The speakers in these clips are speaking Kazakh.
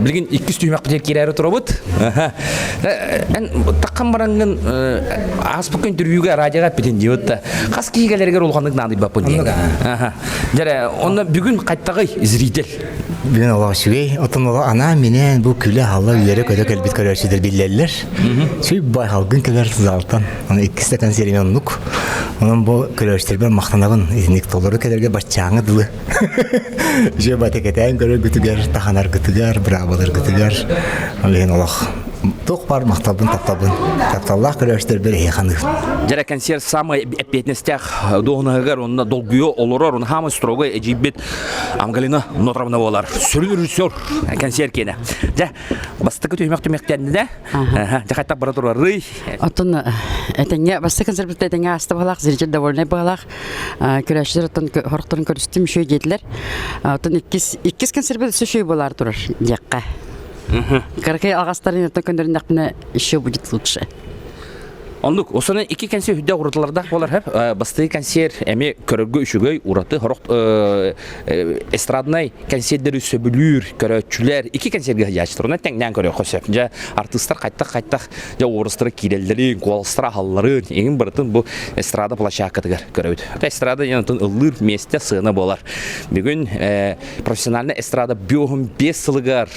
Bilgin 200 tüymek bir kirayı turabut. En takkan barangın az bugün türüyüge radyoga biten diyotta. Kas kigelerge olganlık nadı bapın diye. Jere onda bugün kayttagı izritel. Bugün ola şügey, otun ola ana menen bu küle halla yere ködök elbit körerçidir billerler. Şuy bay halgın köler sızaltan. Onu 2 stakan seriyonluk. Onun bu körerçidir ben maqtanabın izinlik toluru kelerge başçağını dılı. Şuy bateketen körer gütüger, tahanar gütüger, bravolar gütüger. Olen ola. Тоқ бар мақтабын таптабын. Тапталлах көрәштер бір хейханы. Жара консерв самый эпетнестях доғынығығар, онына долгүйо олорор, оны хамы строгой эжибет Амгалина Нотровна болар. Сүрін режиссер консерв кені. Жа, бастықы түймек-түймектенді де? Жа қайттап бара тұрар рый. Отын, әтенге, басты консервті әтенге асты бағалақ, зережет довольный бағалақ. Көрәштер отын хорықтарын көрістім шөй деділер. Отын 2 консерві шөй болар тұрар, жаққа. Каркай алгастарын өткөндөрүн дакына еще будет лучше. Ондук, осыны 2 консер хүдде урытыларда болар хәп. Басты консер әме көрөргө үшүгөй ураты хорок эстрадный консердер сөбүлүр, көрөчүлөр 2 консерге яштырына теңнен көрө косеп. Жа артисттар кайтта жа орыстары кирелдерин, колстра халларын, эң биртин бу эстрада площадкадыгар көрөбүт. Эстрада янтын ыллыр месте сыны болар. Бүгүн профессиональный эстрада бюхум 5 сылыгар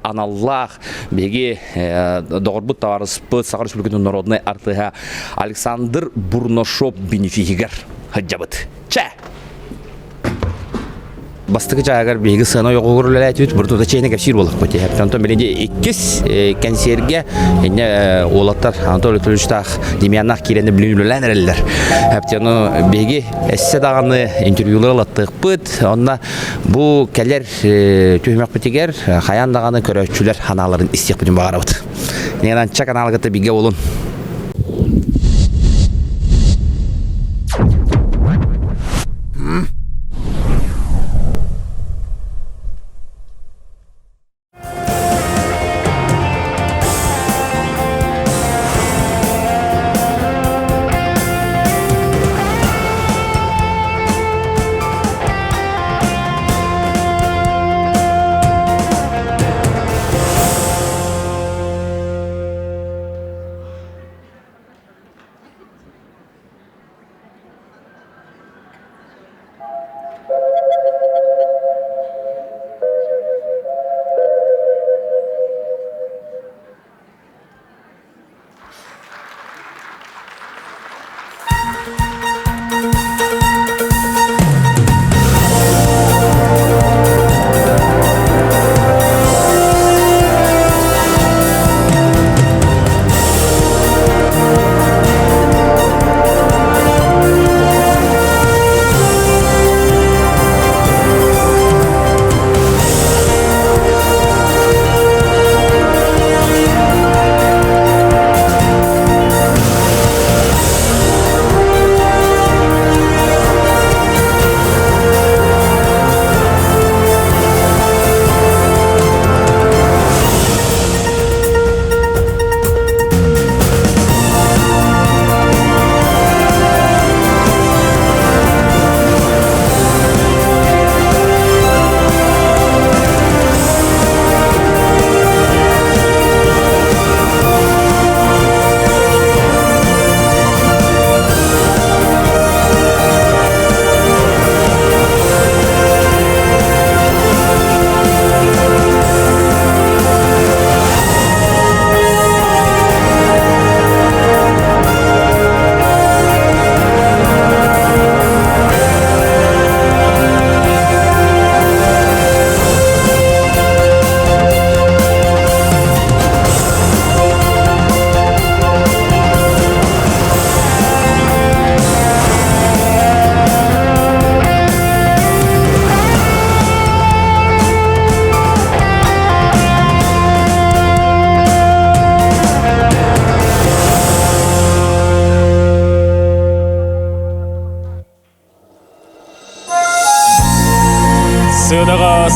аналлах беги догорбут таварыспы Сахар Республикасынын народный артыга Александр Бурношоп бенефигер хаджабыт. Ча! Бастығы жағар бейгі сына yoğu көрілі әтет, бұрды чейіне кәпсир болық көте. Антон белінде 2 консерге олаттар Анатолий Төліштақ демияннақ керені білінілілән әрелілер. Әптені бейгі әссе дағаны интервьюлы олаттық бұд. Онына бұл кәлер түймек бітегер қаян дағаны көрәтшілер ханаларын істек бүтін бағара бұд. Негенан ча каналғыты бейге олын.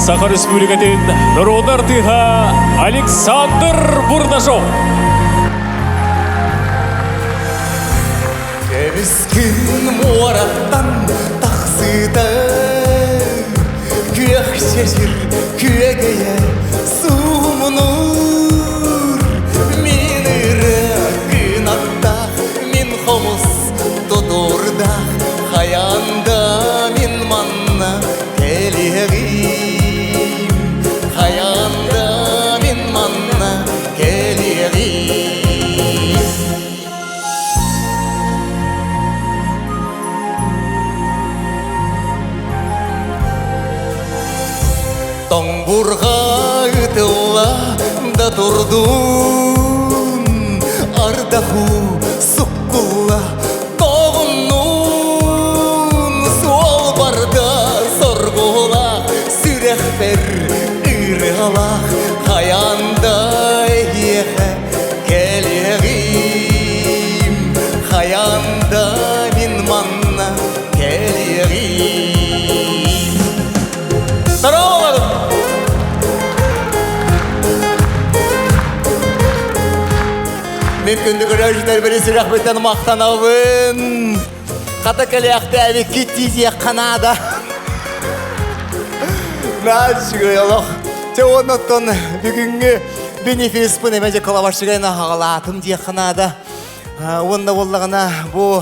Сахар Республикатын народар тыға Александр Бурнашов. Кәбіскен муараттан тақсыда күйәк шешір күйәгея суымын Тоңбурға ұтылла да тұрдun Ардаху сұққылла тоғыннун Суал барда сорғыла сүрәхбер ырғалақ Хаяндай еқі келерім Хаянда мин манна келерім Здорово! Мен күнді көрәжілер біресі рахметтен мақтанауын Қата кәліяқты әвекке тизе қанада Нәтшігі еліқ Те оныттын бүгінгі бенефис бұн әмәже қалавашығайна ағалатым де қанада Онда олығына бұл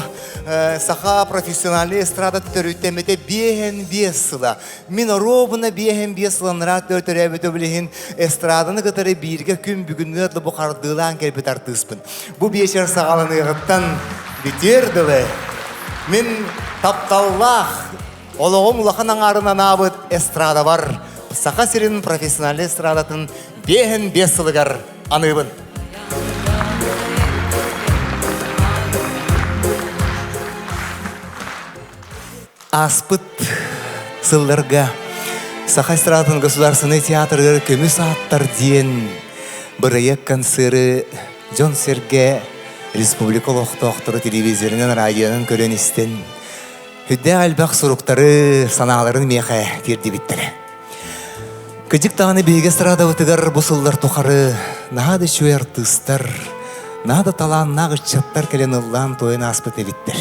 саха профессиональный эстрада төрүттемете бehen бесыла. Мен робына бehen бесыланра төртөрөбөтө билген эстраданы кытары бирге күн бүгүнгө атлы бухардылан келбет артыспын. Бу бешер сагаланыгыттан битердиле. Мен тапталлах ологом улахан аңарынан абыт эстрада бар. Саха сирин профессиональный эстрадатын бehen бесылыгар аныбын. Аспыт сылларга Саха эстрадатын государственный театры көмүс аттар ден бырыйык концеры Джон Серге республикалык тохтору телевизорунан радионун көрөн истен хүдде албак суруктары санааларын меха тирди биттер. Кыжык таганы бейге эстрада бытыгар бусыллар тухары нады чуй артыстар нады талан нагычаттар келен ыллан тойын аспыт эбиттер.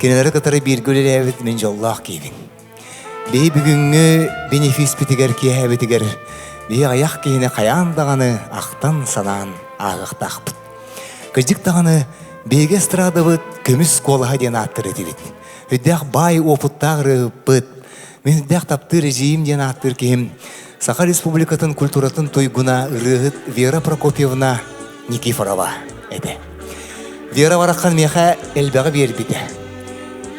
Кенелері кытары биргөлі әбіт мен жоллақ кейбін. Бей бүгінгі бенефис бітігер кей әбітігер. Бей аяқ кейіне қаяндағаны ақтан санан ағықтақ бұд. Күздік тағаны бейге эстрада бұд көміс қолыға ден аттыры дебіт. Үддәқ бай опыттағыры бұд. Мен үддәқ тапты режим ден аттыр кейім. Саха республикатын культуратын тойгуна ұрығыт Вера Прокопьевна Никифорова әді. Вера вараққан меха әлбәғі бербіді.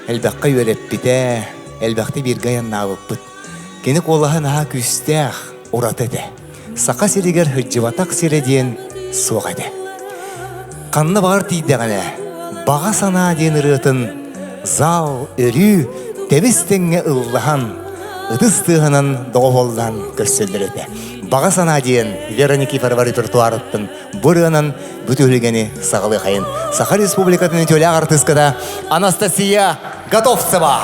Әлбәққа өреп біте, әлбәқті бірге янна бұппыт. Кені қолаға наға күстәқ ұрат әді. Сақа селегер хүджіватақ середен соқ әді. Қанны бағыр тейдіғіне, баға сана ден ұрытын, зал, өрі, тәбістіңе ұллаған, ұтыстығынан доғолдан көрсөлдір әді. Баға сана ден Вера Никифорова репертуарыттың бұрығынан бүтілігені сағылы қайын. Саха республикатын өтелі артыскада Анастасия Готовцева.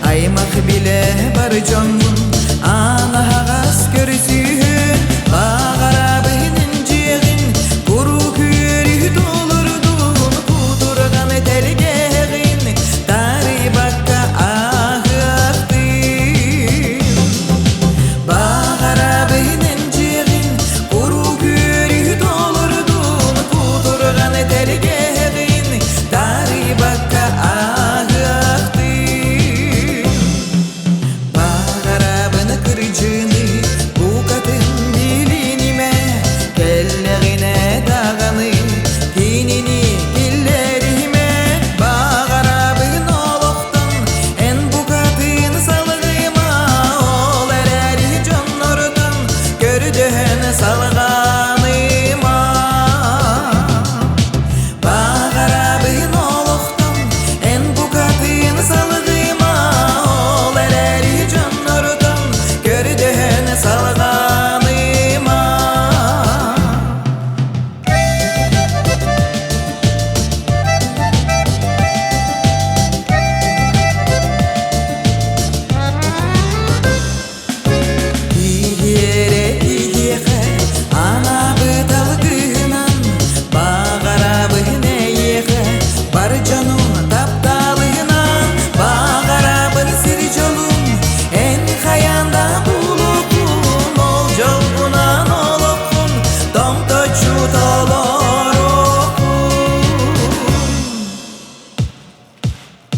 Аймақ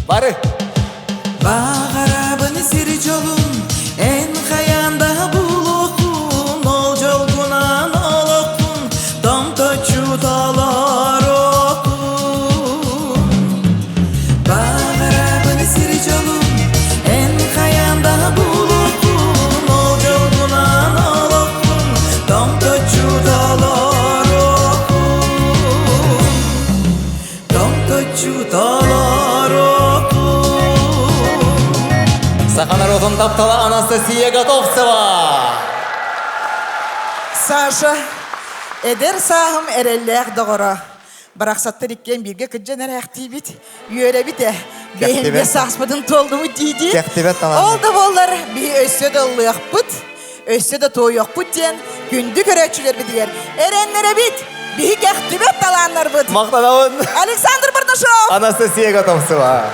Bari. Bağarabın siri yolun en kayanda bulukun ol yolgunan olukun dom toçu dalar okun. Bağarabın siri yolun en kayanda bulukun ol yolgunan olukun dom toçu dalar okun. Dom toçu dalar okun. Сахана Розон таптала Анастасия Готовцева. Саша, эдер сағым әрелләқ доғыра. Бірақ саттыр еккен бірге күджен әрәқті бит, үйері біте. Бейінбе сақспыдың толды мұ дейді. Тәқтебет таланды. Олды болар, бей өссе де ұлық бұд, өссе де тойық бұд ден, күнді көрәтшілер бідер. Әренлері бит, бей кәқтебет таланлар бұд. Мақтанауын. Александр Бардашов. Анастасия Готовцева.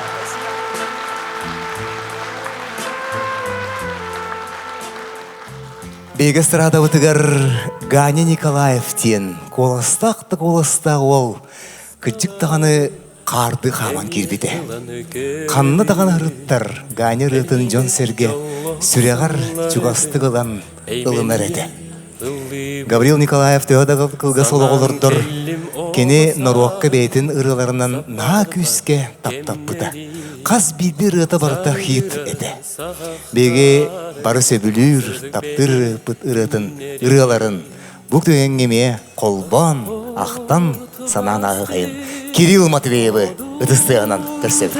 Беге сырада бұтығар Ганя Николаев тен. Коластақты коласта ол. Күтчік тағаны қарды қаман кербеді. Қанны тағаны ұрыттар Ганя рытын жон серге сүрегар чугасты қылан ылынар еді. Гаврил Николаев төәді қылға солы олырдыр. Кені Норуаққа бейтін ұрыларынан на күске таптап бұда. Қаз биді рыта барыта хит еді. Беге бары сөбілір таптыр бұт ұрытын ұрыларын. Бұқ түйенгеме қолбан, ақтан санан ағығайын. Кирилл Матвеевы ұтыстығынан көрсеп.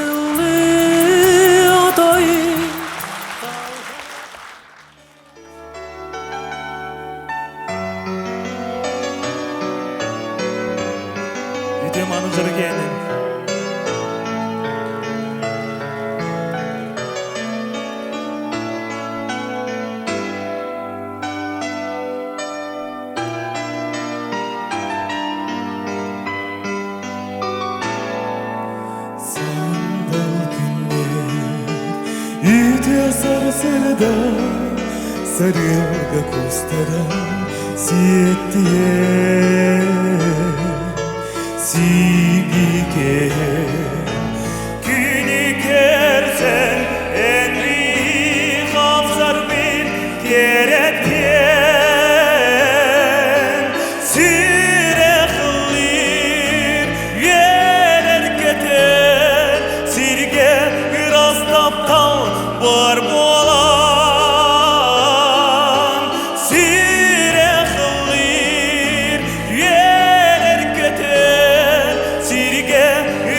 Үйде манып жүргенін Үйде сары-сырда сарыға көстара сиеттие сигике күні керсен энри хавзар бит кереткен сирехлир елер кетер сирге ырастаптал бар болан сирехлир елер кетер сирге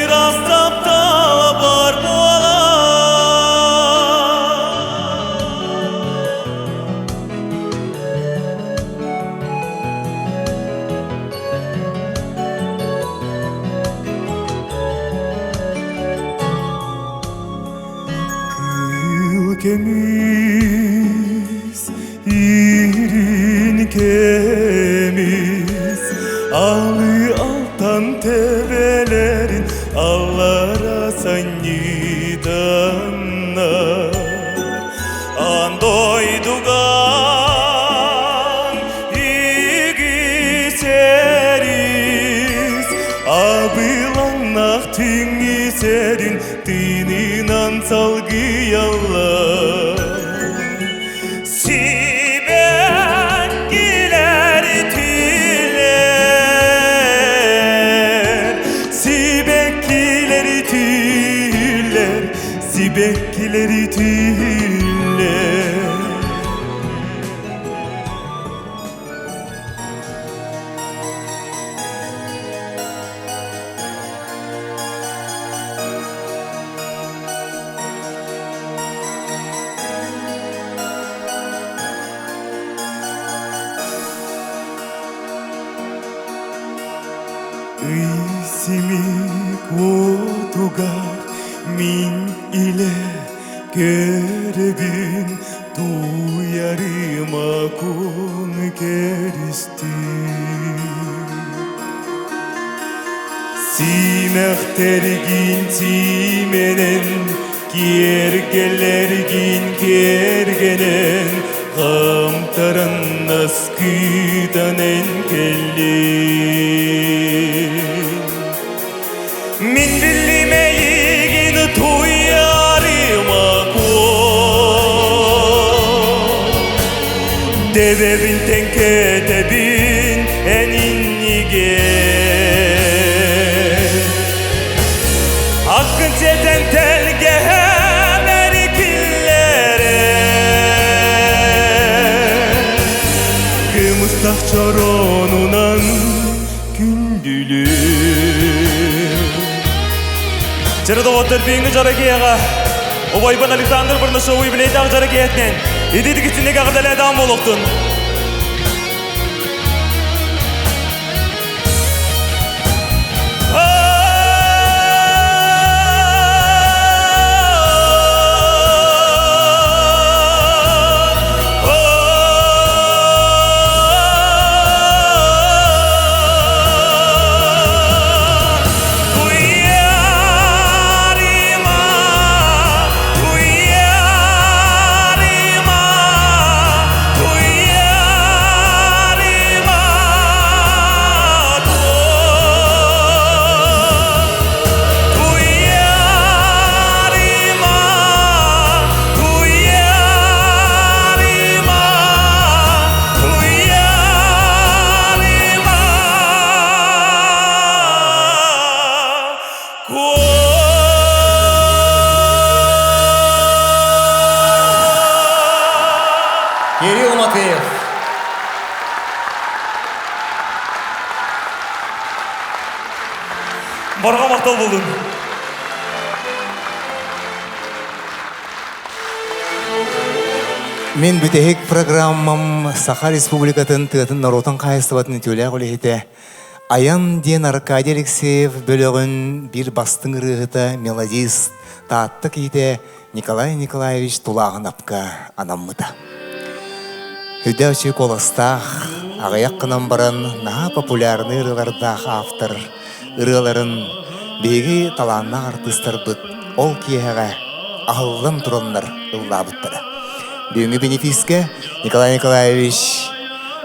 ырастаптал бар болан. Kemiz, irin kemiz, alı altan tebelerin allara sanyidanlar. Andoydugan igiseriz, abılannak tüngiserin tininan salgıyallar. Sibekkiler tüller, sibekkiler tüller, sibekkiler tüller. Isimi kotugar min ile görebin duyarıma kun keristi. Simektergin simenen kergelergin kergenen Gamtaran askıdan engelli Min bilmeyin tuy себебин теңкетебин энинниге акын сетен телге мерикиллере кымыстак чоронунан күндүлүр Чырдовоттар бейінгі жаракияға Обайбан Александр Бурнашовый білейді ақ жаракиятнен Едеді кетсінеге ағдалі адам болуқтын Кирилл Матвеев. Барға мақтал болдың. Мен бүтехек программам Саха Республикатын тыатын наротан қайыстыбатын төлі қолехеті. Аян ден Аркадий Алексеев бөлігін бір бастың рығыта мелодист таатты кейте Николай Николаевич Тулағын апқа анаммыта. Хүдәучі коластақ, ағаяқ қынан баран наға популярны ырылардақ автор ырыларын бегі таланна артыстар бұд ол киеға ағылын тұронлар ыллабыттары. Бүгінгі бенефиске Николай Николаевич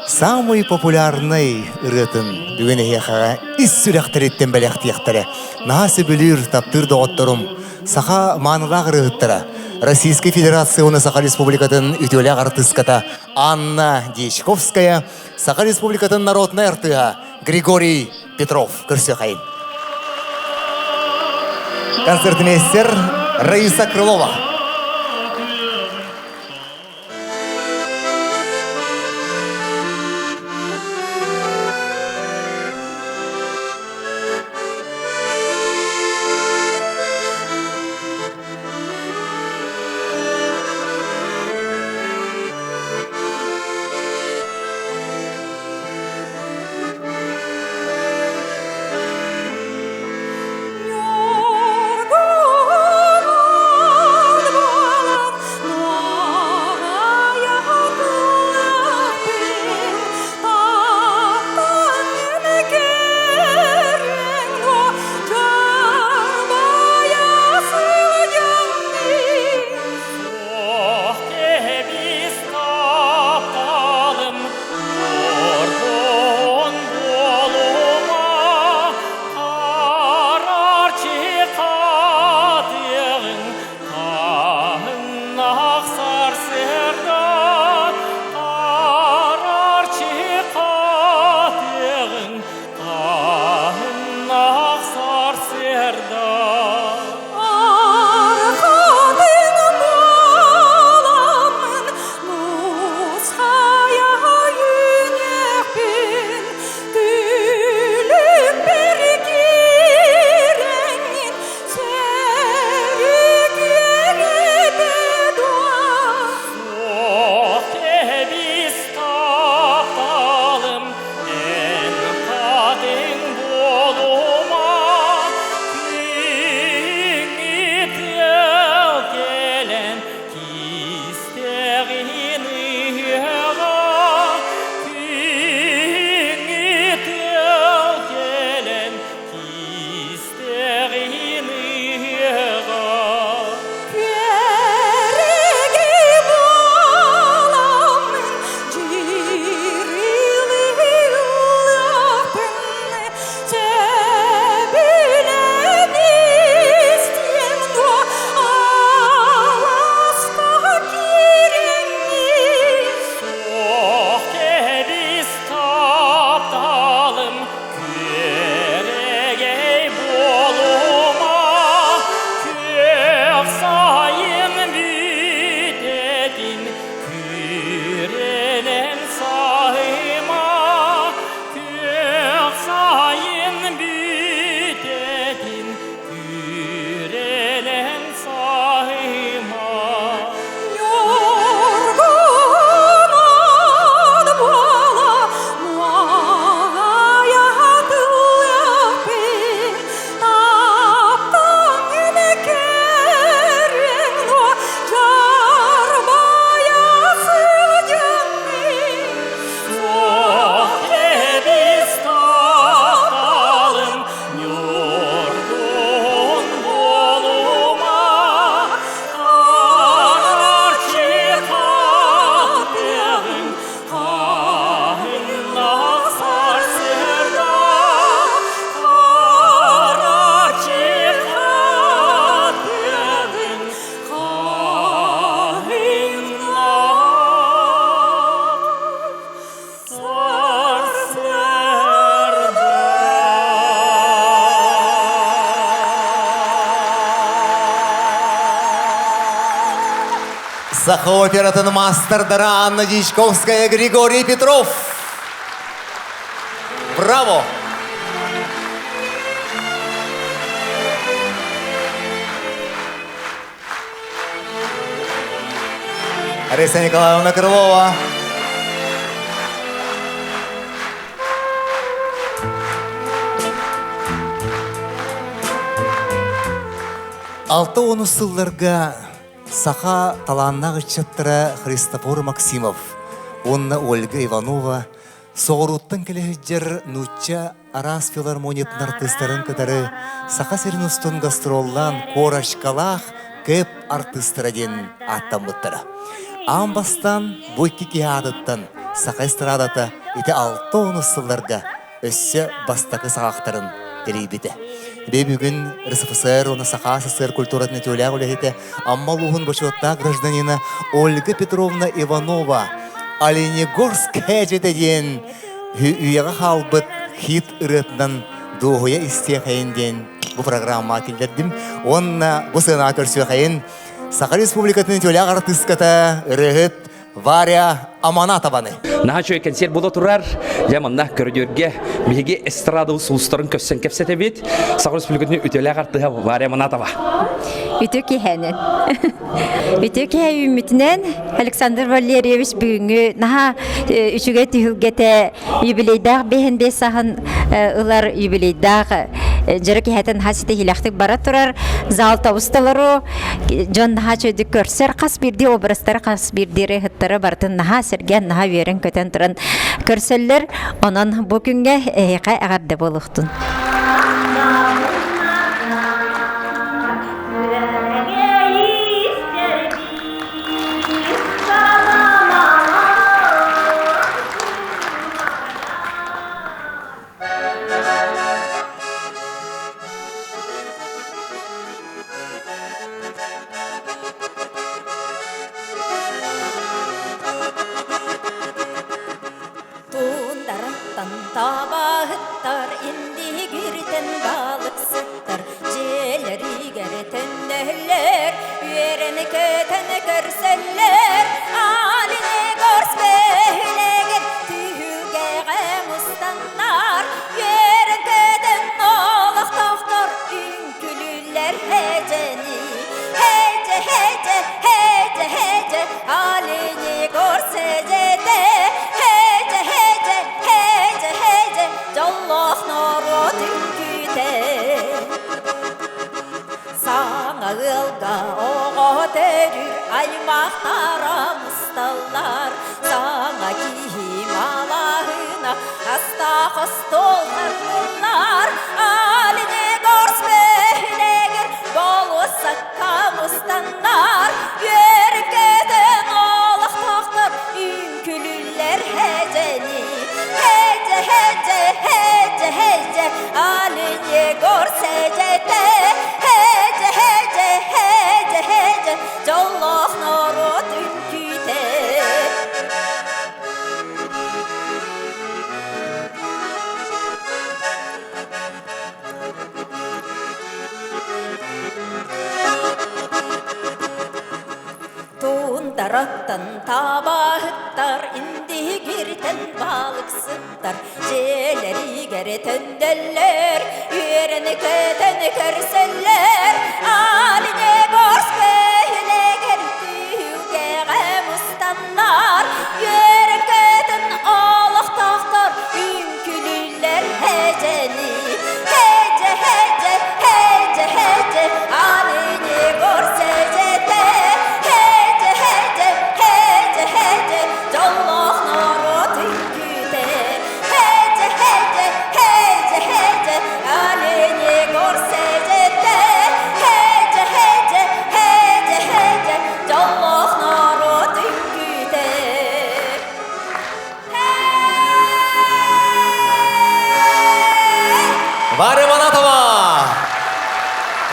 самый популярный ырытын бүгін ехаға ис сүрәқтіреттен бәліқтияқтары нағасы білір таптыр доғыттырым Саха манылақ ырыттары Российской Федерации уны Саха Республикатын үтеләк артыската Анна Дьячковская, Саха Республикатын народная артыға Григорий Петров. Көрсе қайын. Концертмейстер Раиса Крылова. Саха оператын мастердары Анна Дичковская, Григорий Петров. Браво! Ариса Николаевна Крылова. Алты оны сылларға Саха таланнағы чаттыра Христофор Максимов, онна Ольга Иванова, соғыруттың келехіджер Нуча Арас филармониятын артистарын кадары Саха серінустын гастроллан Корашкалах көп артистыраден аттамыттыра. Амбастан бойки кеадыттан Саха эстрадата ете алты оны сылларға өссі бастақы сағақтарын терейбеті. Бүгін РСФСР, оны Саха СССР культуратын өтеулі ағылы аммалуғын башуатта гражданина Ольга Петровна Иванова Оленегорск әжетеден үйеға қалбыт хит ұрытынан доғуя істеқайынден бұл программа келдердім. Онна бұл сына көрсі қайын Саха Республикатын өтеулі артистката үрігіт Варя Аманатованы. Наха чөй концерт боло турар, яманна көрдөргө биге эстрада усулустарын көссен кепсете бит. Саха Республикатын өтөлө артыга Варя Аманатова. Үтө кехенен. Үтө кеhe үмүтүнен Александр Валерьевич бүгүнгү наха үчүгө түйүлгете юбилейдах бехенде сахан ылар юбилейдах жары кехетен хасите хилахтык бара турар зал табысталары жон наха чөйдү көрсөр кас бирди образтары кас бирдири хыттары бартын наха серген наха верен көтөн туран көрсөллөр онон бүгүнгө эйка агарды болуктун. Дараттан табахыттар инди киртен балыксыттар желери кере төнделлер үйрені көтен көрселлер алине горспейлегер түйуге ғамыстаннар үйрен көтен олықтақтар үнкүлілер хежени хеже хеже хеже хеже алине горсежете Варя Аманатова!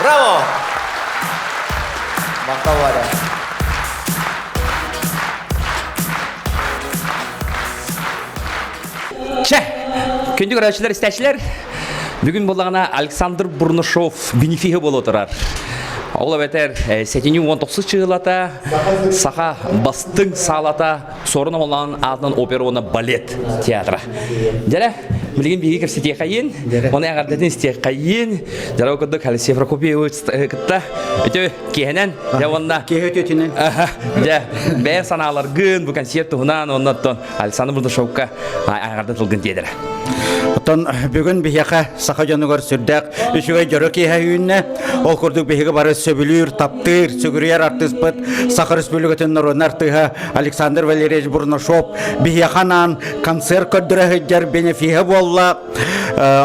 Браво! Мақтау Варя. Күндік көрәшілер, бүгін болағына Александр Бурнышов бенефигі бол отырар. Ол бетер 7-19 чыгылата, саха бастың салата, сорын olan атын оперона балет театра. Жара, билген биги кирсетия кайын, оны агардатын истия кайын, жара окудук хали Севрокопиевич кытта, өтө кехенен, жавонна. Кехететинен. Ja, бәр саналар гын, бу концерт туһунан, оннаттан Александр Бурдашовка агардатылгын дедер. Отон бүгін бияқа сақа жануғар сүрдәк, үшіғай жөрі кейхә үйінне, ол күрдік бияға бары сөбілір, таптыр, сүгірияр артыспыт, Сақа Республикатын Нұрын артыға Александр Валерьевич Бурнашов, бияқанан концерт көддірі жар бенефиға болла,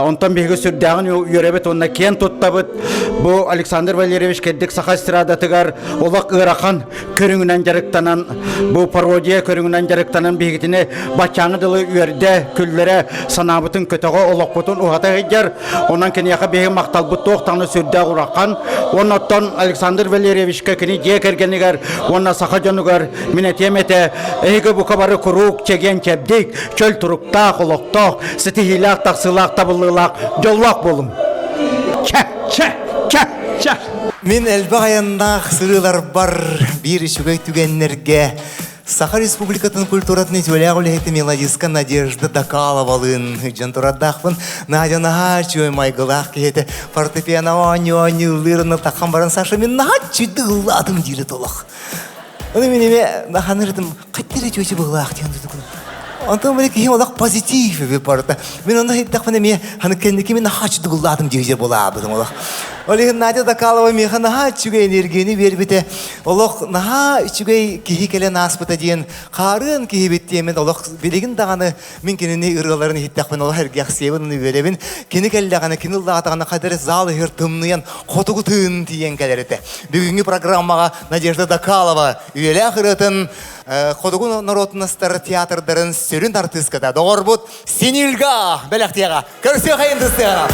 онтан бияға сүрдәғын үйребет, онна кен тұттабыт, бұл Александр Валерьевич кәддік Сақа стирадатығар, олақ ұғырақан көріңінен жарықтанан, бұл пародия көріңінен жарықтанан бияғытіне бачаңы дылы үйерде күллері санабытын көтөға олақ бұтын ұғата ғыджар, онан кені яқа бейі мақтал бұтты оқтаны сүрді ұраққан, оннаттан Александр Валерьевичке кені же кергенігер, онна сақа жонығар, минетемете, әйгі бұқа бары күрук, чеген чәбдік, чөл тұрықтақ, олықтақ, сітихилақ, тақсылақ, табылылақ, жоллақ болым. Мен әлбі аяндақ сырылар бар бір үшігай түгеннерге Саха Республикатын культуратын этюлягу лехеті мелодиска Надежда Дакаловалын. Жантурадақпын Надя Нахачуй майгылақ кехеті фортепиано оне-оне таққан баран Саша мен Нахачуйды ғыладым дейлі толық. Оны мен еме наханырдым қайттері чөйчі бұғылақ деген дұдығын. Антон böyle ki olak pozitif bir parta. Ben onda hiç takmadım ya. Hani kendi kimin haç duguladım diye buladım olak. Öyle Nadia Dakalova mi hani haç çünkü enerjini ver bite. Olak nah çünkü ki hikele naspıta diyen karın ki bittiğimin olak bilgin dağını mümkün ne ırgalarını hiç takmadım olak her gahsiyevini verebin. Kendi kelle dağını kendi dağını kadar zalı hırtımlayan kotukutun diyen kadarete. Bugünkü programmaga Надежда Дакалова üyeli ahıratın Kodukun Народностар театрдарын сөрін артыскада доғыр бұд Сенилга бәліқтияға көрсе қайындыстыға.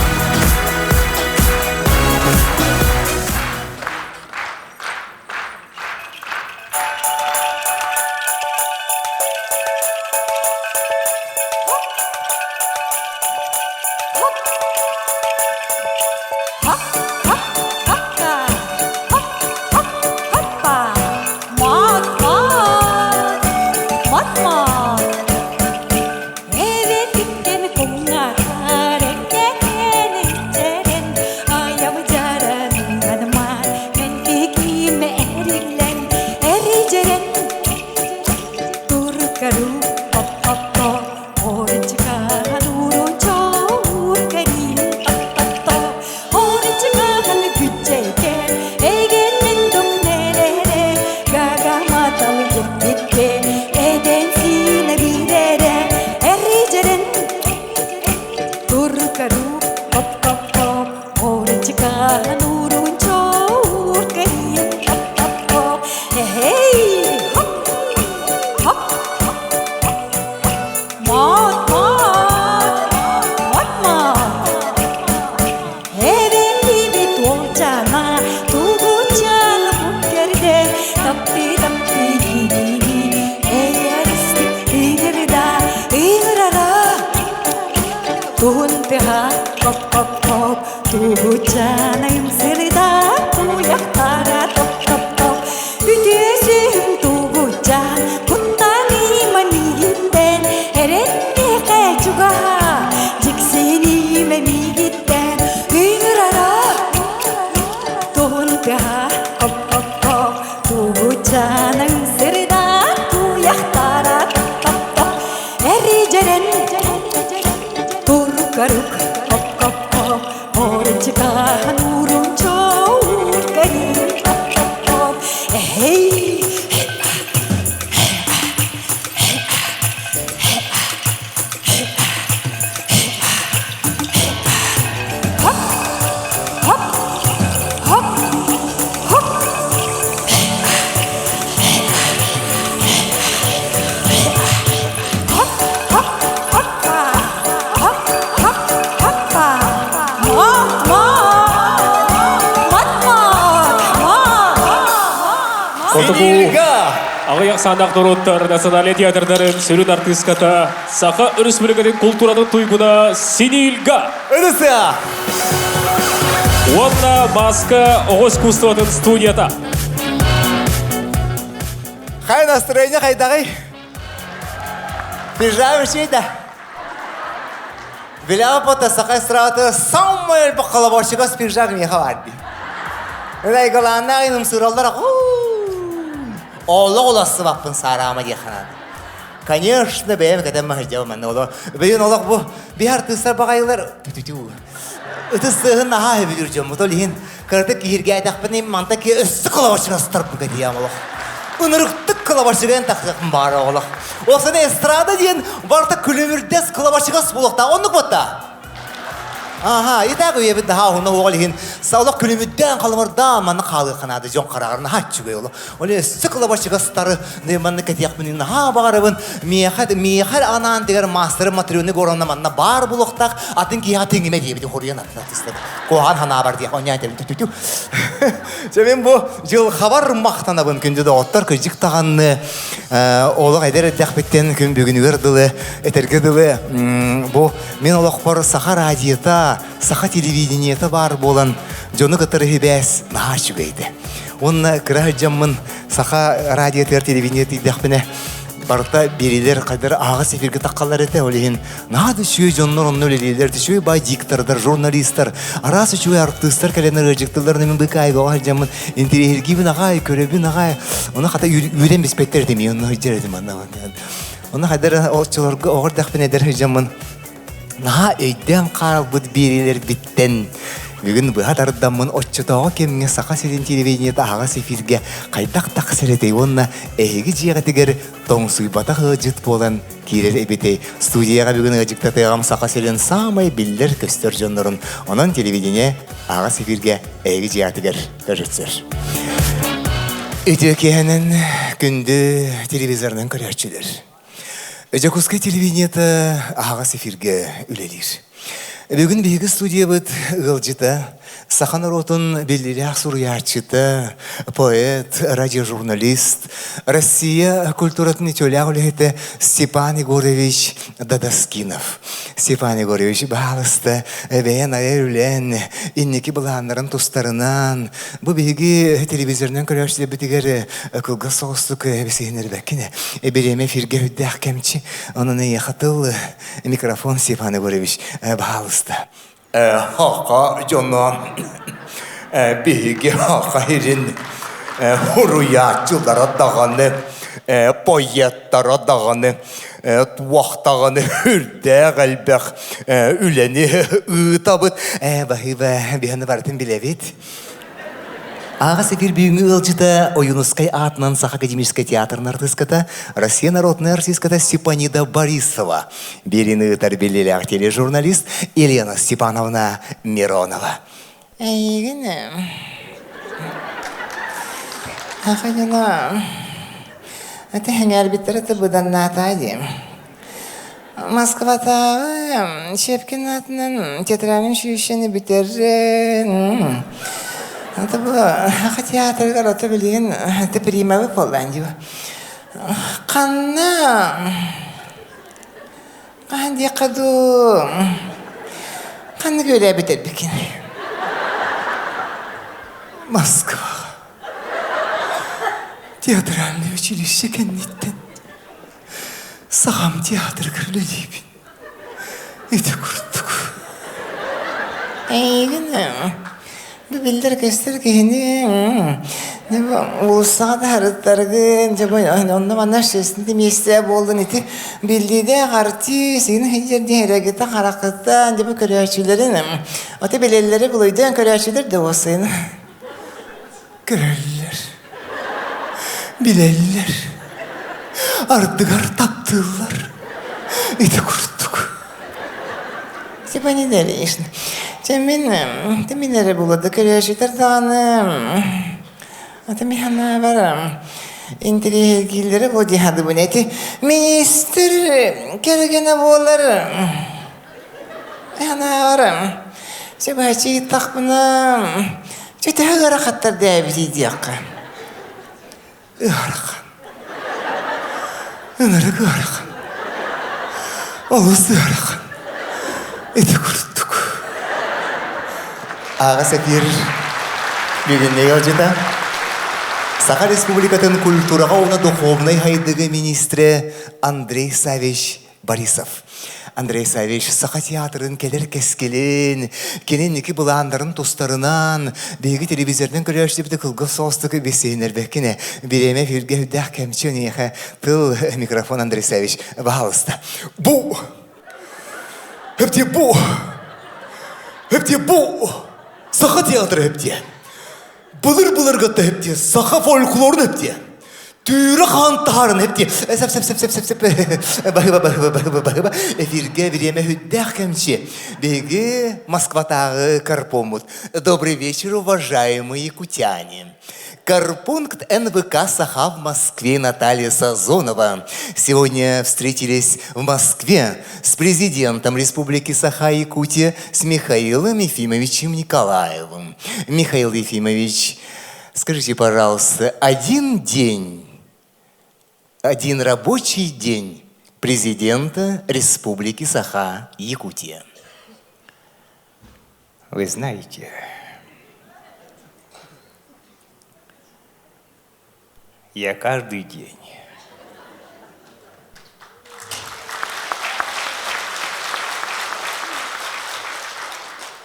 Ағаяқ сандақ тұруттар националия театрдарын сүрін артыската Сақа Республикатын культуратын туйгуна Сенилга. Өдісі! Онна маска оғыз кустуатын студията. Хай настроение хайдағай. Пижамы шейді. Белява пота сақай сұраты самый бақылабаршыға с пижамы меха барды. Үлай қаланна айным сұралдар. Олы оласы бақпын сарама деханады. Конечно, бәйім кәдім мәждеу мәнді олы. Бәйін олық бұл бияр тұстар бағайлар. Үтістігін наға өбігір жөн. Мұтол ең кірдік кейірге айтақпын ең манта кей өсті қылабаршыға сұтарып бүкәдейім олық. Үніріктік қылабаршыға ең тақсықын бары олық. Осыны эстрада дейін барта күлімірдес қылабаршыға сұлықта. Онық бұтта. Аха, итак уебит да хуна оғалихин саулық күлімідден қалымырдан манны қалы қанады жон қарағырына хат жүгей олы. Оле сықылы башыға сұтары манны кәтияқпынын ха бағарыбын мейхар анан дегер мастыры материоны ғоранна манна бар бұлықтақ атын кейға теңіме дейбіді қориян атын атыстады. Қоған хана бар дейек, оны айтелін түтүтү. Жемен бұл жыл хабар мақтанабын күнді да оттар көжік тағанны олық әдер әтіқпеттен күн бүгін өрділі, әтергіділі. Бұл мен олық бар сақа радиета саха телевидениеті бар болан жоны қытыры бәс наға жүгейді. Онына кірі жаммын саха радиотер телевидениеті дәқпіне барта берелер қайдар ағыз эфирге таққалар еті олейін. Нағады шүйе жонлар онны өлелелер, шүйе бай диктордар, журналистар, арасы шүйе артыстар кәленер өжіктілер немін бұқа айға жаммын интерьергебін ағай, көребін ағай. Оны қата үйден беспеттер демей, оны үйтер едім. Оны қайдар олчыларға оғыр дәқпін едер жаммын. Наға өйден қарал бұд берелер біттен. Бүгін бұғат ардамын отчытауға кеміңе сақа селен телевидениеті ағас эфирге қайдақ тақсыретей. Онына әйгі жиғатығыр тоңсуйбата ғыжыт болан кейлер әбетей. Студияға бүгін ғыжықтатығам сақа селен самай білдер көстер жонларын. Онын телевидение ағас эфирге әйгі жиғатығыр ғыжытсыр. Өте кеғанын күнді телевизорынан көрерчілер. Жакускай телевидениеті ағас эфирге үлелер. Бүгін бейгі студия бұд ғылжыта, Сахан Ротун белдеряқ сұруячыты, поэт, радиожурналист, Россия культуратын етеляқ үлеті Степан Егорович Дадаскинов. Степан Егорович бағалысты, бәйен аяр үлен, иннекі бұланларын тұстарынан, бұл бейгі телевизорынан көрершіде бітігері күлгі соғыстық бесейінер бәкіне. Береме фирге үддәқ кәмчі, онын еқатыл микрофон Степан Егорович бағалысты. Haqa canım, bilgi haqa herin, hurriyatçılara dağını, poyetlara dağını, tuvaktağını hürde qalbək, üleni ıtabıt. Bahi bir hanı vardım bilevit. Ағас эфир бүгінгі ылжыда Оюнускай атынан Саха академический театрын артыската Россия народная артистката Степанида Борисова. Беріні тәрбелелі тележурналист Елена Степановна Миронова. Әйгіні. Ақайына. Әті әңәр біттір әті бұдан натайды. Москвата Шепкин атынан театралын шүйшені бітерін. Это было театр город Белин, это приемовый полдань. Канна, канди каду, канна göre biter bikin. Москва. Театральное училище кенниттен. Сахам театр кірлелейбін. Эті күрттік. Әйгіні. Bildir göster ki ulusal haritaların onda bana şeysinde mesleğe boldun eti bildiği de kartı senin hiçbir harekete harekette gibi körüçülerin o belirleri buluydu körüçüler de olsun körüller bileller ardıgar taptılar eti kurttuk Stepani nereye işte Teminlere buladı körüçüler dağınım Temihana varım İnteriyelgilere bu dihadı bu neti Minister kergene boğularım Ana varım Sebahçı takbınım Çöte hıgara katlar deyabili diyakka Iharakan Önarık iharakan Oluz iharakan Eti kuruttuk Аға сәпер бүгінне елжета. Саха Республикатын культураға оны духовной хайдығы министрі Андрей Савич Борисов. Андрей Савич Саха театрын келер кескелен, кенен некі бұландарын тұстарынан, бейгі телевизордың көрәштепті қылғы соғыстықы бесейінер бәкіне, береме фирге үдәқ кәмчен еға тыл микрофон Андрей Савич бағалысты. Бұ! Өпте бұ! Өпте бұ! Саха театры өпте! Бұлыр ғытты өпте! Саха фольклорын өпте! Түйрі қантарын өпте! Сәп. Бағыба. Эфирге береме үддәқ кәмче. Беге Москватағы Карпомут. Добрый вечер, уважаемые якутяне. Карпункт НВК «Саха» в Москве Наталья Сазонова. Сегодня встретились в Москве с президентом Республики Саха-Якутия с Михаилом Ефимовичем Николаевым. Михаил Ефимович, скажите, пожалуйста, один рабочий день президента Республики Саха-Якутия. Вы знаете... Я каждый день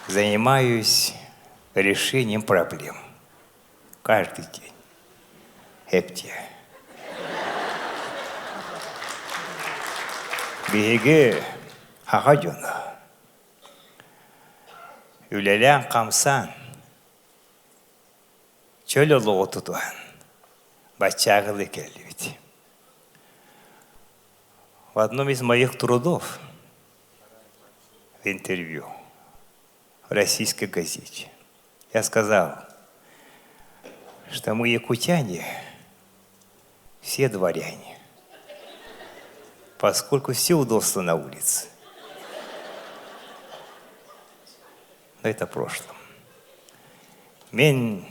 занимаюсь решением проблем. Каждый день. Эпте. Беге хагадюна. Юлялян камсан. Чөлі лоғытудан. Бачагалы келбит. В одном из моих трудов в интервью в российской газете я сказал, что мы, якутяне, все дворяне, поскольку все удобства на улице. Но это в прошлом. Мен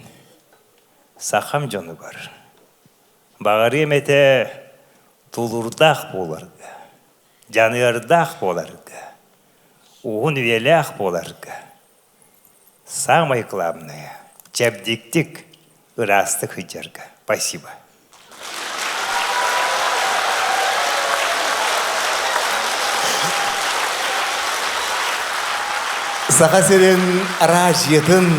сахам жоны бар. Бағарым әті тұлырдақ боларға, жанырдақ боларға, уғын велях боларға. Самое главное, чәбдіктік ұрастық үдерға. Спасибо. Саха сөрен радиотын,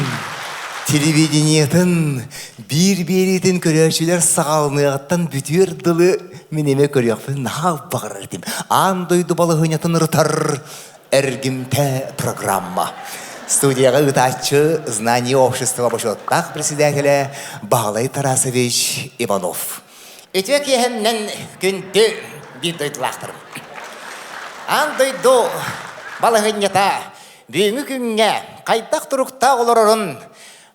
телевидениетін, бір-беретін көрәшілер сағалынығаттан бүтер дылы менеме көріяқпен нағал бағырыр дейм. Андойды балы ғынятын ұртар әргімті программа. Студияға ұтатшы знание общества башоттақ председателя Бағлай Тарасович Иванов. Өтек ехіннен күнді бір дойдылақтырым. Андойды балы ғынята бүйіңі күнге қайдақ тұрықта олырырын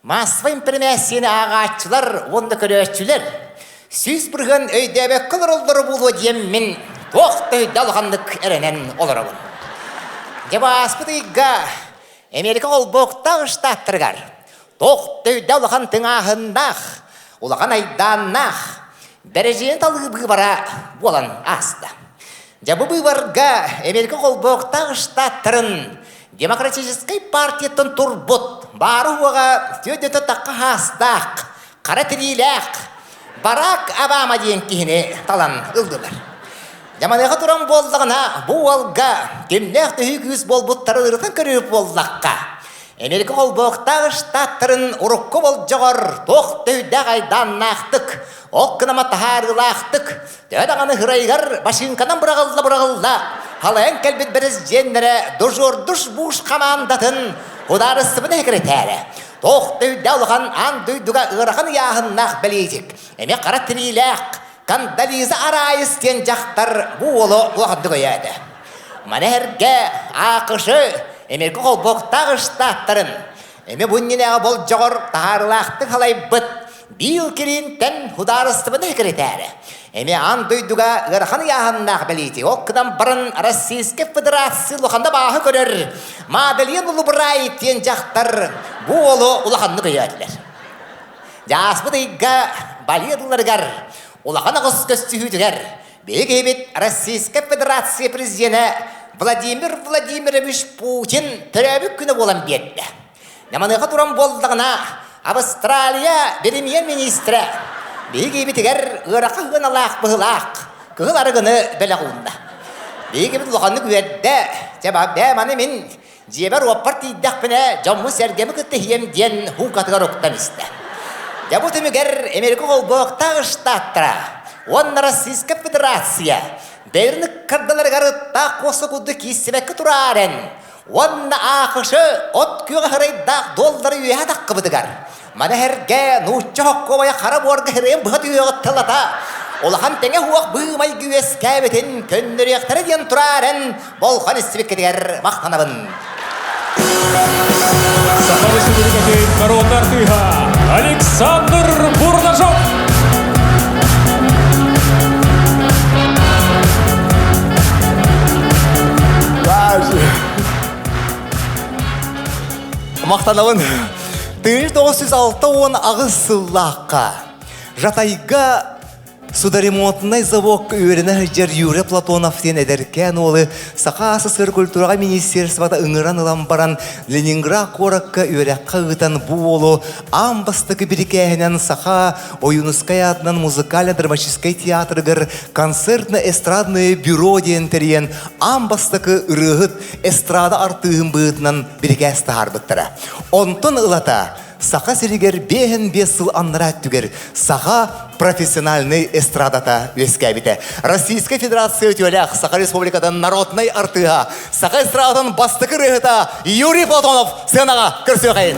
Москва империясыны ағатшылар, онды көрәтшілер. Сүйіз бірген өйдәбек қылыр олдыры болу деммен, тоқты өйдалғандық әрінен олырауын. Деба аспыдыйға Америка олбоқтағы штаттырғар. Тоқты өйдалған тыңағындақ, олаған айданнақ, дәрежен талғы бара болан аста. Жабы барға Америка олбоқтағы штаттырын демократической партиятын турбут, бары оға төдеті таққа хастақ, қара тіриләқ, Барак Обама дейін кейіне талан ұлдылар. Жаманеға тұран болдығына бұл алға кемнәқ түйі күз бол бұттары ұрытын көріп болдаққа. Америка олбоқтағы штаттырын ұрыққы бол жоғыр, тоқ түйдәқ айдан нақтық, оққынама тағарғылақтық, төдағаны ғырайғар башынқанан бұрағылла. Халайын кәлбет біріз жендері дұжыр-дұш бұш қамандатын ұдарысыбын әкіретәрі. Тоқты дәулған андүйдіға ұғыраған яғыннақ білейдік. Әме қара тіриләқ, кандализі арайыстен жақтар бұлы ұлағынды көйеді. Манәрге ақышы Америка қолбоқтағы штаттарын. Әме бұнненеға бұл жоғыр тағарылақты қалай бұт. Бил керінтен ұдарысыбын әкіретәрі. Эме андойдуга ырхан яханнах белити. Оккадан барын Российской Федерации луханда бахы көрөр. Мадалиен улубрай тен жақтар буолу улаханны көйәділер. Жаспыдыйга балиядыларгар, улахан ағыз көстігідігер. Бегебет Российской Федерации президенті Владимир Владимирович Путин түрәбік күні болан берді. Наманыға туран болдығына Австралия премьер-министрі бейгі бітігер ұраққа ғын алақ бұғылақ күғыл арығыны бәлі құлында. Бейгі біт лұғаны көверді жабап бәманы мен жебер оппар тейдақ піне жаммы сәргемі күтті хием ден хуң қатығар оқтамысты. Жабу түмігер Америка қолбоқтағы штаттыра, он Российская Федерация бәріні кардаларғары тақ қосы құдды кесібәкі тұрарын. Онна ақышы от күйіға ғырайдақ доллары үйәдақ қыбыдығар. Мана әрге нұтчы хоққобая қарап орғы ғырайын бұғат үйеғі тылата. Олахан тәңе хуақ бұғымай күйес кәбетін көннері яқтары ден тұрарын болған істібек кетігер мақтанабын. Саха Республикатын народный артыга Александр Бурнашов. Мақтанабын 1906 ағыз сыллаққа жатайға судоремонтный завод үйеріне жер Юрий Платонов тен әдеркен олы Сақа СССР культураға министерствода ұңыран ұлан баран Ленинград қораққа үйерекқа ұғытан бұл олы амбастықы бірікәйінен Сақа Оюнуская адынан музыкально-драматический театрығыр концертно-эстрадный бюро ден терен амбастықы ұрығыт эстрада артығын бұғытынан бірікәсті арбыттыра. Онтын ұлата Саха серигер бехен бесыл анрат түгер. Саха профессиональный эстрадата өскәбіті. Российская Федерация өтелях Саха Республикадан народный артыға. Саха эстрададан бастықы рыхыта Юрий Платонов сценаға кірсі қайын.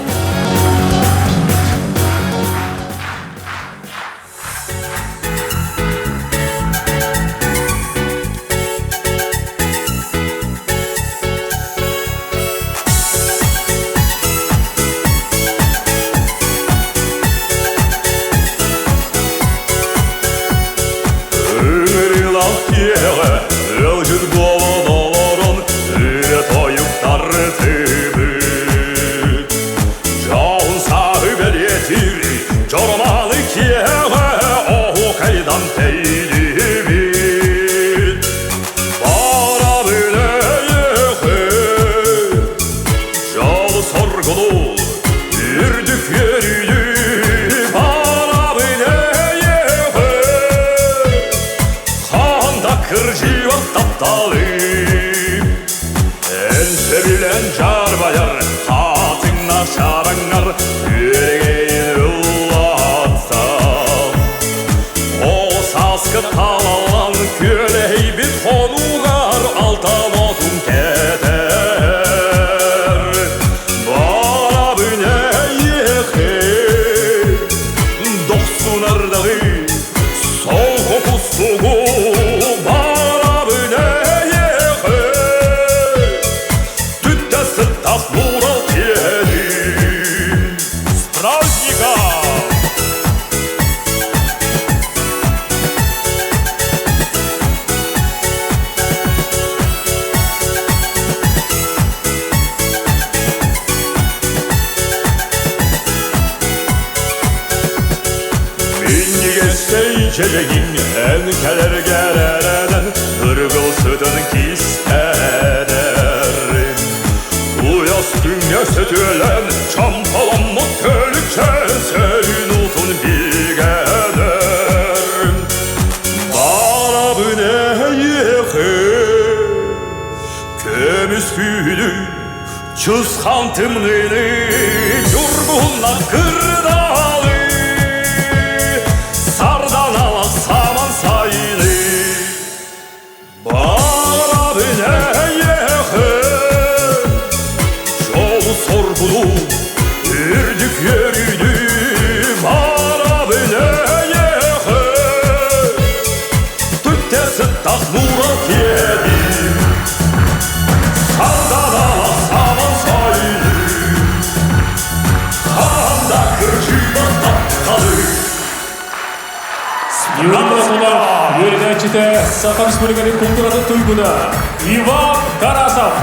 Саха Республикатын культуратын туйгуна Иван Тарасов.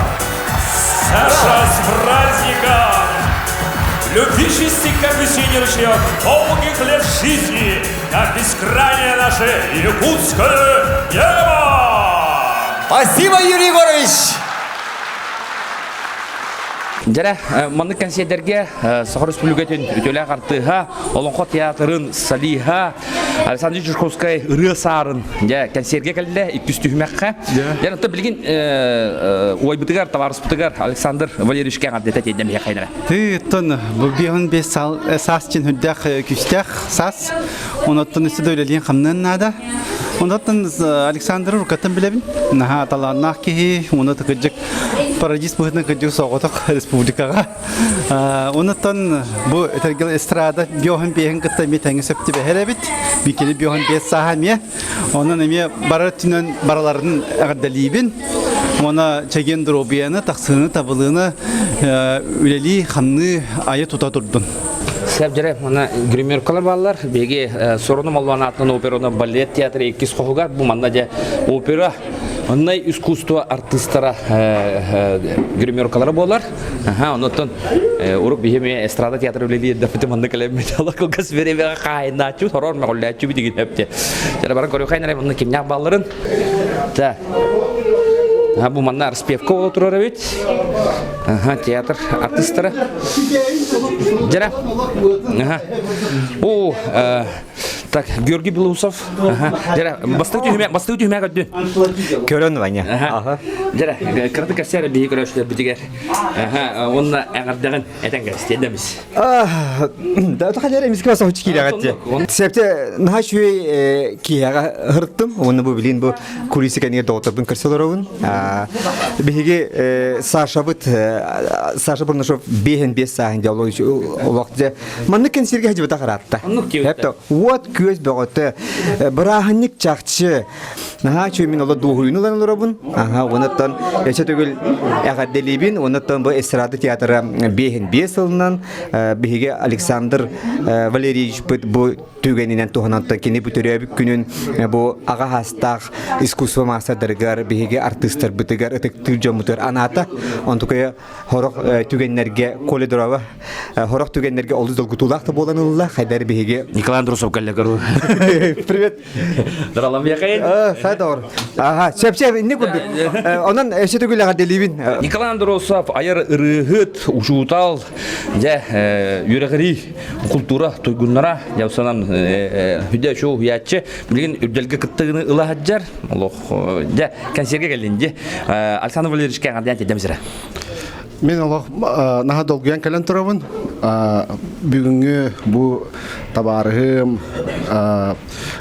Саша, с праздником! Любящий композиторщик долгих лет жизни, как бескрайнее наше якутское небо! Спасибо, Юрий Егорович! Жара манны концерттерге Сахар Республикатын өтөлә картыга, Олонко театрын Салиха, Александр Жирковскай ырысарын, я концертге келде 200 түмәккә. Яны то билген ойбытыгар, товарыспытыгар Александр Валерьевич кәңәдәтә тедәм яқайнара. Ты тон бу бион бес сас чин хүддәк күстәк сас. Онотын истедөлелен хамнан нада. Онотын Александр Рукатын билебин. Наха таланнах ки онот кыжык парадис бухны кыжык соготок республикага. Онотын бу этергел эстрада биохан бехен кытта метеңе сөптү бехеребит. Бикели биохан бес сахамия. Онун эме баратынын бараларын агадалибин. Ona çeken dropiyana taksını tabılığına üleli hamны ayı tuta durdun. Сәбҗәре мына гримеркалар баллар, беге сорыны малванатның операны балет театры 2 хогар бу манда да опера ондай искусство артистлары гримеркалары болар. Онотон урок бихеме эстрада театры беле дәфте манда калем металлык кыз беребе кайнатчу хорор мәгълләтчу биген хәпте. Жара бара көрү кайнара мында кимнәк балларын. Та бу манда распевка отырыр бит. Театр артистлары. Жара. О, так, Георгий Белоусов. Жара, бастык түмәк өтті. Көрөн Ваня. Жара, кырды кассер бии көрөшлөр бүтүгөр. Онна аңардаган этеңге истедемиз. Да тахалер эмиске баса учки рагатте. Септе нахшуй кияга хырттым. Оны бу билин бу кулисикене дотордун кырсыларыбын. Биге Саша Бурнашов бехен бес сахин диалог вакытта. Манны концертке хажы тахаратта. Хепто вот көз бөгөтө браханник чакчы. Нахчуй мин ола дугуйнулан лорабын. Онаттан эче түгел ягадделибин, онаттан бу эстрада театры бехен бес жылынан биге Александр Валерьевич бу түгенинен туханатта кини бүтөрөбүк күнүн бу ага хастак искусство масадыргар биге артисттер бүтөгөр этектүр жомутөр аната онтукая хорок түгеннерге коледорова хорок түгеннерге олдуз долгутулакта боланылла хайдар биге Николай Андрусов коллегар. Привет. Даралам якайын. Хайдар. Чеп не курду. Онан эше түгел ягадделибин. Николай Андрусов айыр ырыгыт ушутал я юрегри культура тойгуннара яусанан хүдә шоу ячы билген үрдәлгә кыттыгыны ылахаҗар Аллах я концертка келдинде Александр Валерьевич кәңәдән тедемсире. Мен Аллах наха долгуян кален турабын. Бүгүнгү бу табарыгым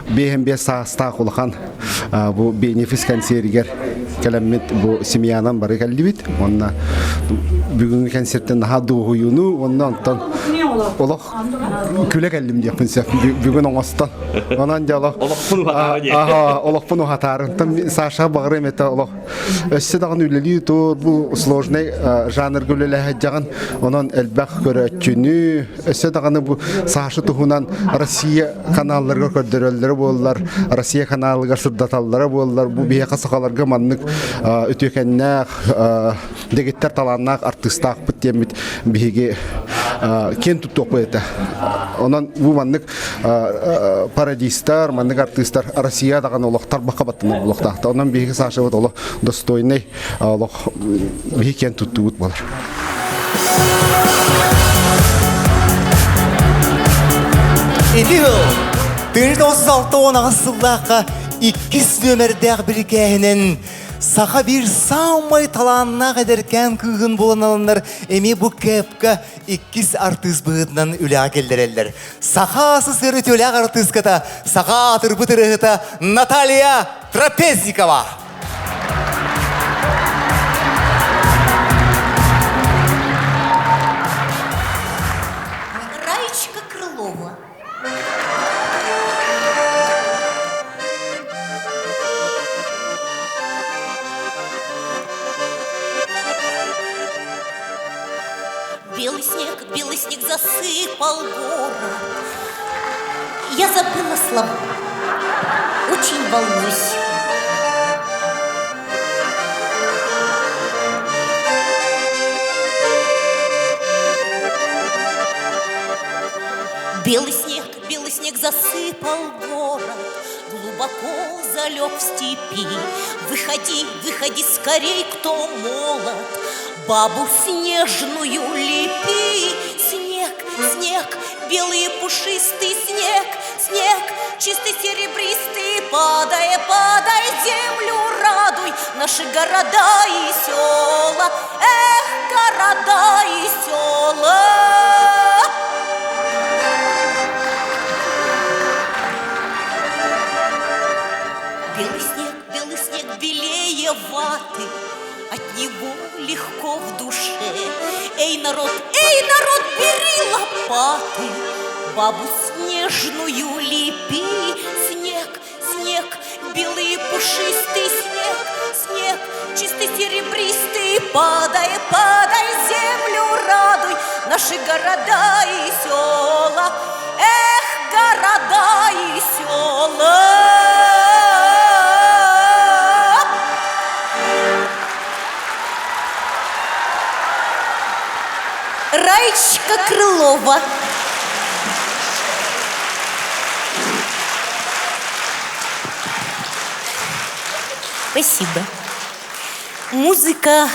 бехен бес саста кулхан бу бенефис концертгер келемет бу семьянан бары келдибит. Онна бүгүнгү концерттен наха дугуюну оннан Аллах күле келдим депин сеп бүгүн оңостан. Онан жала Аллах буну хатарын Саша багырым эте Аллах. Эссе дагы үлели то бу сложный жанр гөлеле хаҗаган онан элбах көрөчүнү эссе дагы бу Саша тухунан Россия каналларга көрдөрөллөр боллар. Россия каналыга сырдаталлары боллар. Бу бие касакаларга маннык өтөкеннәк дегеттер таланнак артистак битемит биге кен туттук это. Онан бу маннык парадистар, маннык артисттар Россия дагы олохтар бакабаттын олохтакта. Онан биге Саша вот олох достойный олох биге кен туттук болар. Идил. 1936 агысыллакка 2 нөмердәг биргәһенен саха bir самый таланна кадеркен кыгын буланалар. Эми бу кепка 2 артист быдынан үлә келдерелләр. Сахасы сыры төләк артистката, саха тырбытырыгыта Наталья Трапезникова. Раечка Крылова. Белый снег засыпал город. Я забыла слова, очень волнуюсь. Белый снег засыпал город, глубоко залег в степи. Выходи, выходи скорей, кто молод. бабу снежную лепи. Снег, снег, белый пушистый снег, снег, чистый серебристый, падай, падай, землю радуй, наши города и села, эх, города и села. Белый снег белее ваты, от него легко в душе. Эй, народ, бери лопаты, бабу снежную лепи. Снег, снег, белый пушистый снег, снег, чистый серебристый, падай, падай, землю радуй, наши города и села, эх, города и села. Раечка Крылова. Спасибо. Музыка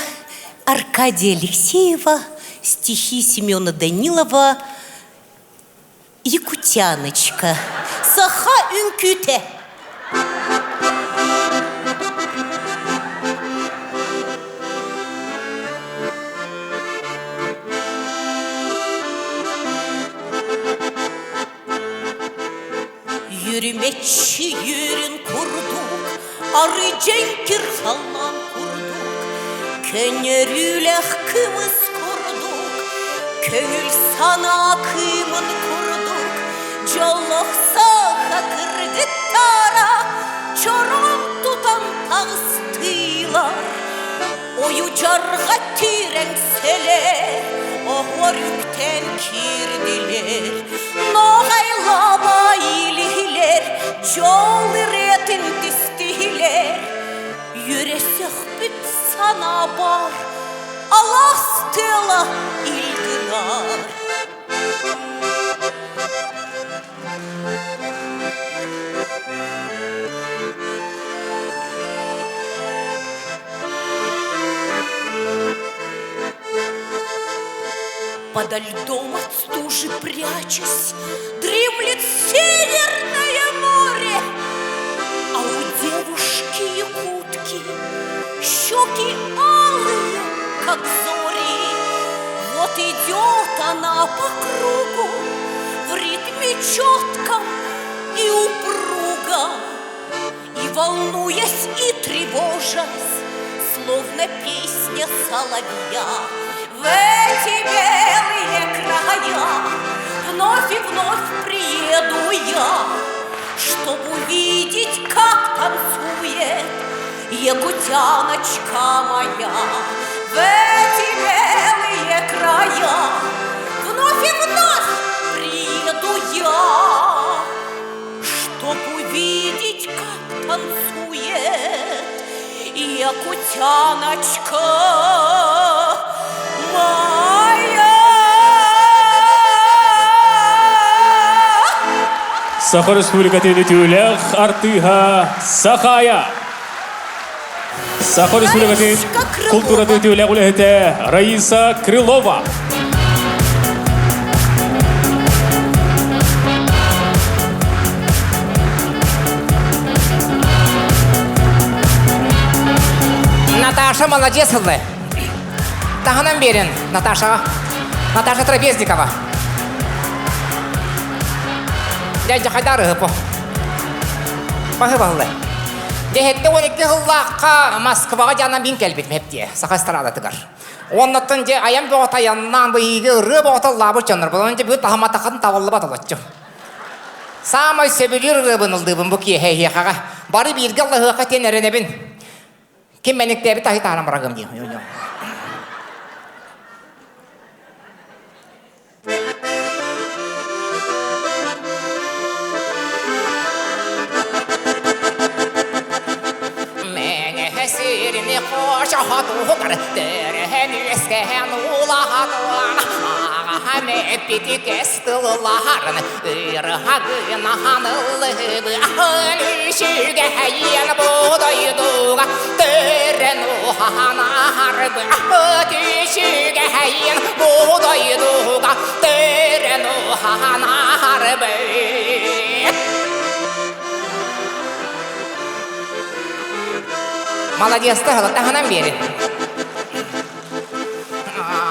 Аркадия Алексеева, стихи Семена Данилова. Якутяночка. Саха Үнкюте. Yürümetçi yürün kurduk, arıcen kirhalan kurduk, könürüyle kımız kurduk, könül sana kımın kurduk, joloksa kırgıttara, çorum tutan tağıstılar, oyu carga tirengseler, ohvar yükten kirdiler, noğaylaba ilihiler, jol retin distihiler, yüresek büt sana bar, Allah stela ilginar. Подо льдом от стужи прячась, дремлет Северное море, а у девушки якутки щеки алые, как зори. Вот идет она по кругу в ритме четком и упруго, и волнуясь, и тревожась, словно песня соловья. В эти белые края вновь и вновь приеду я, чтоб увидеть, как танцует якутяночка моя. В эти белые края вновь и вновь приеду я, чтоб увидеть, как танцует якутяночка моя. Саха Республика Тюлях Артыга Сахая. Саха Республика Культура Тюлях Улехете Раиса Крылова. Наташа молодец, Лэ. Таханам берен, Наташа Трапезникова. Дядя Хайдары по. Пахываллы. Дехетте олекте хыллаққа Москваға жанан бин келбет мепте. Сақастырада тығар. Оннаттан же аян боғыта яннан бұйығы ұры боғыта лабы чоныр. Бұл önce бүт тахаматақын тавылы батылатчы. Самай сөбілер рыбынылдыбын бұ кие хей-хеқаға. Бары бірге Аллахыға тенеренебін. Kim menikte tahi tanam ragam diyor. Mene hesirini koşa hatular, derheni eskehen ulahatlar. Hame piti kestıların, ırhagına hanılıbı. Ahını şüge heyen buğdaydığa, deren uhana narbe ötüşüge heyin buğdayduga törenu narbe Молодец, таханан бери.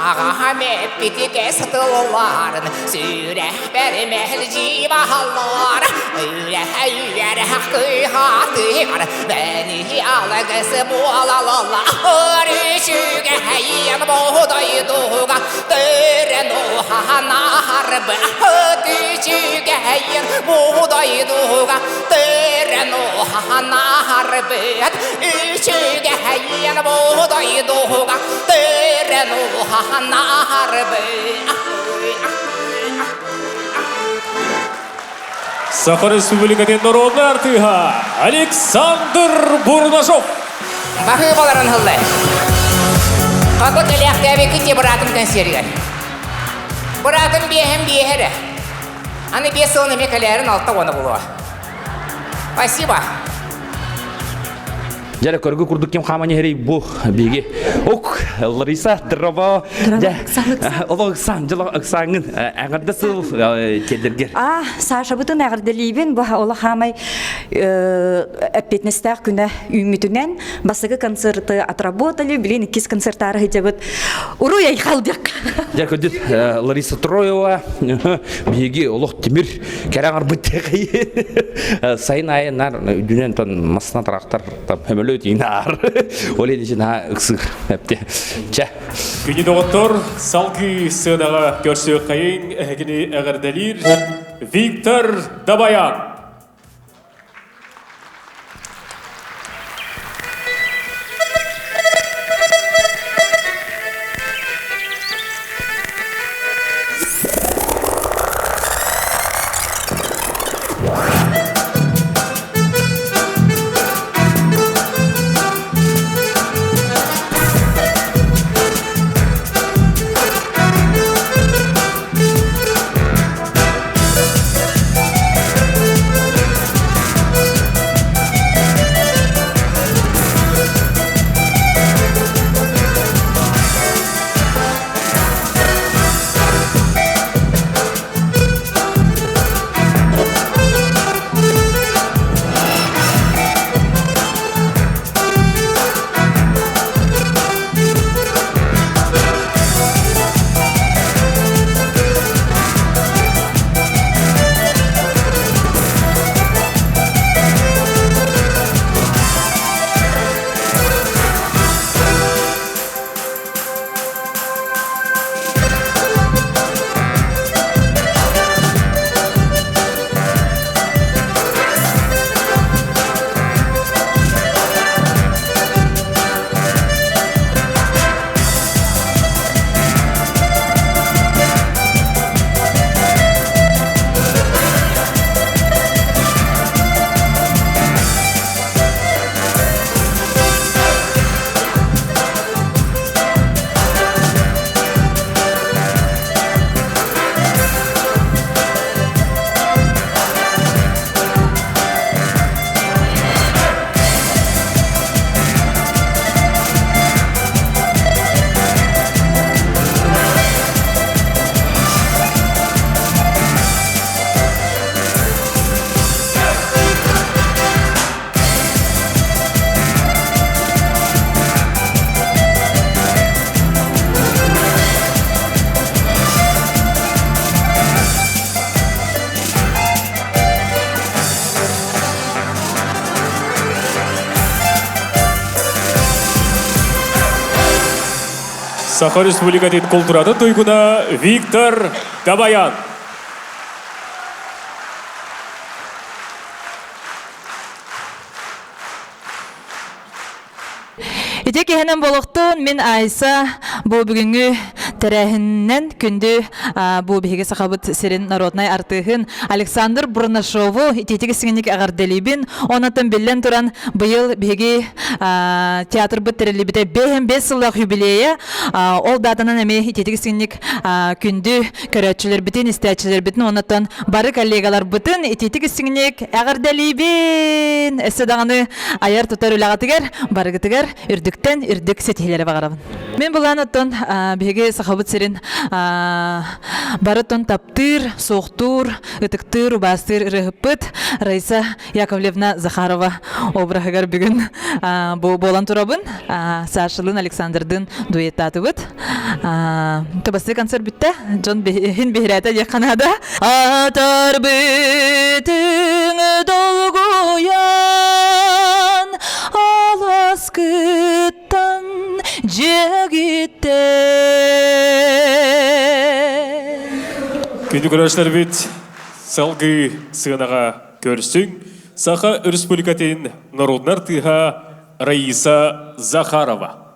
Ahmet bitike satılların Süre vermel civahallar Öyle hayyer hakkı hatır Beni alakası bu alalala Örüşüge hayyen buğdayduga Tören oha narbe Ötüşüge hayyen buğdayduga Tören oha narbe Üçüge hayyen buğdayduga Tören oha Саха Республикатын народный артыга Александр Бурнашов. Бахы баларын хылды. Қақыт әліқтәбі күтте бұратым консергер. Бұратым бейхім бейхері. Аны бес сылыны мекалерін алтта оны бұлуа. Спасибо. Жара көргө курдук кем хамани херей бу биги. Ок, Лариса Дрова. Олоксан, жала аксаңын. Агырда сыл келдергер. Саша бутун агырдалибин бу ола хамай эпетнестак күнә үмүтүнен басыгы концерты отработали, билин 2 концерттары хитебет. Уруя халдык. Жара көдүт Лариса Троева биги олох Тимир кераңар битеги. Сайын айнар дүнен тон масына тарактар там Löydinär. Oli için ha ıksık hepti. Çe. Günü doktor salgı sığınağa görsü kayın ehgini ağırdalir Viktor Dabayan. Саха Республикатын культурады туйгуна Виктор Дабаян. Итек ehenen болуктун мен Айса бу бүгүнгү терәһиннән күндү бу биһиге сахабыт сирин народнай артыгын Александр Бурнашову итетиге сиңник агарделибин онатын биллен туран быйыл биһиге театр биттерилибите 5 сыллык юбилейе ол датанан эми итетиге сиңник күндү көрөчүлөр битин истечилер битин онатын бары коллегалар битин итетиге сиңник агарделибин эседаганы аяр тутар улагатыгер барыгытыгер үрдүктен үрдүк сетилери багарабын. Мен булан оттон биһиге сахабыт сирин барытон таптыр, соқтур, ытыктыр, убастыр, рыгыппыт Раиса Яковлевна Захарова обрахыгар бүгүн болан турабын. Сашылын Александрдын дуэттатыбыт. Табасы концерт битте. Жон хин бихирата яканада. Атар битиң долгуян алас кыттан жегитте. Күнді көрәшілер бет салғы сығынаға көрсің. Саха Республикатын народнар тыға Раиса Захарова.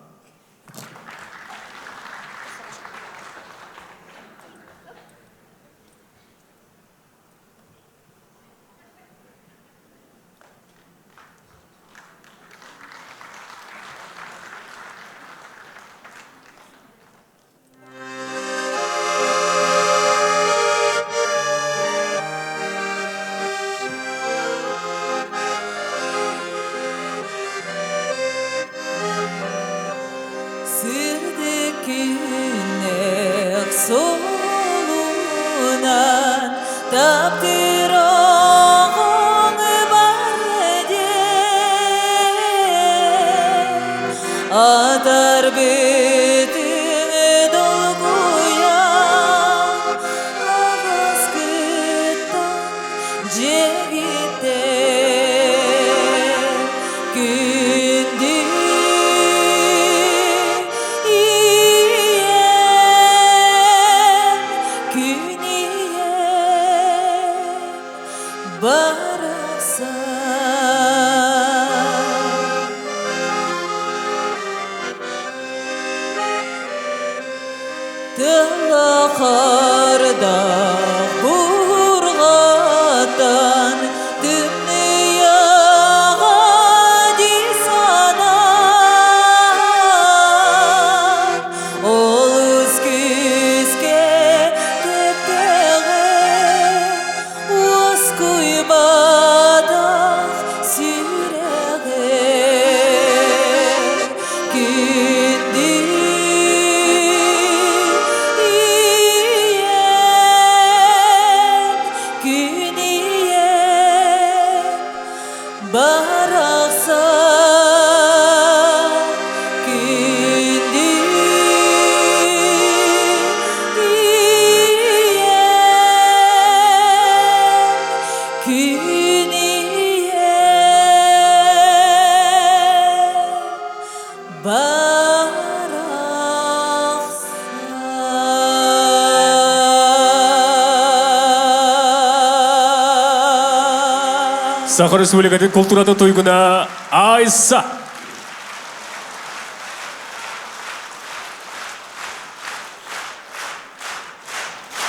Саха Республикатын культураты тойгуна Айса.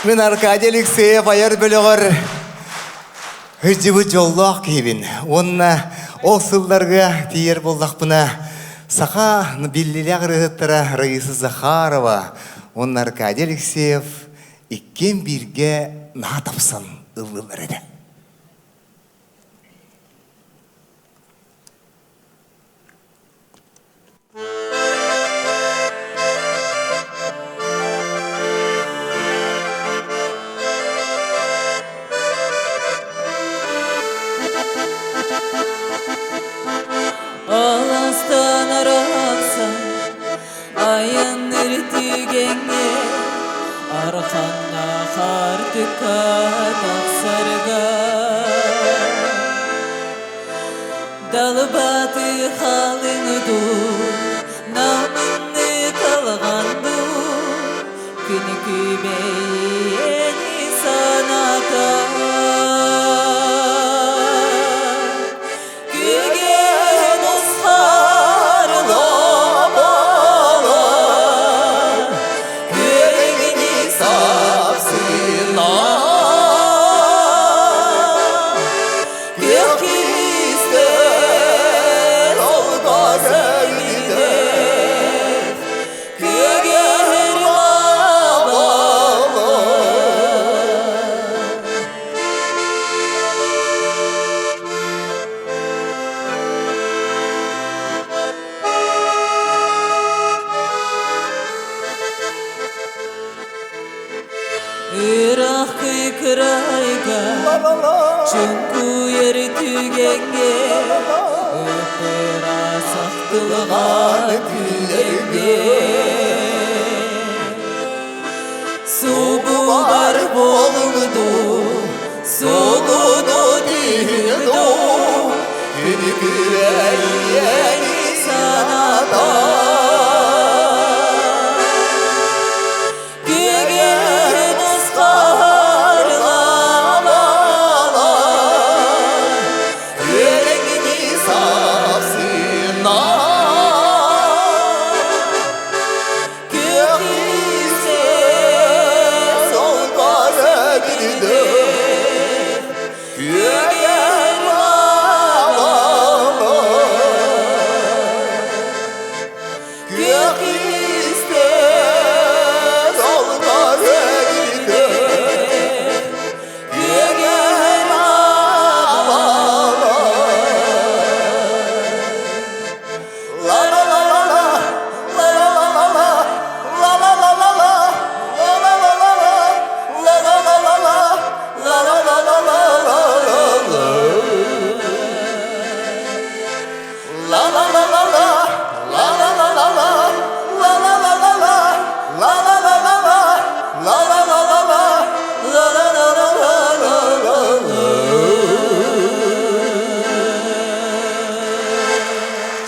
Мен Аркадий Алексеев аяр бөлігір үздібі жоллақ кейбін. Онына ол сылларға тиер болдақ бұна Саха білілі ғырғыттыра Раиса Захарова. Онына Аркадий Алексеев иккен бірге на тапсын ұлылар еді. Alastan araksan ayın irtigenge arkanna kartıka taksarga dalbatı halını dur namını kalgandu günü kübeyeni sanata Yeah. Kiste solga sevgide Köger baba Irak kıkrayga Çünkü yeri tügenge Öpüra saktılgan güllenge Su bular boldu Soludu dildo Günü güreyyeni sanata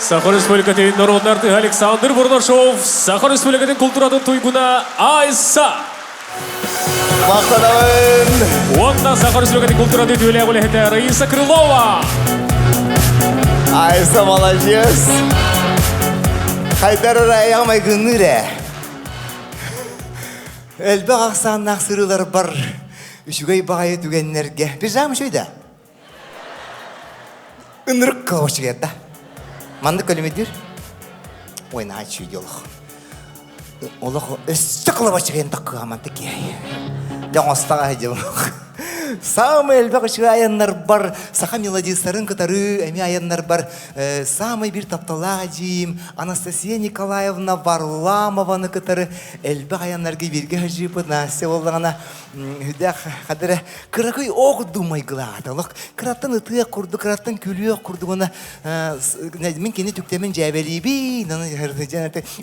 Саха Республикатын народный артык Александр Бурнашов, Саха Республикатын культуратын туйгуна Айса. Онда Саха Республикатын культуратын түйеле гулехете Раиса Крылова. Айса, молодец. Хайдар райамай гыныре. Әлбі ақсаннақ сырылар бар. Үшігай бағайы түгеннерге. Бір жағым шөйді. Үнірік қаушы кетті. Манды көлемедер? Ойна шүйді олық. Олық өсті қылып ашығын таққыға манды кей. Жаңыстаға әйдем. Самый әлбәқ үшігі аяннар бар, сақа мелодистарын кытары әме аяннар бар. Самый бір тапталаға дейім, Анастасия Николаевна Варламованы кытары әлбәқ аяннарға берге жипы Настя олығына үдәқ қадыры қырақый оқ думай ғыладылық. Қыраттан ұтыға құрды, қыраттан күліе құрды ғына мен кені түктемен жәбелейбей,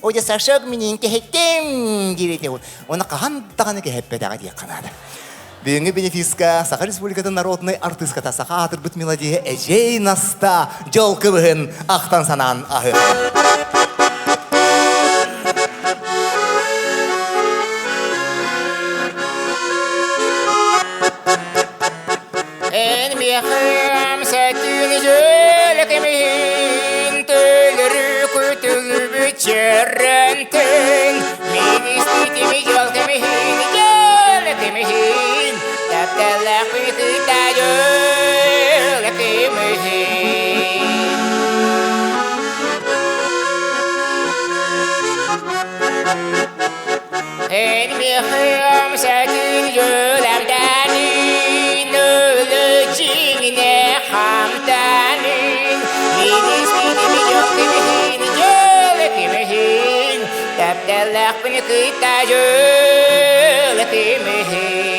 ойда сашық менен кехеттем керете ол. Оны қаған тағаны кехеппедағы дек қанады. Бүгінгі бенефиска Саха Республикатын народный артысқата Саха атырбыт мелодия әжей наста жол кыбығын ақтан санан ағы. Ән мехім сәттін жөл кемейін төлірі көтілі бүтчерінтін мен істетімі жол кемейін жөл кемейін Тәптәләқ бүйкіта жөл кемейін Ән мехім сәттін жөл әрдәнін өлі жеңіне қамтанын мен істетімі жол кемейін жөл кемейін Тәптәләқ бүйкіта жөл кемейін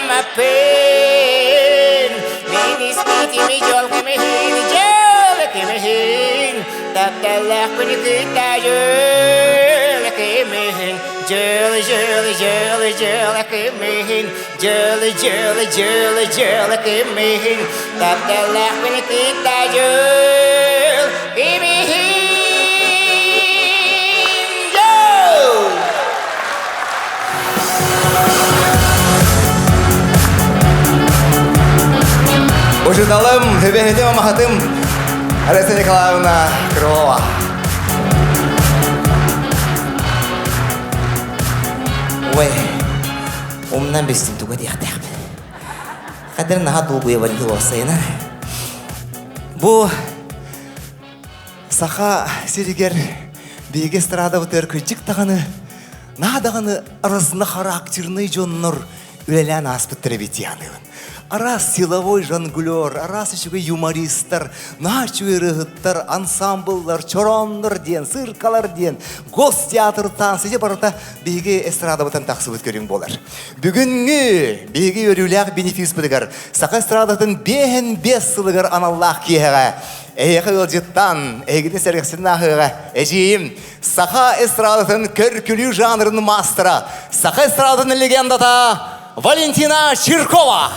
Mappin Min ispitimi jol kemehin jol kemehin Taptalak penikita jol kemehin Jol jol jol jol kemehin Jol jol jol jol kemehin Taptalak penikita jol kemehin Ожидалым, хөбәһетем амахатым Раиса Николаевна Крылова. Оннан бестен туға дейқтәқ. Қадыр наға долгуя валды осайына. Бұ сақа серігер бейге страда бұтыр күрчік тағаны, надағаны арасында характерный жоннор үлелән аспыттыры бетияныгын. Арас силовой жонглер, арас үшігі юмористар, начуы рығыттар, ансамблдар, чорондар ден, сыркалар ден, гостеатр тансы барыта бейге эстрада бұтын тақсы өткерін болар. Бүгінгі бейге өріләқ бенефис бұдығар, сақа эстрадатын бейін бес сылығар аналлақ кейіға. Эйқы өлжеттан, әйгіні сәргісін ақыға, әжейім, сақа эстрадатын көркілі жанрын мастера, сақа эстрадатын легендата Валентина Чиркова.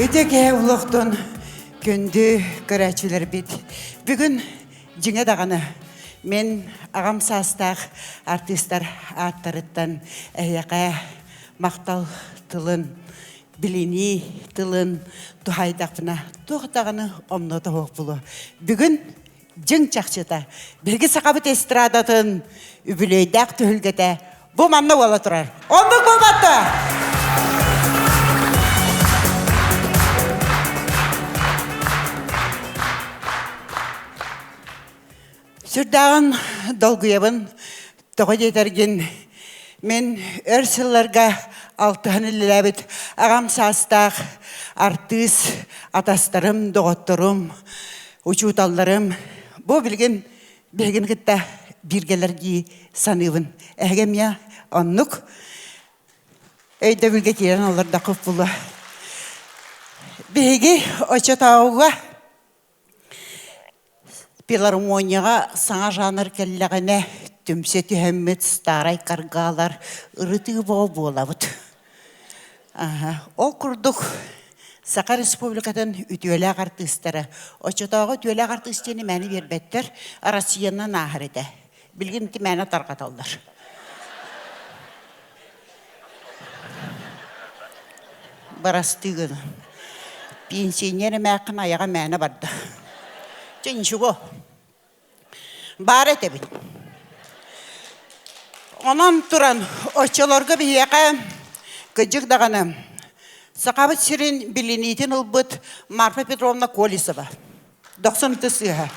Өтеке ұлықтың күнді көрәчілер бет. Бүгін жеңе дағаны мен ағам састақ артистар аттарыттан әйеқә мақтал тылын, біліні тылын тұхайдақпына тұқтағаны омноты оқ бұлы. Бүгін жың чақшыта, бірге сақабыт эстрадатын үбілейдақ түхілгеті бұл манны ола тұрар. Ондық болматты! Сүрдағын долгуябын тоғы детерген мен өрсілларға алтығын үліләбіт ағам састақ артыс атастарым, доғыттырым, учуталларым бұл білген күтті бергелерге санывын. Әгем я оннық өйді білге керен оларда қып бұлы. Беге очы тауға Пилармонияға саңа жаныр кәлләғіне түмсе түхәммет старай каргалар ұрытығы бола бұд. Ол күрдік Сақа Республикатын үтуеләқ артыстары. Очытауға үтуеләқ артыстыны мәні бербеттер Россиянан ахыр еді. Білгенді мәні тарқаталдар. Барастығын. Пенсионері мәқін аяға мәні барды. Ничего. Бар ете бит. Онан туран очолорга бияка кыжык даганы. Сақабыт сирин билинитин улбыт Марфа Петровна Колесова. 90-тысыға.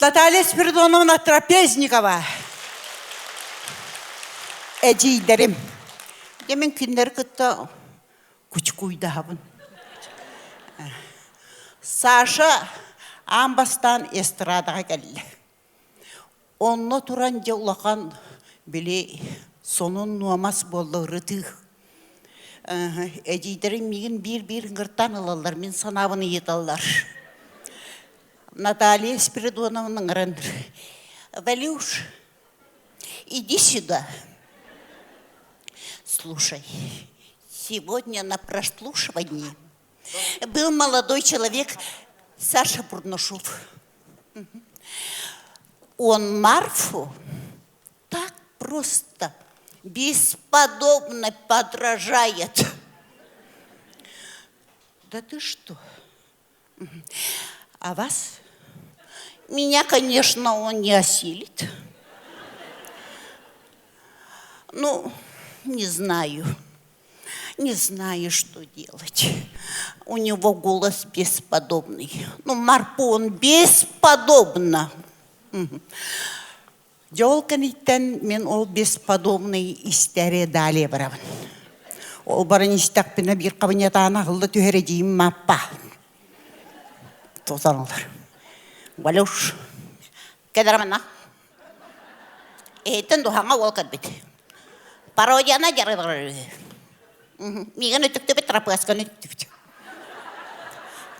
Наталья Спиридоновна Трапезникова. Эжейдерим. Демен күндер кытта күч куйда хабын. Саша амбастан эстрадаға кәлі. Онны туран жаулақан біле сонын нуамас болды ұрытық. Әжейдерім меген бір ғырттан алалар, мен санабыны еталар. Наталья Спиридоновның ұрын. Валюш, иди сюда. Слушай, сегодня на прослушивании был молодой человек Саша Бурнашов. Он Марфу так просто, бесподобно подражает. Да ты что? А вас? Меня, конечно, он не осилит. Ну, не знаю. Не знаю, что делать. У него голос бесподобный. Ну, Марпу он бесподобно. Жолканиттен мен ол бесподобный истере далее барабын. Ол барын истақпына бір қабынетана ғылды түйері дейім маппа. Тозаналар. Валюш, кедірамына. Эйтін дұхаңа ол кәдбет. Пародияна жарыдыр. Миган өтікті бет трапыасканы түкті.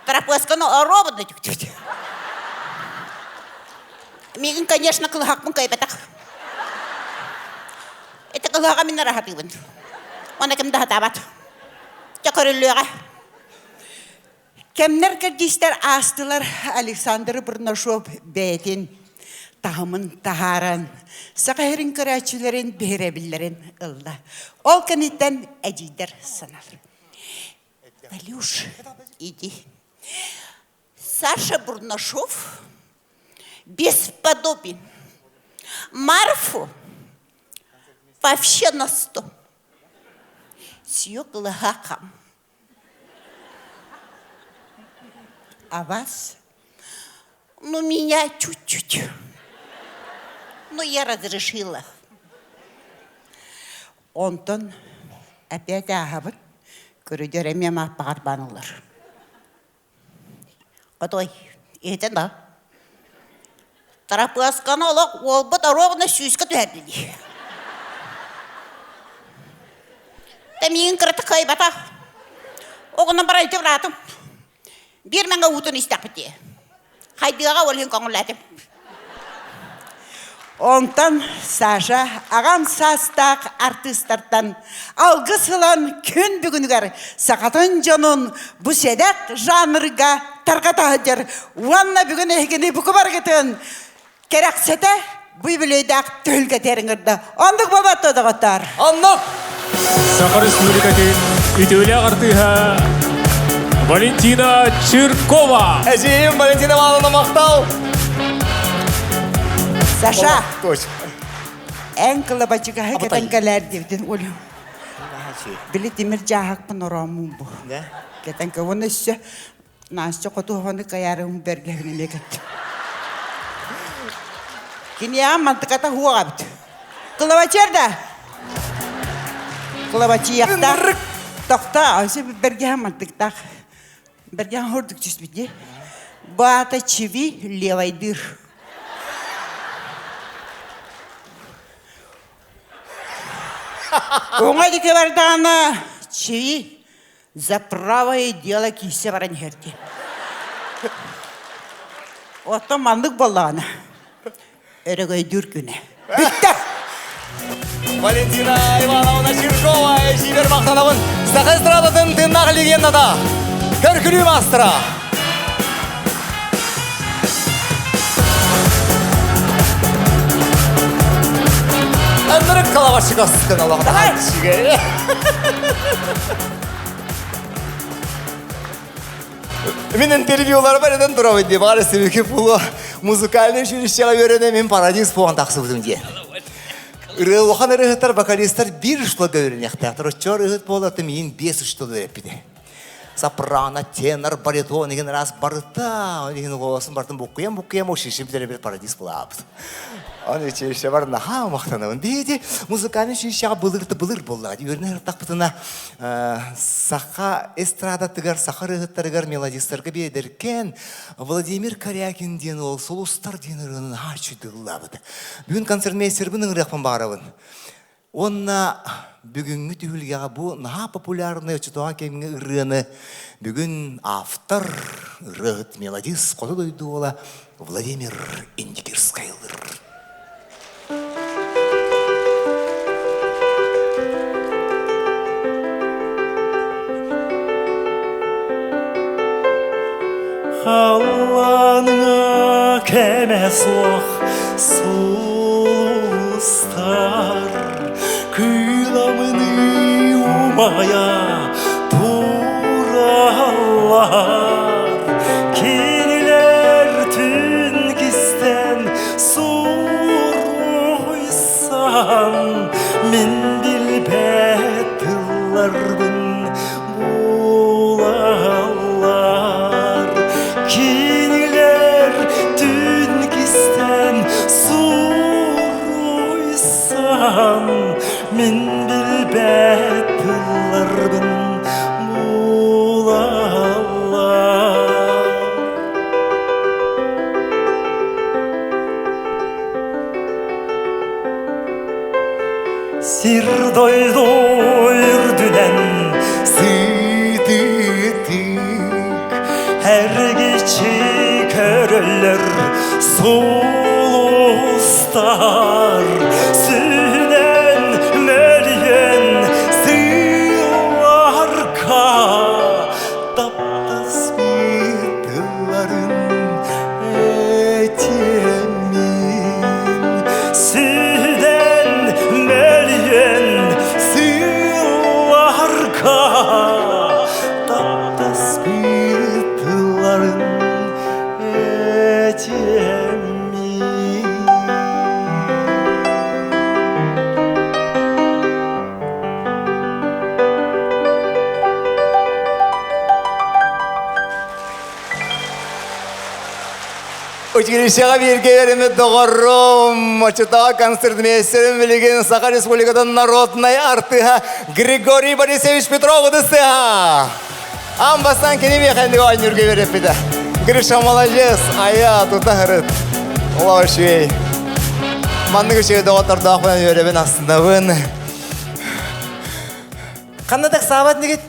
Трапыасканы робыны түкті. Миган, конечно, кылғақпын кайбетақ. Это кылғаға мен рахатыбын. Оны кімді хатабат. Чакырылыға. Кемнер кірдістер астылар Александр Бурнашов бәйтін тағымын тағаран, сақайрын көрәчілерін бейребілерін ылла. Ол кәнеттен әдейдер саналыр. Валюш, иди. Саша Бурнашов бесподобен. Марфу вообще на 100. Сьё глагакам. А вас? Ну, меня чуть-чуть. Ну, я разрешила. Онтон опять агабын көрөдөрөме мақпағар банылар. Отой, етен да. Тарапы асқаны олақ олбы дорогына сүйіскі түйәрдеді. Тәмейін кірті қайбата. Оғына бір айтып ратым. Bir mənə udun istəpidi. Haydığa olun qoңulladım. Ondan Saşa ağam sastaq artistlardan algısılan gün bugünügar Saqatın canın bu sedek janrıga tarqatadır. Vanna bugün ehgini bu kubar gittin. Kereksete bu bileydak tölge teringirdi. Onduk babatı da qatar. Onduk. Сахар Республикатын ütüyle artığa Валентина Чиркова. Әжейім Валентина Малына мақтау. Саша. Точно. Ән қылабачыға хәкетен кәлер девден олым. Білі демір жағақ пын орамын бұл. Кетен көвіні үсі насты қотуғаны қаярым бергені мекетті. Кені мантықата хуға біті. Қылабачерді. Қылабачы яқтақ. Тоқта, осы бергені мантықтақ. Бергені хордық жүзбеде. Бата чиви левайдыр. Оңа деке бардағына чиви за правое дело кейсе баран херде. Отто мандық болағына. Өрігөй дүр күні. Бітті! Валентина Ивановна Чиркова, әжейдер мақтанабын. Сақай эстрадатын тыннақ легендада. Көркілі мастыра. Әндірік қалабашы қосқын Аллахына. Мен интервьюлар бар еден тұра өйде. Бағар себеке бұл музыкальный жүрішчеға өрені мен парадиз болған тақсы бұдым де. Оған ұрығыттар, вокалистар бір ұшла көрін яқтақтыр. Чор ұғыт болады мен 5 ұшты өпіде. Сопрано, тенор, баритон деген раз барыта. Деген голосын бартын бұққиям, ол шешім бітері бір парадиз болабыд. Оны үшінші бар наға мақтанауын. Бейде музыкальный жүрішчеға бұлыр болады. Өріне ұрттақ бұтына сақа эстрада тігір, сақа ұрығыттарығыр мелодистарға бейдеркен Владимир Корякин ден ол солустар ден ұрығын ачыдылабыды. Бүгін концертмейстер бұның рақпын бағарабын. Онна бүгінгі түйілгеға бұл наға популярны өчітуған кеміңі ұрығыны бүгін автор ұрығыт мелодист қоты дойды ола Владимир Индикерскайлыр. Алланың кәмә соқ сұлыстар Күламыны умая туралар Келілер түн кістен сұр ойсан Мен білбәтіларбын болалар Кинилер түн кистен сұр ойсан Мен білбәтіларбын болалар Сир дойдойр дүнен сыдыдык Әр кече көрілер солустар Сүнен мөлген сыйларка Таптас Училищеға берге береме доғырым. Очытаға концертмейстерін білеген Саха Республикадан народный артыға Григорий Борисович Петров ұдысы. Амбастан кенеме қәндігі ойнырге беріп беді. Гриша молодец, ая тұта ғырыт. Ола үшвей. Манның үшеге доғытырды ақпынан өребін астында бұн. Қандадық сағабат негет?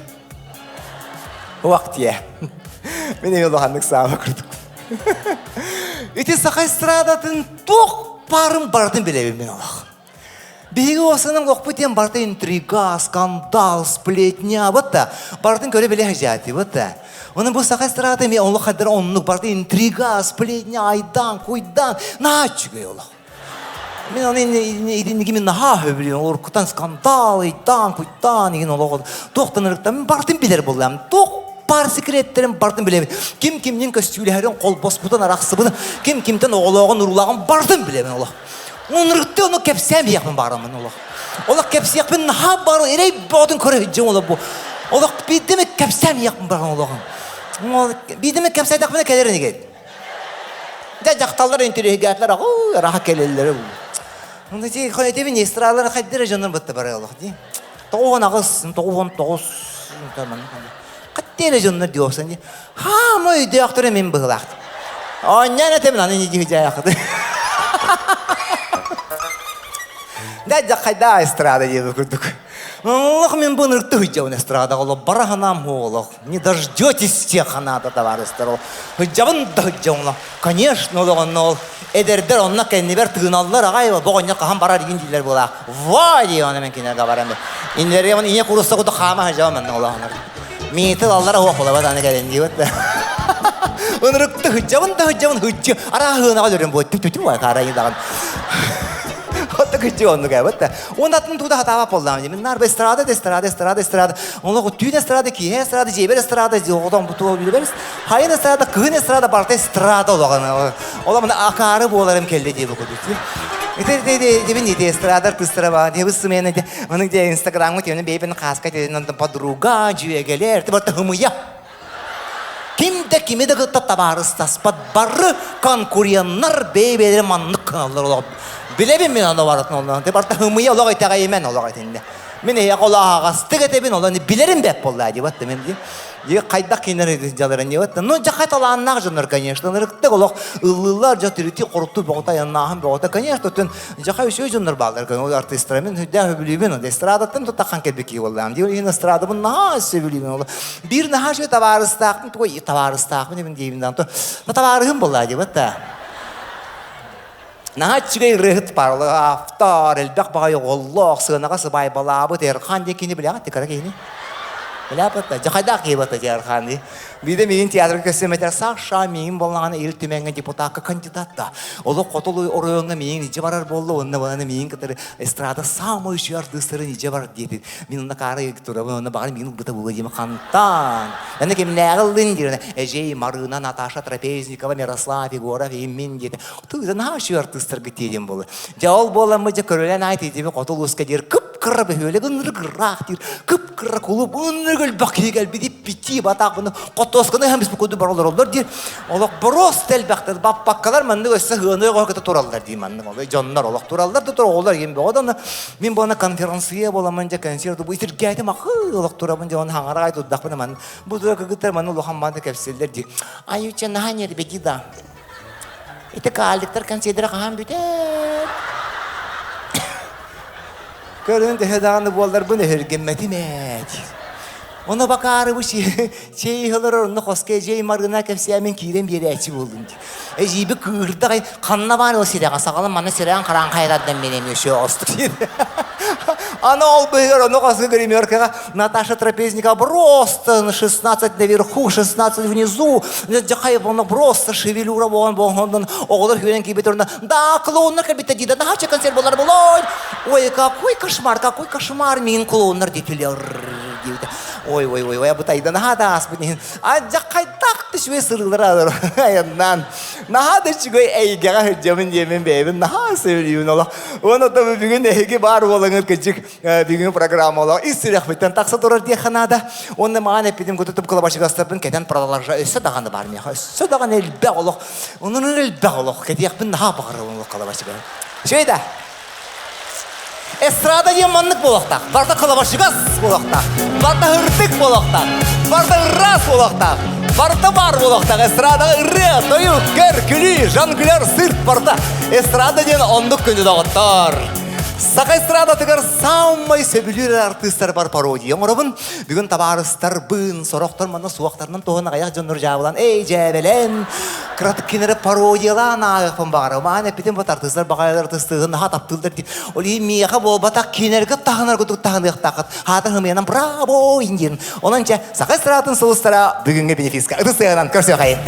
Уақыт е. Мен емелді қандық сағаба күрдік. Өте Саха эстрадатын тоқ парым бардың білебен мен Аллах. Бейгі осының лоқ бөтен барды интрига, скандал, сплетня, бұтта. Бардың көре біле жәті, бұтта. Оның бұл Саха эстрадаты мен олық қадыр онлық барды интрига, сплетня, айдан, қойдан, на чүге Аллах. Мен оны едінігімен наға өбілейін, олар құтан скандал, айдан, қойдан, еген олығы тоқтан ұрықта. Мен бардың білер болам, тоқ бар секреттерін бардың білемін. Кім-кімнен көстюлерін қол бос бұдан арақсы бұдан, кім-кімден оғылағын ұрлағын бардың білемін, Аллах. Оның ұрықты оны кәпсәм яқпын барымын, Аллах. Аллах кәпсі яқпын наға барын, әрей бағдың көрі жем олар бұл. Аллах бейдімі кәпсәм яқпын барған, Аллахым. Бейдімі кәпсәй тақпына кәлеріне кәді. Жақталар интерегәтлер, раға кәлелері бұл. Онда тек қонетебін естралары қайдері жанын бұтты бары, Аллах. Тоғын ағыз, тоғын, Қаттері жонлар диопсан де. Ха, өйде ақтыры мен бұғылақты. Оннан әтемін аны не дейді аяқыды. Дәді қайда эстрада деді күрдік. Аллах, мен бұны ұрықты хүджауын эстрада қолы. Барағанам олық. Не дождетесь тех қанада товарыстар ол. Хүджауын да хүджауын. Конечно, олығын ол. Эдердер онына кәнебер тұғыналылар ағай бұғынна қаған барар деген дейлер бұлақ. Ва дей оны мен кенерге барам. Инлері оны ине құрыста құды қама жауын мен олағынар. Мейті аллара оқ бола баданы кәлен дейбіт. Онырықты хүджауын да хүджауын хүджу. Араға ғынаға жүрген бұл. Түп-түп бай қарайын дағын. Отты күтті онды кәбіт. Ондатын туды хатава болдам. Мен нарбы эстрада. Онлығы түйін эстрада, кейен эстрада, жебер эстрада, одан бұты ол білі беріс. Хайын эстрада, күн эстрада, барта эстрада олағын. Ола мұны ақары боларым келді дейбі күдікті. Дебін ете эстрадар пыстыра ба, дебі сымені де, оның де инстаграмға тевені бейбін қасқа тевені подруга, жүйегелер, те барта хымыя. Кімді кемеді ғытта табарыстаспад бары конкуреннар бейбелері маннық қыналар олағы. Білебін мен ана баратын олағын, те барта хымыя олағы етеға емен олағы етінде. Мен еяқ олаға ағасты кетебін олағын, білерім бәп болды әде бәтті мен де. Қайдақ кейнер жалырын не өтті. Ну, жақайт олағыннақ жыныр, конечно. Нұрықтық олақ ұлылар жатырыти қорытты боғыта, яннағын боғыта. Конечно, өттен жақай үші жыныр балдар. Ол артистрамен хүдді өбілейбен. Эстрадаттың тұттаққан кәдбекі олағым. Дейін эстрады бұн наға өсі өбілейбен. Bir наға жөй таварыстақын, таварыстақын ебін дейбінден. Таварығын болды әде бәтті. Наға чүгей рығыт барлығы, автар, әлбәқ бағай олық, сығынаға сыбай балабы, тәрқан декені білеға, текара кейіне. Біләпітті, жақайдақ ебітті тәрқан де. Биде мен театрға көсеметер Саша мен болғаны ел төменгі депутатқа кандидатта. Олы қотылы орыуыңа мен неже барар болды, онына болғаны мен кітір эстрада самый үші артыстыры неже бар дейді. Мен онына қары тұрабы, онына бағын мен бұта болы деймі қантан. Әні кем нәғылдың дейді. Әжей, Марына, Наташа, Трапезникова, Мирослав, Егоров, мен дейді. Тұғыдан үші артыстырғы теден болы. Жауыл боламы же көрілен айты дейді. Қотыл ұсқа дер күп-қыры бөхөлі, ұнырғырақ дейді. Күп-қыры құлып, ұнырғыл бақегел беді, пити батақ бұны Тосканы хәміз бұл көді баралар олар дер. Олақ бұрос тәлбәқтір, баппаққалар мәнді өсі ғыны ғойқыты тұралдар дей мәндің олай. Жонлар олақ тұралдар да тұра олар ем бе. Одан мен бұны конференция боламын же концерті бұл итір гәйді мақы олақ тұрабын же оны хаңара ғайды ұддақпын мән. Бұл тұра күгіттер мәнді олақан мәнді кәпселдер де. Ай үтчен нахан еді беки да. Иті қалдықтар концерттері қаған бүтер. Көрінің дәхедағаны болдар бұны өргенметі мәді. Ona bakarı bu şey hılar onu koske şey margına kefsiyemin kirem bir açı buldum. Jibi kırdı kay kanına var o sireğe sakalım bana sireğin karan kayradan benim yaşıyor ostuk. Она olбыгыр, onu koske göremiyor ki Наташа Трапезникова просто 16 наверху, 16 внизу. Жақайып оны просто шевелюра болған оғылар хүйрен кейбетеріне да клоундар кәбетті дейді. Нағача концерт болар болой. Ой, какой кошмар, мен клоундар дейтілер. Ой, бұтайдан ағада аспын. Жақайдақ түшве сырылыр алыр. Айыннан. Naha da çıkıyor eygara hüccemin yemin beymin. Naha söylüyorsun ola. Onu da bugün eygi var olanır küçük bugün program ola. İstirek bitten taksa durur diye kanada. Onu mağan epidim kututup kılabaşı gastırpın. Keten paralarca össe dağını var mı? Össe dağın elbe oluk. Onun elbe oluk. Ketiyek bin naha bağırır oluk kılabaşı gastırpın. Şöyle Estrada yamanlık bolaqta, barda kalabaşıgaz bolaqta, barda hırtık bolaqta, barda ras bolaqta, barda bar bolaqta, estrada ırı, toyu, kör, külü, jan güler, sırt barda. Estrada diyen onduk gündü dağıttar. Saka estrada tıgar самый сөбүлүр артисттер бар пародия. Оңорабын бүгүн табарыстар бын, сороктор мана суактарынан тоғына аяк жоннор жабылан. Эй, жебелен, кратык кинере пародиялан аяқпын бағар. Мана питен бат артисттер бағайлар артисттығын наға таптылдар дейді. Оли мияға бол батақ кинерге тағынар көтік тағынық тақыт. Хаты хымиянан браво индерін. Онанча Сaka эстрадатын сұлыстара бүгінгі бенефиска. Ыдыстығынан көрсе қайын.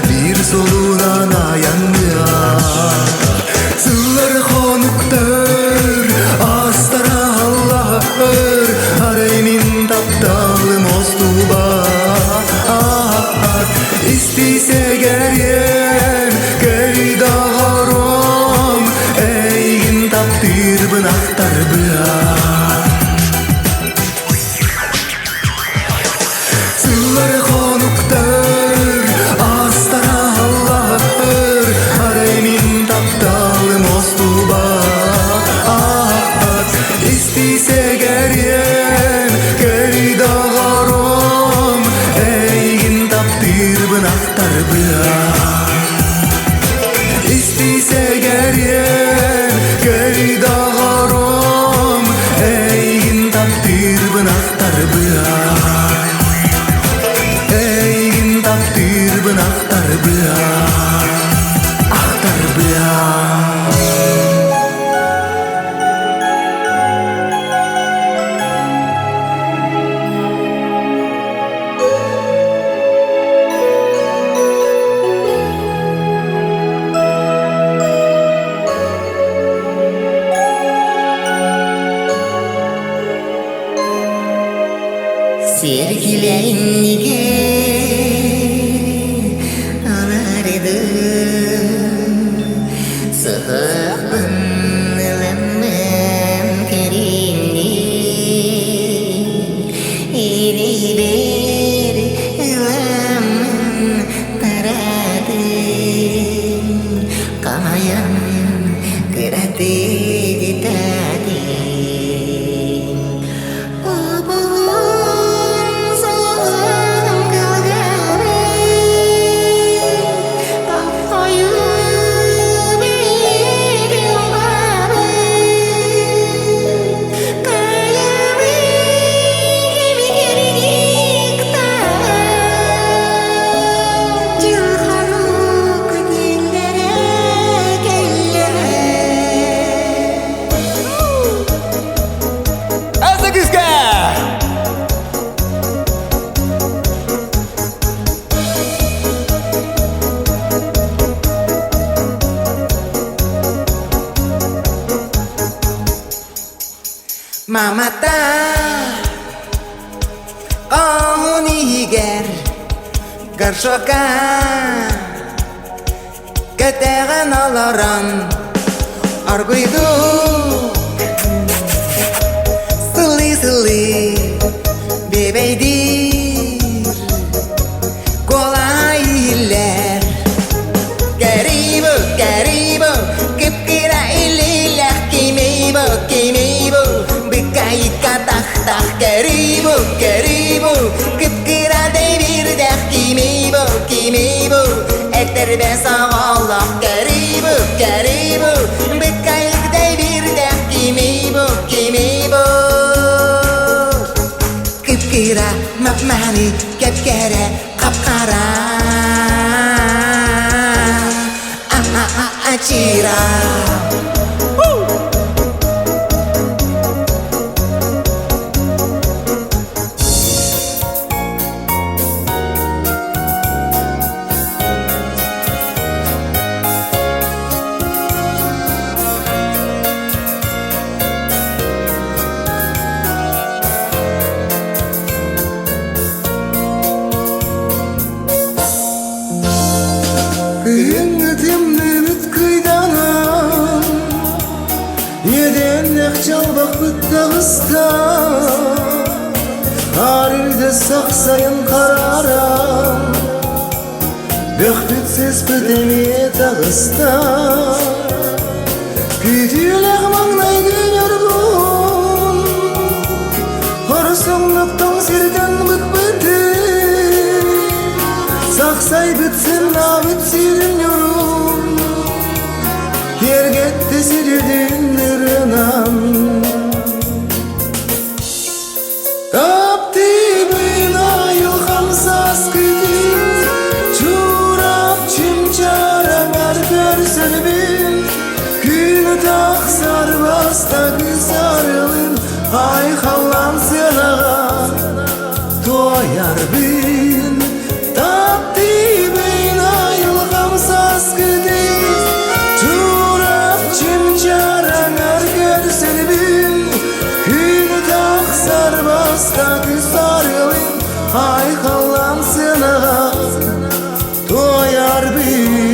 Bir solundan ayanmıyor Sılları konuktur Astara Allah'ır Hareymin taptalım ostuba İstise geryen Geyda harom Eygin taptir bınaktar bırak Sılları konuktur İstise geryen köy dağarım Eygin takdir bınaktar bıyak Eygin takdir bınaktar bıyak Aktar bıyak Sergilenlige anardı Sıhhabın ılanmam kerimni İleyler ılamın taradı Kamayan kıratı gitadı Mamata Kahuniger Garşoka Keteğen alaran Arguydu Sılı sılı Bebeydir Kolay iller Garibu garibu Kıpkıra ililer Kimibu kimibu Bikaika tak keribu keribu Kıpkıra devir der kimibu kimibu Ekter ben sağallah keribu keribu Bikaik devir der kimibu kimibu Kıpkıra mapmani kepkere kapkara чира. Harilde saksayın kararam Böktütsiz bedeniye dağısta Kütüylek mağnay gönürgün Horsonluktan sirden bitmedi Saksay bitsin la bitsin yorum Yergette sirdin nırınan Sarvasta güzarılın ay hallam senağa Toyar bin tapti bin ayılgam sas gidiz Çurap çimçaran erger seni bin Günü tak sarvasta güzarılın ay hallam senağa Toyar bin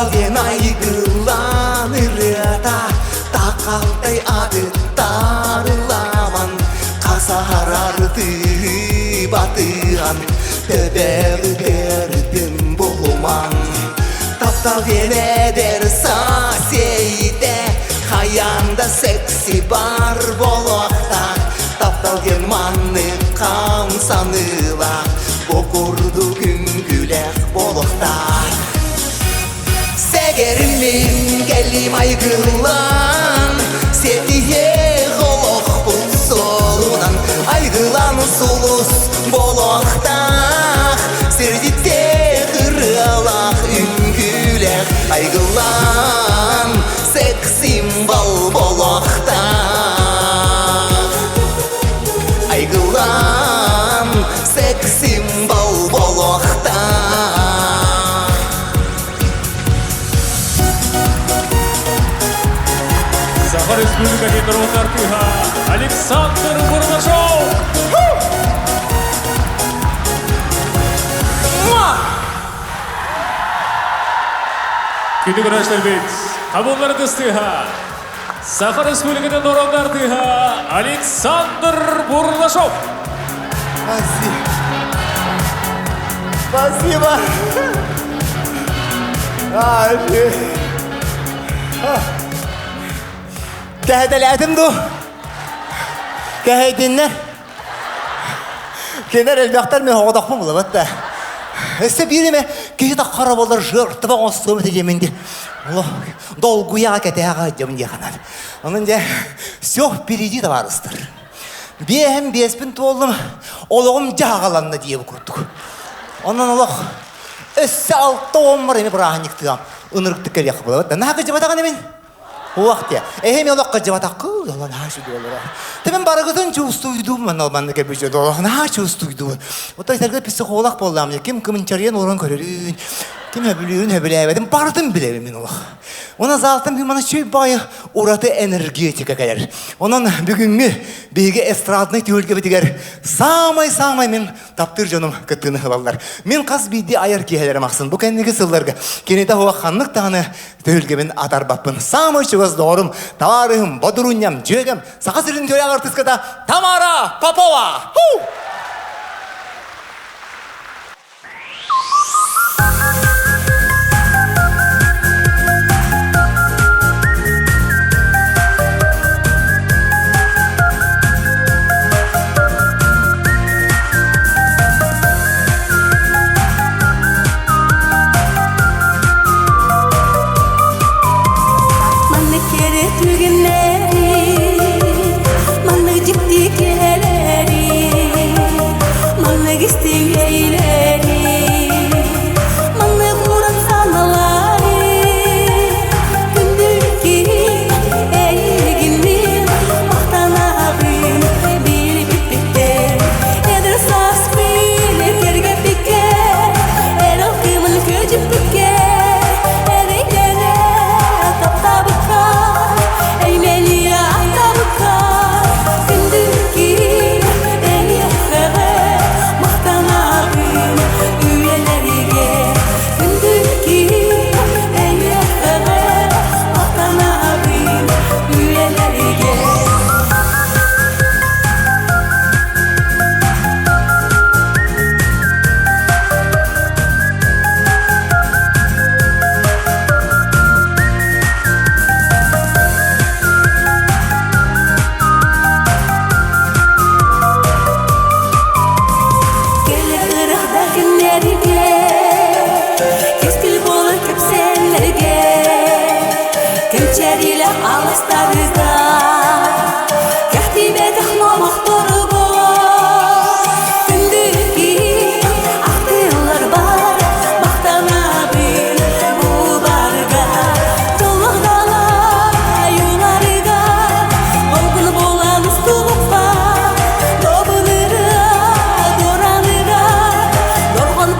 тапталген айгыланыр ата тақалтай адыттарыламан қасарарды батыған төбелдердің болман тапталген едер сасейде хаянда секси бар болохта тапталген манны қамсаныла бокурду күнгүлек болохтар сегеріммен келим айгылан сетие голох бұлсуынан айгылан сулус болохтақ сердите қырылақ үнгүлек айгылан секс-символ болохтақ айгылан секс-символ болохтақ Саха Республикасы народный артист Александр Бурнашов. Күнді көрәшілер бейт. Қабылдар дыстыға. Саха Республикасы народный артист Александр Бурнашов. Спасибо. Тәһәдәләдем ду. Тәһәдиннәр. Кенер әлбәқтар мен оғдақпын бұл бәтті. Әсті береме кейті қара болар жырты бағын сұмыты жеменде. Долгуя кәтәға жемінде қанат. Оның де все впереди товарыстыр. Бейім беспін толым олығым жағаланына дейіп көрдік. Онын олық өсі алты омыр еме бірағын ектігам. Үнірікті кәлек бұл бәтті. Нағы жебатаған емен? Уақытя. Эхем олыққа жебатақы. Олар нашы дуалар. Темен барығыдың чувствуйдум, мен албанды кәбіжі долақ. На чувствуйдум. Отай сәргі психолог болам. Кем кімінчарен орын көрерін. Кем өбіләйбәдім. Бардым біләбім мен олақ. Ona zaten bir bana şey bayı uğradı energetika kadar. Onun bugünkü bilgi estradını tüyülge bitiger. Samay men taptır canım kıttığını hılallar. Men kaz bildi ayar kihelerim aksın. Bu kendine sıllarga. Kenede hava kanlık tağını tüyülge ben atar bappın. Samay çıgaz doğrum. Tavarım, bodurunyam, cögem. Sakasırın töre artistkada Tamara Popova.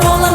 Bola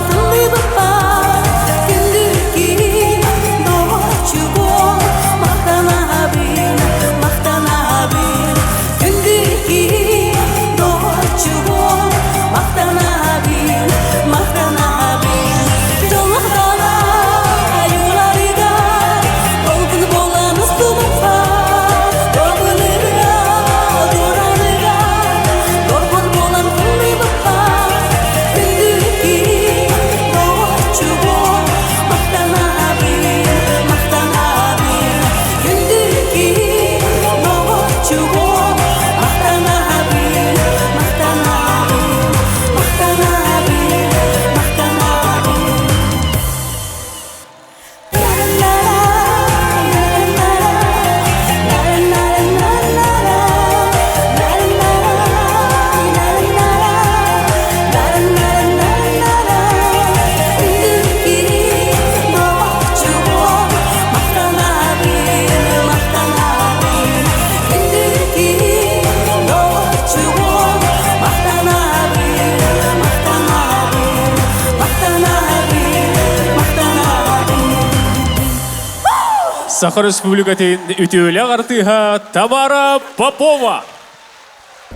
Саха Республикатын үтөөлі артыға Тамара Попова.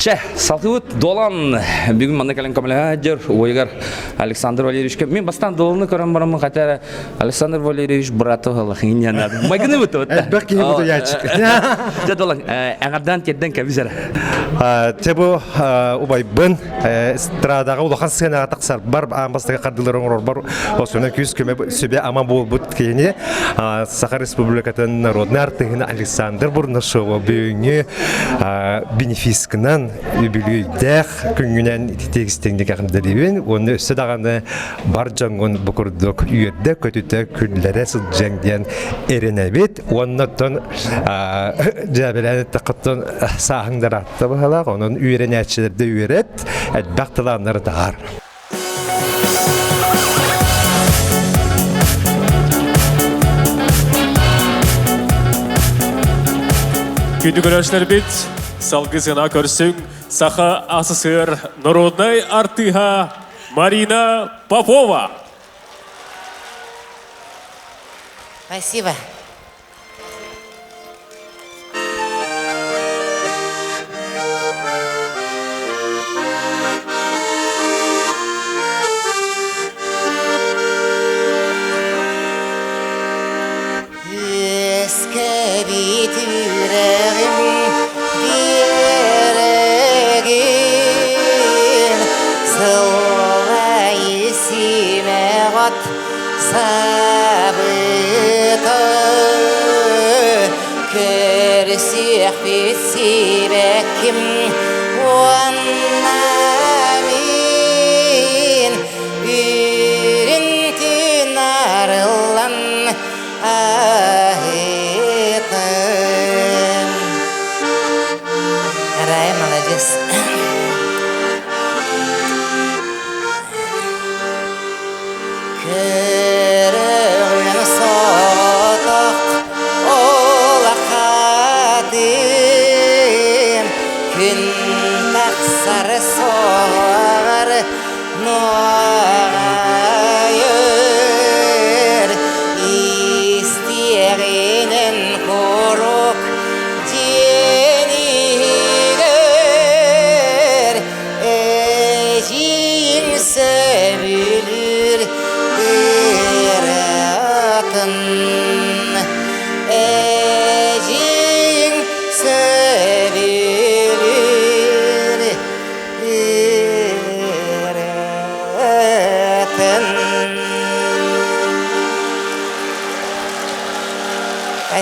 Че, салтывыт долан бүгін маңна кәлін көміліға жүр, ойығар Александр Валерьевичке. Мен бастан доланы көрім барамын қатары Александр Валерьевич браты ғылық инянады. Майгыны бұты бұтта? Әлбәк кені бұты ячық. Же долан, әңардан керден кәбізер. Те бұ ұбайбын эстрадаға улахан сценаға тақсар бар, амбастығы қардылар оңыр бар, осыны күйіз көме сөбе аман бұл бұт кейіне Саха Республикатын народный артығын Александр Бурнашова бүйіңі бенефискінен үбілүйдәқ күнгінен тегістеңдік әқімділігін, оны өсі дағаны бар жаңғын бұқырдық үйерді көтіті күллері сылджаңден әрінәбет, оннаттан жәбіләні тақыттан сағыңдар атты бұғалақ, оның үйерін әтшілерді үйерет, әдбақтыланлары дағар. Күнді көрәшілер бет, салғызына көрсің Саха СССР народной артыға Марина Попова. Спасибо.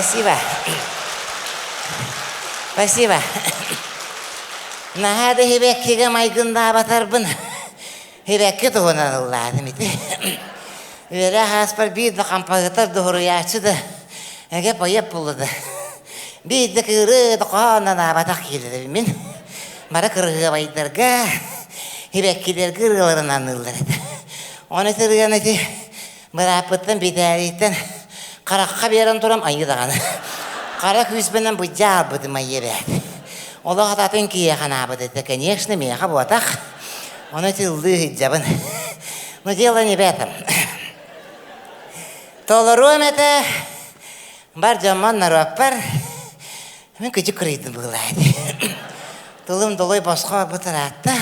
Спасибо. Спасибо. Нахады хебеккеге майгында батарбын. Хебекке туғынан ұлладым еті. Өре хаспар бейді қампағытар дұғырыячыды. Әге пайып бұлыды. Бейді кірі дұқанына батақ келді мен. Бара кірігі байдарға хебеккелер кірілерінен ұлдар еді. Оны түрген еті бір апыттан бейдәрейттен қараққа берін тұрам айыдағаны. Қара күзбенен бұджал бұдым айебәді. Олы қататын кие қана бұдыды. Конечно, меға бұатақ. Оны тылды хиджабын. Но дело не в этом. Толыруым это бар жаман наруап бар. Мен күчі күрейтін бұғылайды. Тұлым долой босқа бұтыратты.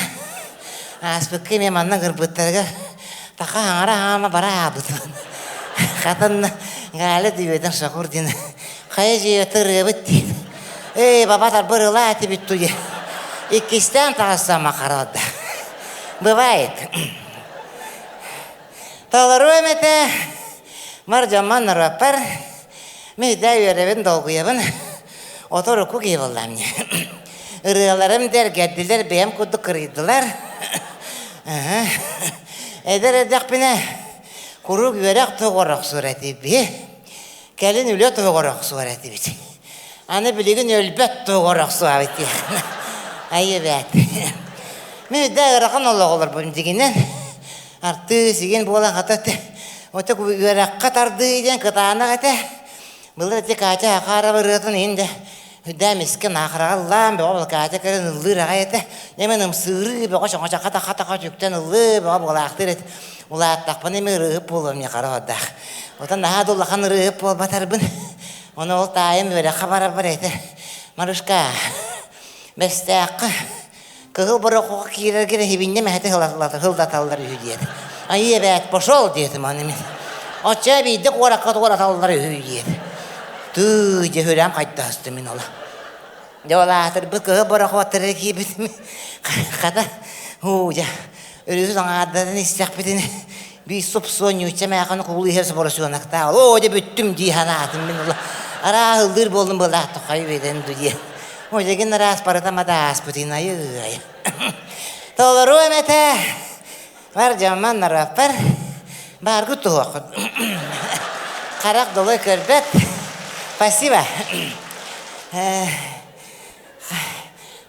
Аспекке меманның ғырбыттарға тақа аңара аңама бара абыдын. Қатын ғалы дүйеден шақыр дейін. Қай жүйеті рыбыт дейін. Бабатар бұрыла әті бүттуге. Иккістен тағысама қарады. Бывает. Толыруым это бар жаман наруап бар. Мейді үйеребін долгуебін. Отыр үкі кей болдам не. Үрілерім дәргәдділер бәйім күді кірейділер. Әдір әдіқ біне күрік үйерек тұғырық суреті бе. Кәлін үлі тұғырық суреті бе. Аны білігін өлбәт тұғырық суреті бе. Айы бәт. Мейді ұрақын олық олар бұлым дегенен. Арты сеген болан қататы. Оты үйерек қатарды еден қытағына қаты. Бұлыр әте кәте ақары бұрытын енді. Хүдәм ескен ақырағаллам бе ол кәте кәрін ұлыр ағайты. Немен ұмсыры бе қоша қата жүктен ұлы бе ол ақтыр әті. Ол аттақпын еме рығып болу не қара одақ. Отан наға долақан рығып бол батарбын. Оны ол тайым өре хабара бар еді. Марушка, бәстәқі, кығыл бір оқуға кейлергері хебінде мәхеті хылдаталдар үйдеді. Айы бәт, пошол дедім оны мен. Отча бейді қораталдар үйдеді. Түй, де хөрәм қайтта үсті мен ола. Де ола атыр, бұл кығыл бір оқуға тұры кейбітім. Қада, өресі аңададан істек бітін. Би сұп-сон үйтсе мәқаны құлы ерсі бұрысы онақта. О, де бүттім дейхана атым мен ола. Ара ылдыр болдым болда тұқай беден дүдие. О, деген рас баратамада аспытын айы. Толыру әмәті. Бар жаман нарапар. Бар күтті оқыд. Қарақ долы көрбет. Спасибо.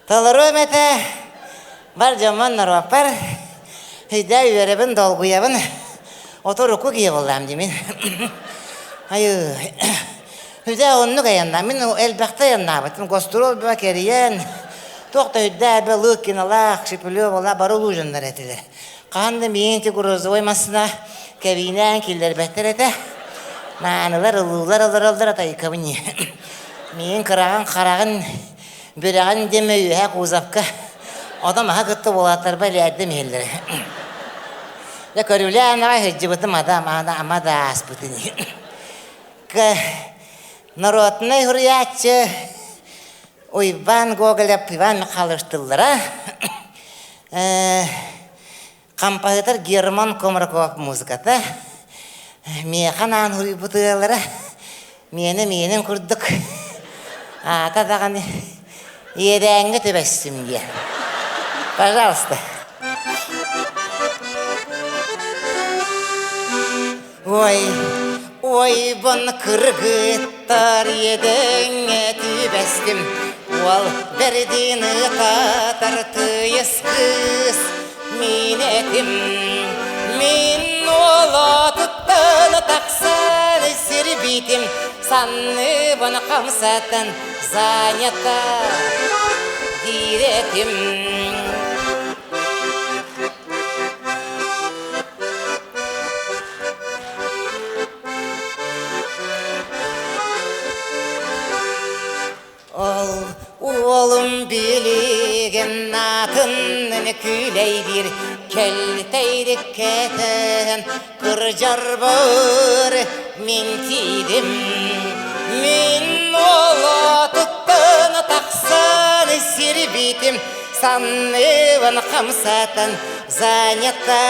Толыру әмәті. Бар жаман нарапар. Хейда үйеребін долғуябын. Отыр ұқы кей болам демен. Айы. Хүдә онны гаянна, мен әлбәқті янна бітім, гострол ба кериян. Тоқта хүдә әбі лүккен алақ, шипілі бола бары лужындар әтілер. Қанды мен тек ұрызы оймасына кәбейнен келдер бәттер әті. Мәнілер ұлылар алдар атайы көбіне. Мен қарағын, бөріған деме үйә қуызапқа. Адам аға күтті болаттар бәлі әддім елдер. Көрілі әніға хүджі бұтым амада аспытыны. Народный хурячы Иван Гоголев, Иван Михайлович Тылдыра, композитор Герман Комраков музыката, механан хури бутылары, менің күрдік. Атадағаны едәңгі төбәстімге. Пожалуйста. Ой, бұн күргіттар едіңе түйбәстім. Ол бірдені қатар түйіс күс мен етім. Мен ола тұттыны тақсан сербейтім. Санны бұн қамсатын занята диретім. Олым білеген атын күлейдір, келтейдік кәтін, күржар бұр мен тейдім. Мен ола тұттыны тақсан сербейтім, саннывын қамсатын занята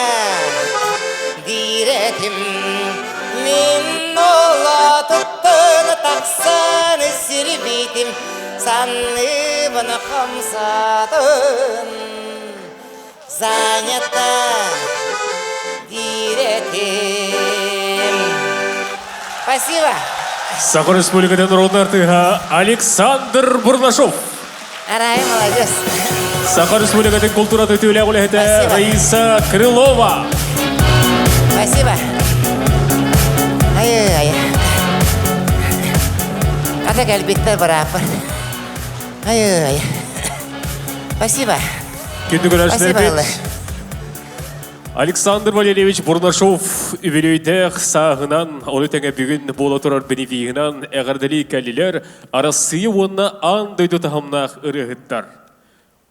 диретім. Мен ола тұттыны тақсан сербейтім, санны бұны қамсатын занята диретім. Спасибо. Саха Республикадан народный артыга Александр Бурнашов. Арай, молодец. Саха Республикадан культура тетюля гулехете Раиса Крылова. Спасибо. Ай. Ката кәлбеттер барапыр. Ай. Спасибо. Спасибо. Александр Валерьевич Бурнашов үбелейтек сағынан, оны тәңе бүгін бола тұрар бенефигінан әғардали кәлілер арасы онына андайды тахамнақ ұрығыттар.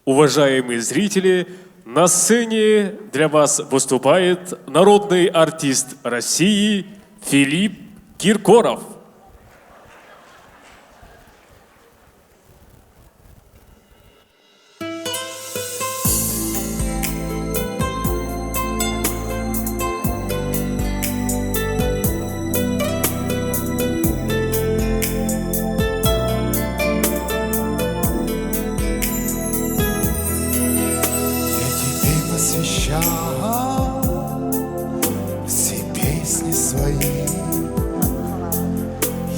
Уважаемые зрители, на сцене для вас выступает народный артист России Филипп Киркоров. Все песни свои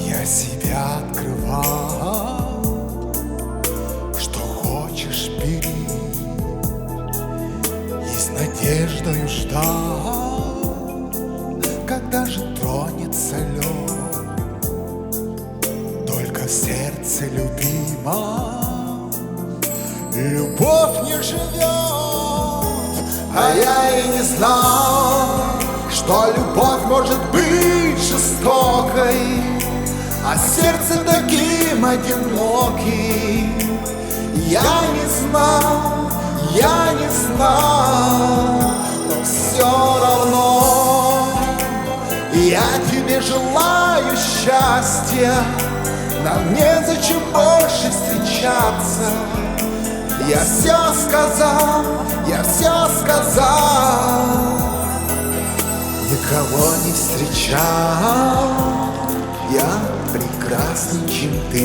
я себя открывал. Что хочешь, бери, и с надеждою ждал, когда же тронется лед. Только в сердце любима любовь не живет. А я и не знал, что любовь может быть жестокой, а сердце таким одиноким. Я не знал, но все равно я тебе желаю счастья. Нам незачем больше встречаться. Я все сказал, никого не встречал. Я прекрасней, чем ты,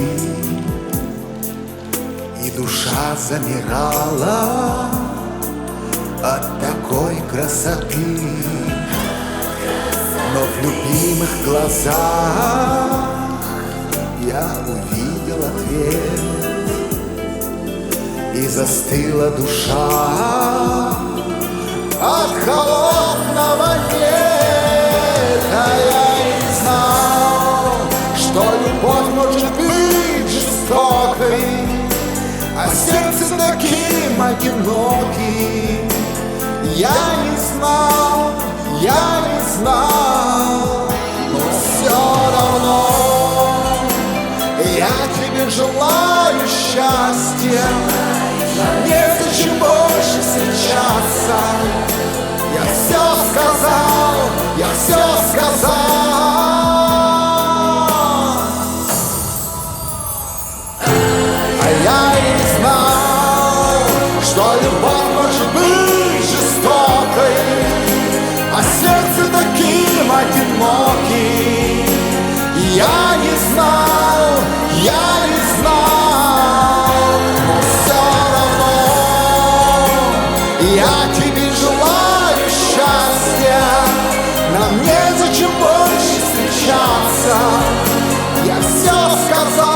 и душа замирала от такой красоты. Но в любимых глазах я увидел ответ, и застыла душа от холодного лета. Я не знал, что любовь может быть жестокой, а сердце таким одиноким. Я не знал, но все равно я тебе желаю счастья. Незачем больше встречаться. Я все сказал. А я и не знал, что любовь может быть жестокой, а сердце таким одиноким. Я не знал, но все равно я тебе желаю счастья. Нам незачем больше встречаться. Я все сказал.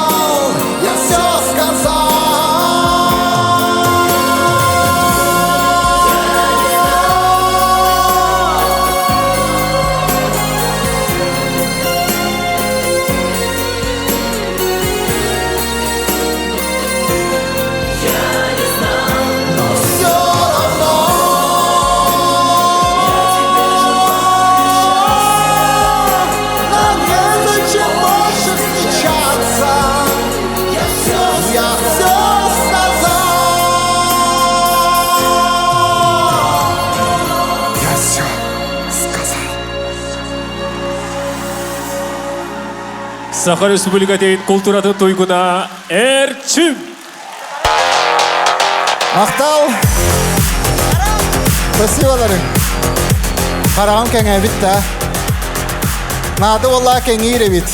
Саха Республикатын культуратын тойгуна Эрчим. Мақтал. Спасиболарың. Қарағым кәңе бітті. Нады олла кәңейре бит.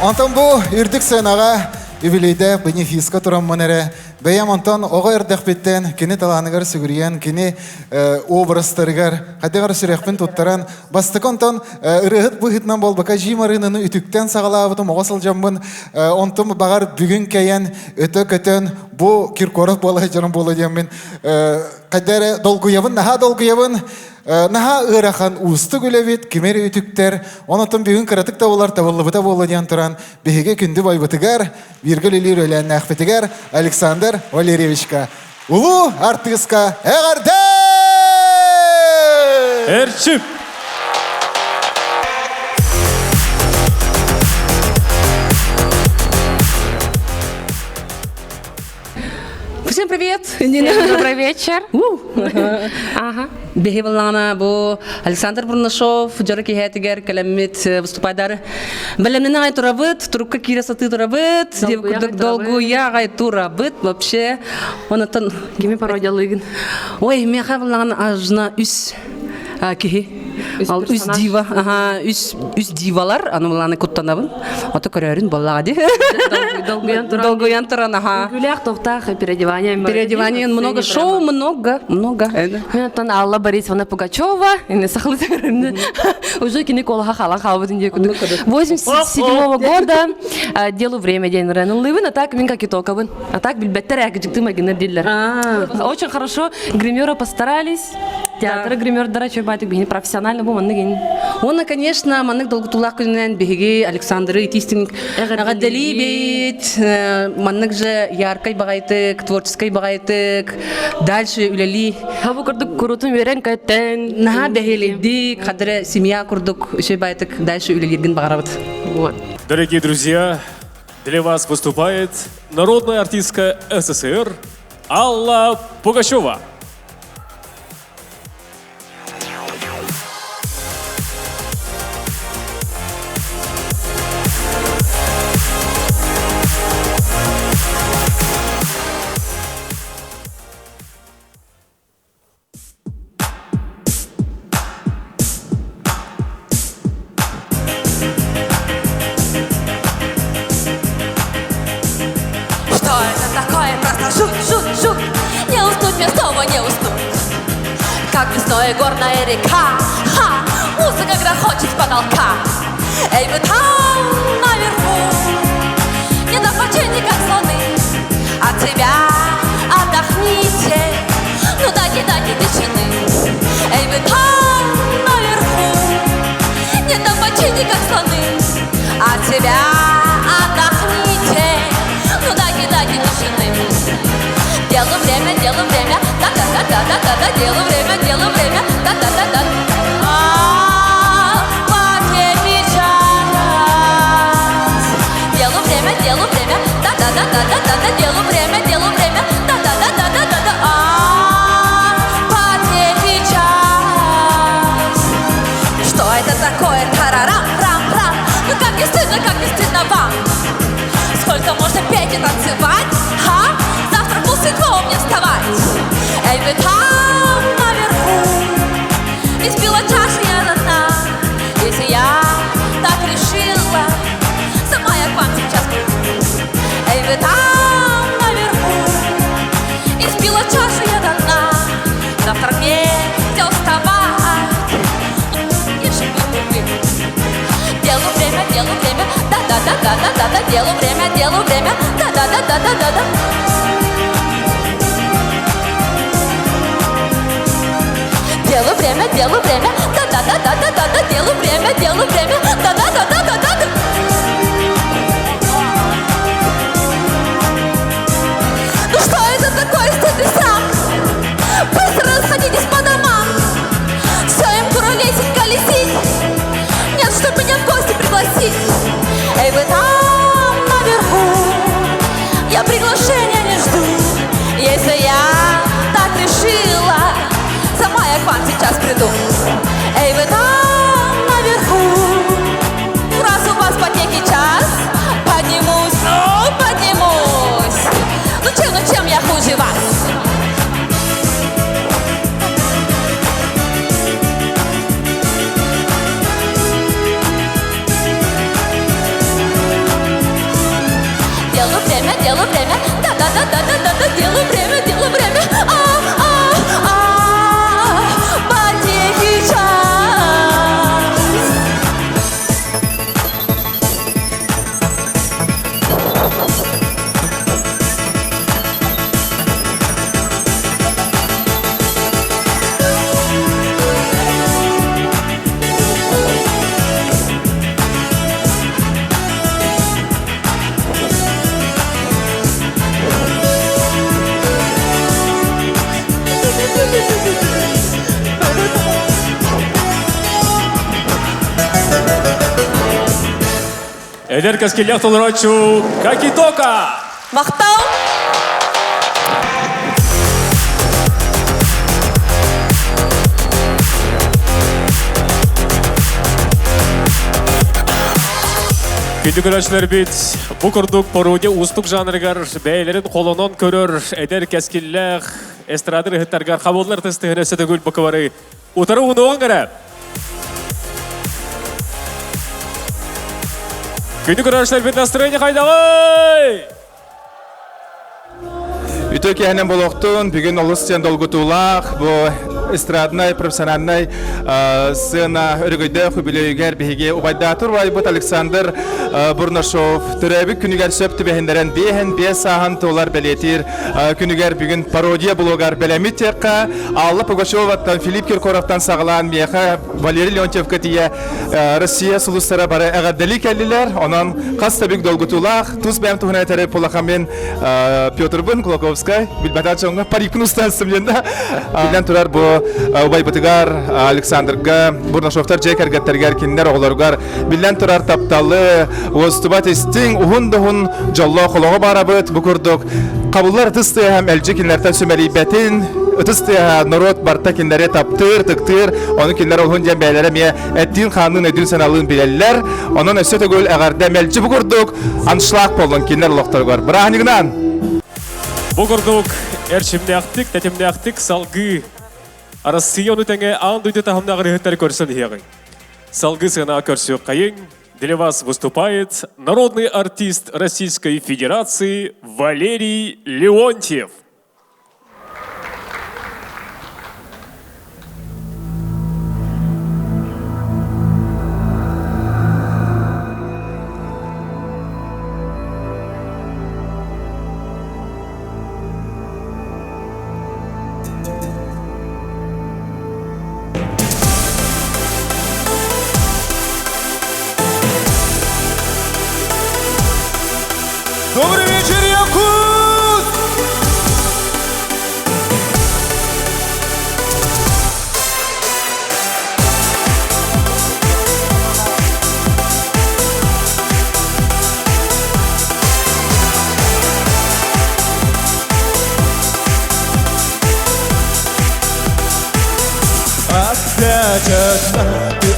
Онтан бұл үрдік сынаға юбилейді бенефиска тұрам мұнәрі. Бәйім онтан оға үрдік біттен, кені таланығар сүгірген, кені обрастырығар, қадығар сүрекпін тұттаран. Бастық онтан үрігіт бұғытнан бол бақа жимарыныны үтіктен сағалабытым оға сылжамбын. Онтан бағар бүгін кәйен өті көтен бұл киркоров болы жарым болы деймін. Қадары долгуябын, наға долгуябын. Наха ырахан усты гөлебет, кемері үтіктер, онытын бүгін кіратықта олар тавылыбыта болы дейін тұран, бігеге күнді байбытығар, бергілілер өлән әқпетігар Александр Валерьевичка. Улу артыстқа әғарды! Эрчим! Всем привет! Добрый вечер. Ага. Бехивалана бу Александр Бурнашов, Джорки Хеттигер, Калемит выступадар. Белемнена ай турабыт, трубка кирасаты турабыт, долгу я ай турабыт, вообще. Он это... Кими пародия лыгин? Ой, мехавалана ажна үс кихи. Ал үс дива, үс дивалар, аныланы куттанабын. Ото көрөрүн боллагы. Долгуян туран, ага. Гулях тохтах, переодевание. Переодевание, много шоу, много. Мен Алла Борисовна Пугачева, уже кинекола хахала халбатын декуду. 87-го года делаю время день ренлывын, а так минка китоковын. А так бильбеттер ягджикты магинер диллер. Очень хорошо, гримеры постарались. театр гримердара чөбайтык бихини профессионально бу манны ген. Оны, конечно, маннык долгутулак күнен биһиги Александр Тистинг Агаделибит, маннык же яркой багайтык, творческой багайтык, дальше үлели. Хабу курдук курутун верен кайттен. Наха бехеледик, хадре семья курдук, еще байтык, дальше үлелерген багарабыт. Вот. Дорогие друзья, для вас выступает народная артистка СССР Алла Пугачева. Что это такое? Просто жуть. Не уснуть мне снова, не уснуть. Как весной горная река. Ха! Музыка грохочет с потолка. Эй, вы там наверху, не на почине, как слоны. От тебя отдохните, ну дайте тишины. Эй, вы там наверху, не на почине, как слоны. От тебя отдохните, ну дайте тишины. Делу время, да-да-да-да-да-да, делу время, да-да-да-да. Потерпи час. Делу время, да-да-да-да-да, делу время, да-да-да-да-да. Потерпи час. Что это такое? Тарарам, рам. Ну как не стыдно вам? Сколько можно петь и танцевать? Ха? Завтра в полседьмого мне вставать. Эй, вы там наверху, испила чашу я до дна. Если я так решила, сама я к вам сейчас приду. Эй, вы там наверху, испила чашу я до дна. Завтра мне где вставать? Делу время, да-да-да-да-да, делу время, да-да-да-да-да-да. Делу время, да-да-да-да-да-да, делу время, да-да-да-да-да-да. Ну что это такое, стыд и срам? Быстро расходитесь по домам. Все им куролесить, колесить. Нет, чтоб меня в гости пригласить. Эй, вы там наверху, я приглашения не жду. Если я так решила, сама я к вам сейчас приду. Эй, вы там наверху, раз у вас потеки час, поднимусь. Ну чем я хуже вас? Делу время, да-да-да-да-да-да, делу время, потехи час. Эдер каскелях толрачу Какитока. Мақтау. Күнді көрәшілер бет, бұ күрдік поруде ұстық жанрығар бәйлерін қолынан көрір, әдер кәскелләқ, эстрадыр ұхыттарғар қабылдар тістігіне сөті көл бұқы бары. Утары ұны оң ғара. Күнді көрәшілер бет настроение қайдағай! Үтөк яһынан болохтун бүгүн олус сен долгутулах бу эстрадной, профессиональной сцена өргөйдө хүбилөйгер биһиге убайдатур байбыт Александр Бурнашов төрөбүк күнүгер сөптү бехендерен бехен бесахан толар белетир күнүгер бүгүн пародия блогар белемитека Алла Пугачеваттан Филипп Киркоровтан сагалан меха Валерий Леонтьев тие Россия сулустара бары агадали келдилер онан кастабик долгутулах туз бем тухна тере полахамен Петр Бун Клоковская билбатачонга парикун устасымленда билен турар бу убайбытыгар Александрга Бурнашовтар жекергеттергер киндер оглоргар билен турар тапталы остубат истин ухундухун жолло холого барабыт букурдук кабуллар тысты һәм элҗикинләртә сөмәрибәтин тысты народ барта киндәре таптыр тыктыр оны киндәр олгын җәмбәләре ме әттин ханның әдин саналын биләлләр онын өсөтө гөл әгәрдә мәлҗи букурдук аншлаг болын киндәр лохтаргар брахнигнан букурдук эрчимдәктик тәтемдәктик салгы Россия оны тәңе андыйды тахымдагы рәхәтләр көрсен ягый салгы сына көрсө кайын. Для вас выступает народный артист Российской Федерации Валерий Леонтьев. Добрый вечер, Якут!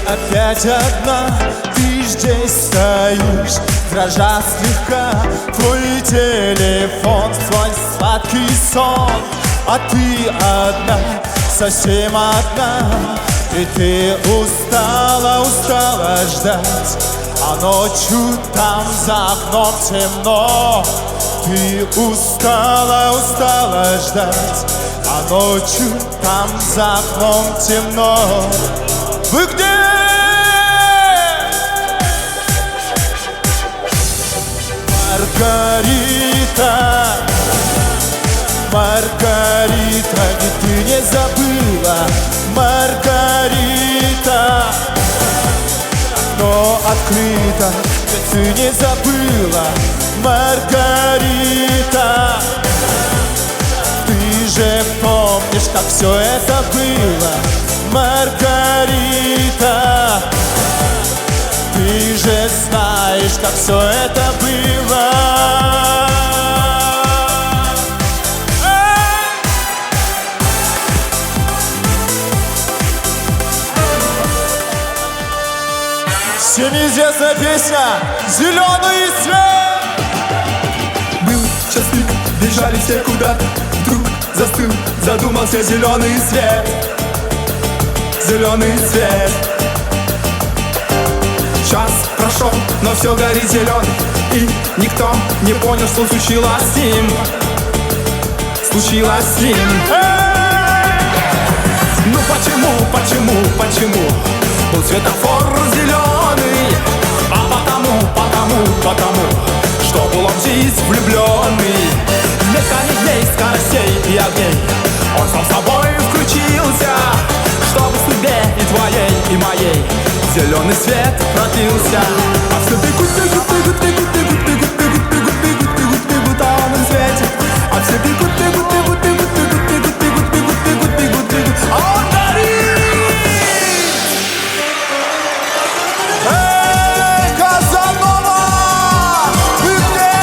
Опять одна, ты здесь стоишь, дрожа слегка. Твой телефон, твой сладкий сон, а ты одна, совсем одна. И ты устала ждать, а ночью там за окном темно. Ты устала ждать, а ночью там за окном темно. Вы где? Маргарита, Маргарита, ведь ты не забыла, Маргарита, но открыто, ведь ты не забыла, Маргарита. Ты же помнишь, как все это было, Маргарита. Ты же знаешь, как все это было. Всем известная песня «Зеленый свет». Был час пик, бежали все куда-то. Вдруг застыл, задумался зеленый свет. Зеленый свет. Час прошел, но все горит зеленый. И никто не понял, что случилось с ним. Случилось с ним. Ну почему был светофор зеленый? А потому, что был он жизнь влюбленный. Мелькали дней, скоростей и огней. Он сам собой включился, чтобы судьбе и твоей, и моей зеленый свет продлился. А все бегут, а он им светит. А все бегут, а он горит. Эй, Казанова! Вы где?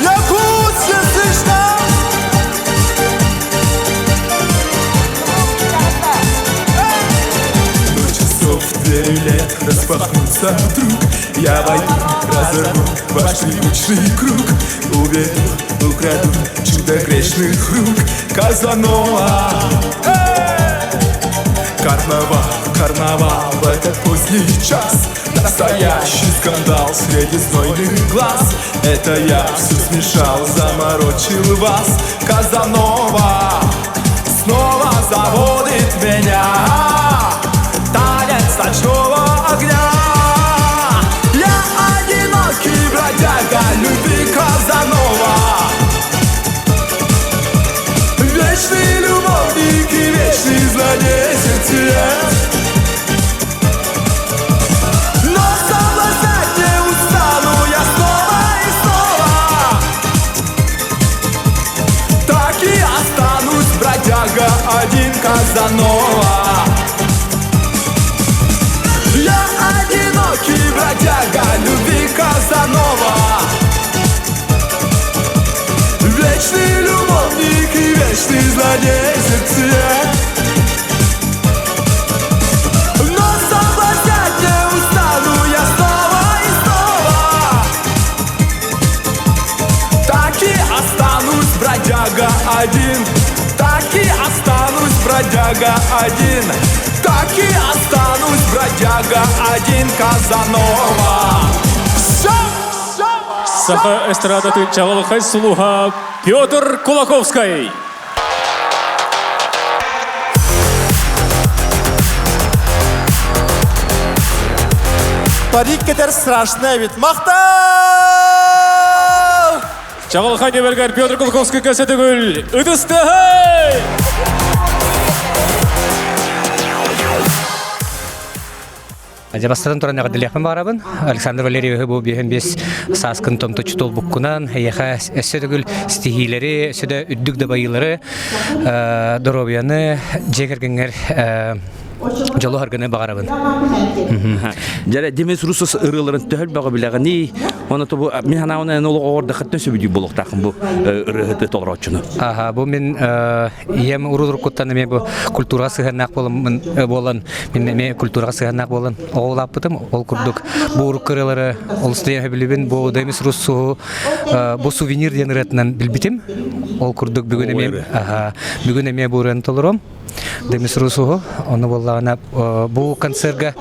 Якутск, слышно? Двери лет распахнутся вдруг. Я войду, разорву ваш привычный круг. Уведу, украду чудо грешных рук. Казанова. Карнавал в этот поздний час. Настоящий скандал среди знойных глаз. Это я все смешал, заморочил вас. Казанова. снова заводит меня танец ночного огня. Я одинокий бродяга, любви Казанова, вечный любовник и вечный злодей сердцеед. Но соблазнять не устану я снова и снова, так и останусь бродяга один Казанова. Я одинокий бродяга, любви Казанова, вечный любовник и вечный злодей сердцеед. Но соблазнять не устану я снова и снова, так и останусь бродяга один, так и останусь бродяга один, так и останусь бродяга один Казанова. Саха эстрадатын чағылықай сұлуға Петр Кулаковский. Парик кетер страшный ведь. Мақтау! Чағылықай небергер Петр Кулаковский кәсеті гүл. Үдісті! Жабастан туран ягдылыхмын барабын. Александр Валерьевич бу бehen бес саскын томто чутол буккунан яха эсседгүл стихилери, эсседе үддүк да байылары, доробияны жегергенгер жолу харганы багарабын. Жара демес русос ырыларын төхөл бага билегени, оны то бу мен ханауны нолу орда хатны сөбүдү болуктакын бу ырыгыты толорочуну. Аха, бу мен ем урудур куттаны мен бу культура сыгынак болан, мен культура сыгынак болан. Оолаппытым, ол курдук бу уруккырылары, ол стыя билибин бу демес руссу бу сувенир ден ретнен билбитим. Ол курдук бүгүн эме, бүгүн эме бу рен толором. Демис Русуго, оны боллағына бұл концертға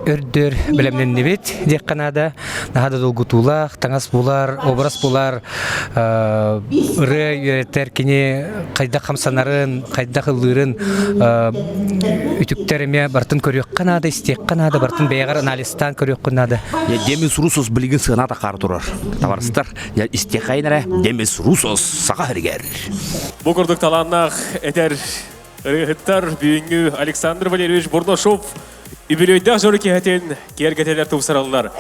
өрдер білемнен небет дек қанада, нағада долгутулақ, таңас болар, образ болар, үрі үйреттер кене қайда қамсанарын, қайда қылырын, үтіктеріме бартын көрек қанада, істек қанада, бартын бейғар аналистан көрек қанада. Демис Русос білген сығыната қар тұрар. Таварыстар, істек қайнара Демис Русос саға әргер. Бұл күрдік таланнақ әтер Рыгыттар бүйінгі Александр Валерьевич Бурнашов юбилейдах жорыки хатен кергетелер тупсараллар.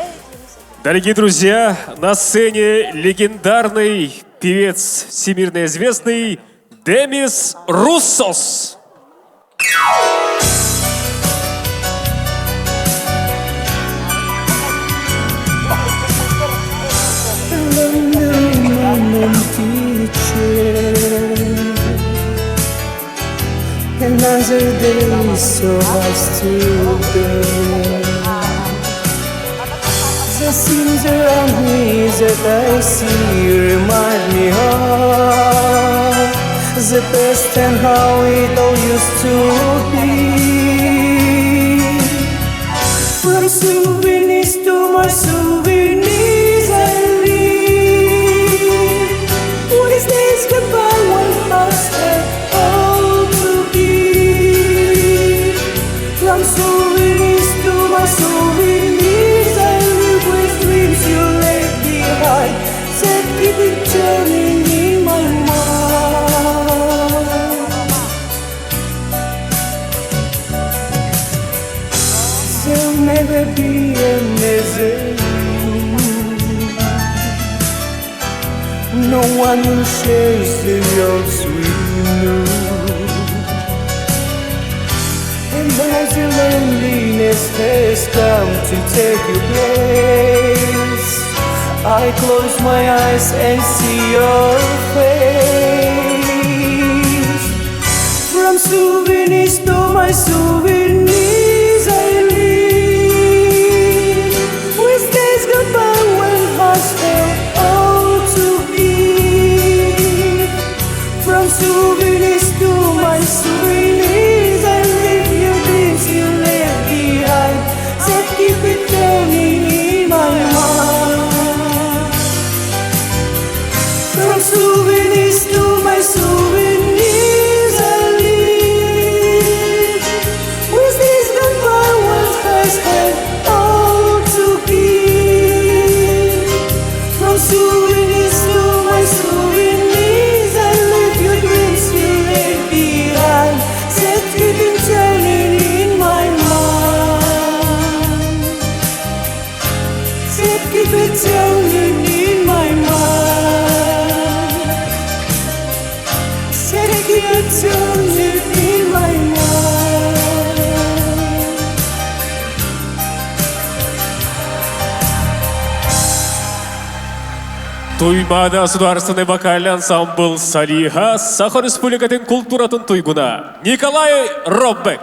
Дорогие друзья, на сцене легендарный певец, всемирно известный Демис Русос. Another day so much to bear. The scenes around me that I see remind me of the best and how it all used to be. From souvenirs to my souvenirs I read. What is this goodbye one must have all to be. From souvenirs to my souvenirs I live with dreams you left behind that keep it turning in my mind. There'll never be another. No one who shares the yours with you. And as your loneliness has come to take your place, I close my eyes and see your face. From souvenirs to my souvenirs I live. With days goodbye when hearts felt all to give. From souvenirs to my souvenirs I live your dreams you left behind that keep it turning in my mind. From souvenirs to my souvenirs I Туймада государственный вокальный ансамбль «Салиха» Саха Республикатын культуратын туйгуна Николай Роббек.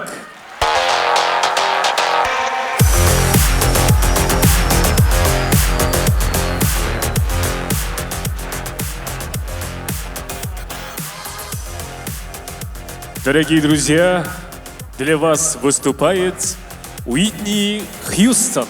Дорогие друзья, для вас выступает Уитни Хьюстон.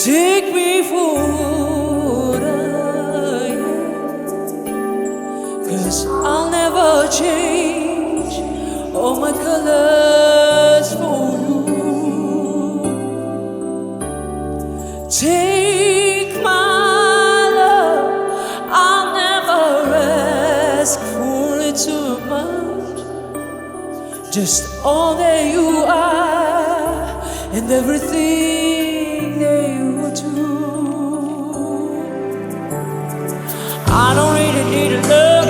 Take me forward, cause I'll never change all my colors for you. Take my love, I'll never ask for it too much. Just all that you are and everything that you do. I don't really need to look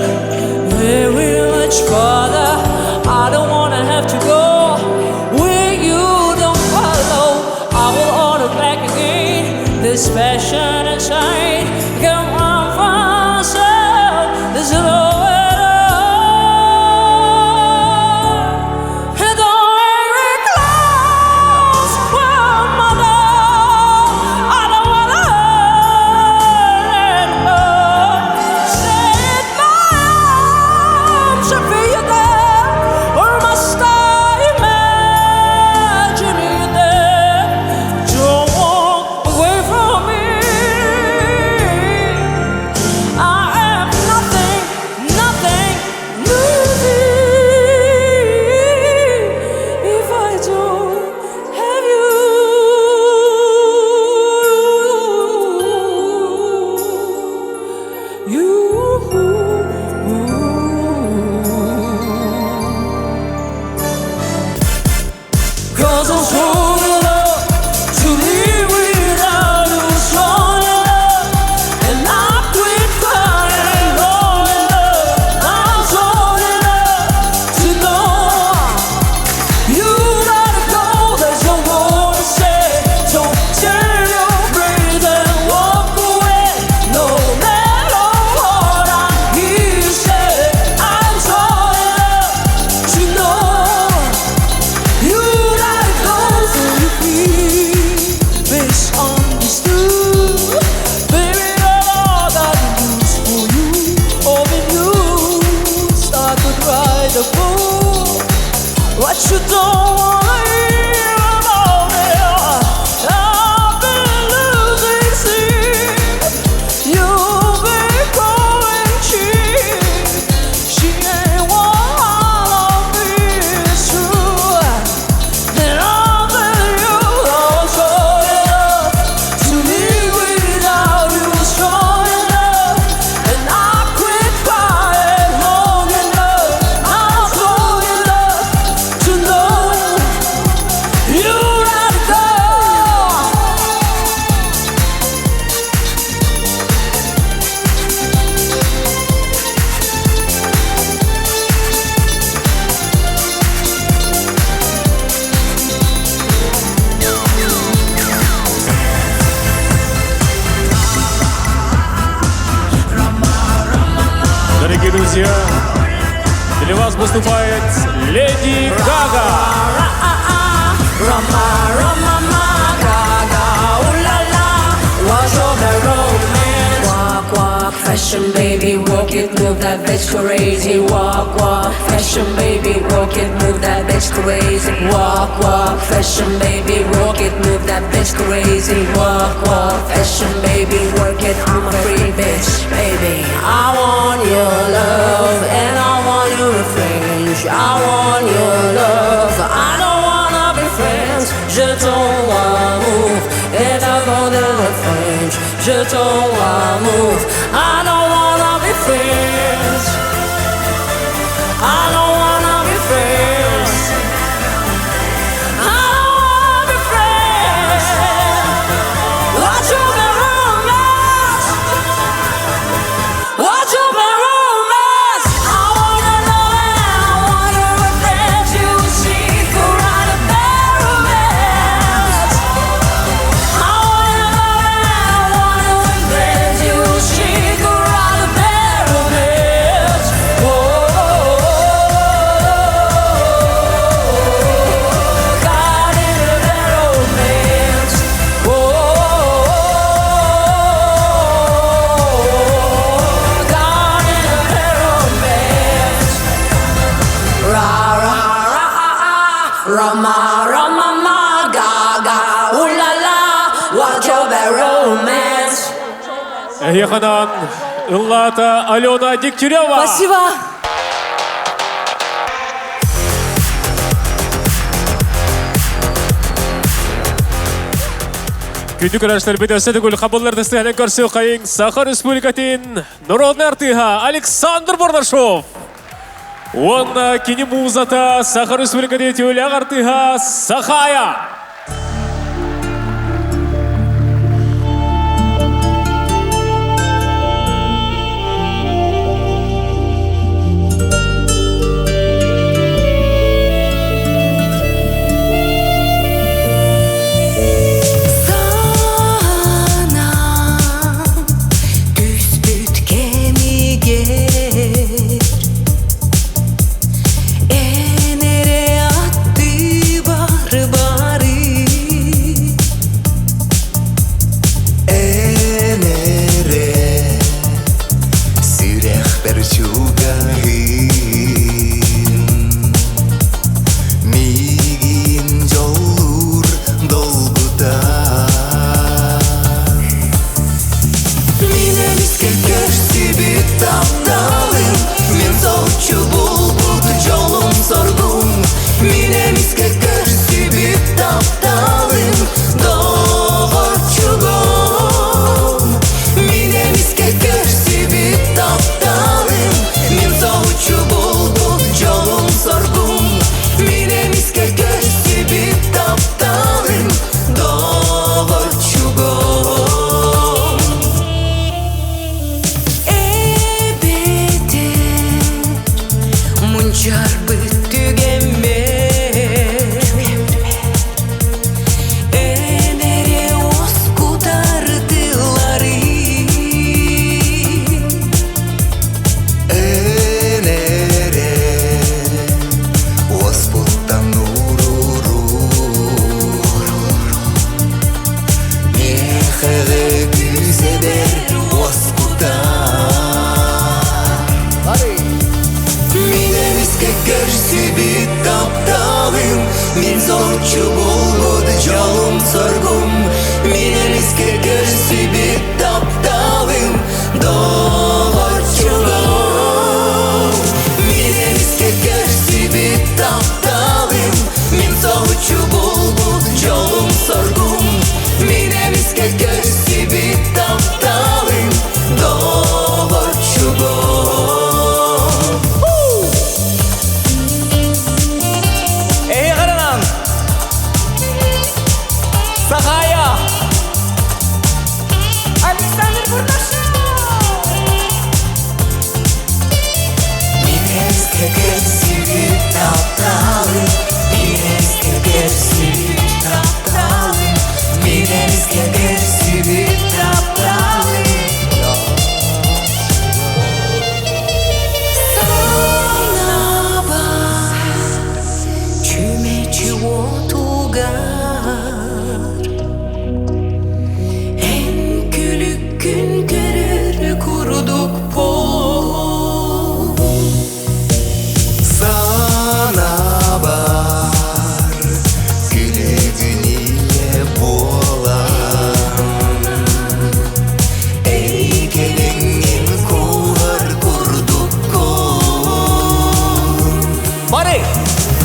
very much further. I don't wanna have to go where you don't follow. I will order back again this passion inside. Come on, fast, this is all. What you don't wanna hear about it, I've been losing sleep. You've been growing cheap. She ain't what all of me is true. Then I'll tell you I was strong enough to live without you, strong enough, and I quit crying long enough. I'm strong enough to know you gotta go. Дорогие друзья, для вас выступает Леди Гага. Fashion baby, walk it, move that bitch crazy. Walk, walk, fashion baby, walk it, move that bitch crazy. Walk, walk, fashion baby, walk it, move that bitch crazy. Walk, walk, fashion baby, work it, I'm a free bitch, baby. I want your love and I want your revenge. I want your love, I don't wanna be friends. Je t'envoie amour and I'm gonna let French. Je ton amour, I don't wanna be friends. I don't wanna be friends. I don't wanna be friends. Watch over romance. Watch over romance. I wanna know and I wonder what friends you see who ride a romance. I wanna know and I wonder what friends you see who ride a romance. God in a romance. God in a romance. Ra ra ra ha ha, Rama Rama ma ga ga, ooh la la, watch over romance. Эханан Иллата Алена Дегтярева. Спасибо. Күнді көрәштер бедесі дегіл қабылларды стәлін көрсі қайын Саха Республикатын Народный артыға Александр Бурнашов. Онна кені музата Саха Республикатын теуляғ артыға Сахая.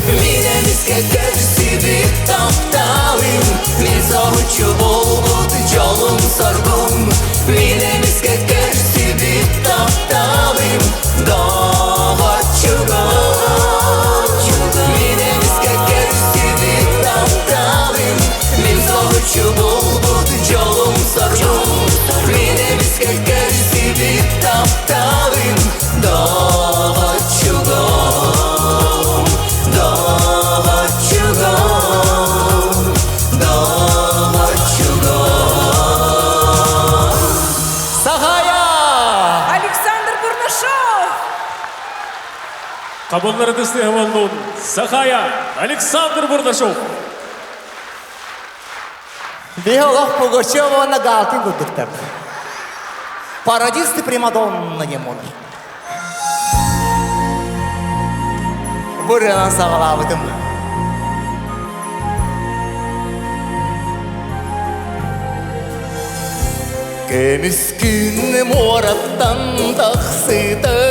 Минемизге көрсүбү тапталым Мен согучу болбут жолум соргум Минемизге көрсүбү тапталым Догочугум Минемизге көрсүбү тапталым Мен согучу болбут жолум соргум Минемизге көрсүбү тапталым Догочугум Александр Бурнашов. Кабыллары тысты хавалнун Сахая Александр Бурнашов. Биолог Пугачева на галкин гудуктар. Пародисты примадонна немон. Буряна сағалабыдым. Көміс күн мораттан тақсыды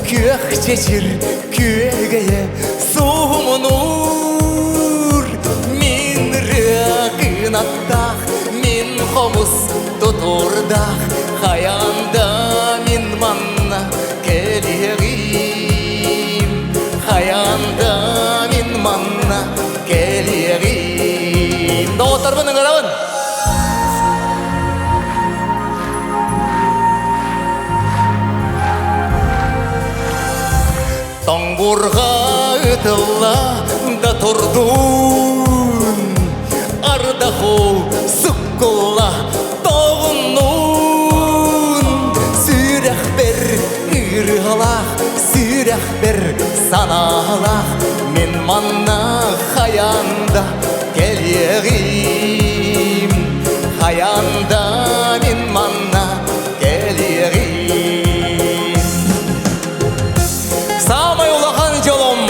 Көк чечір көгeye суымынур Мен рағын аттақ, мен қомыс тұтырдақ Қаянда мен манна келерім Қаянда мен манна келерім Доғыттар бұның қарауын Таңбурға ұтылла да тұрдun Арда қол сұққылла тоғынун Сүйрәқ бір үрғалақ, сүйрәқ бір саналақ Мен манна қаянда келерім Қаянда мен манна келерім Самый улахан жолым,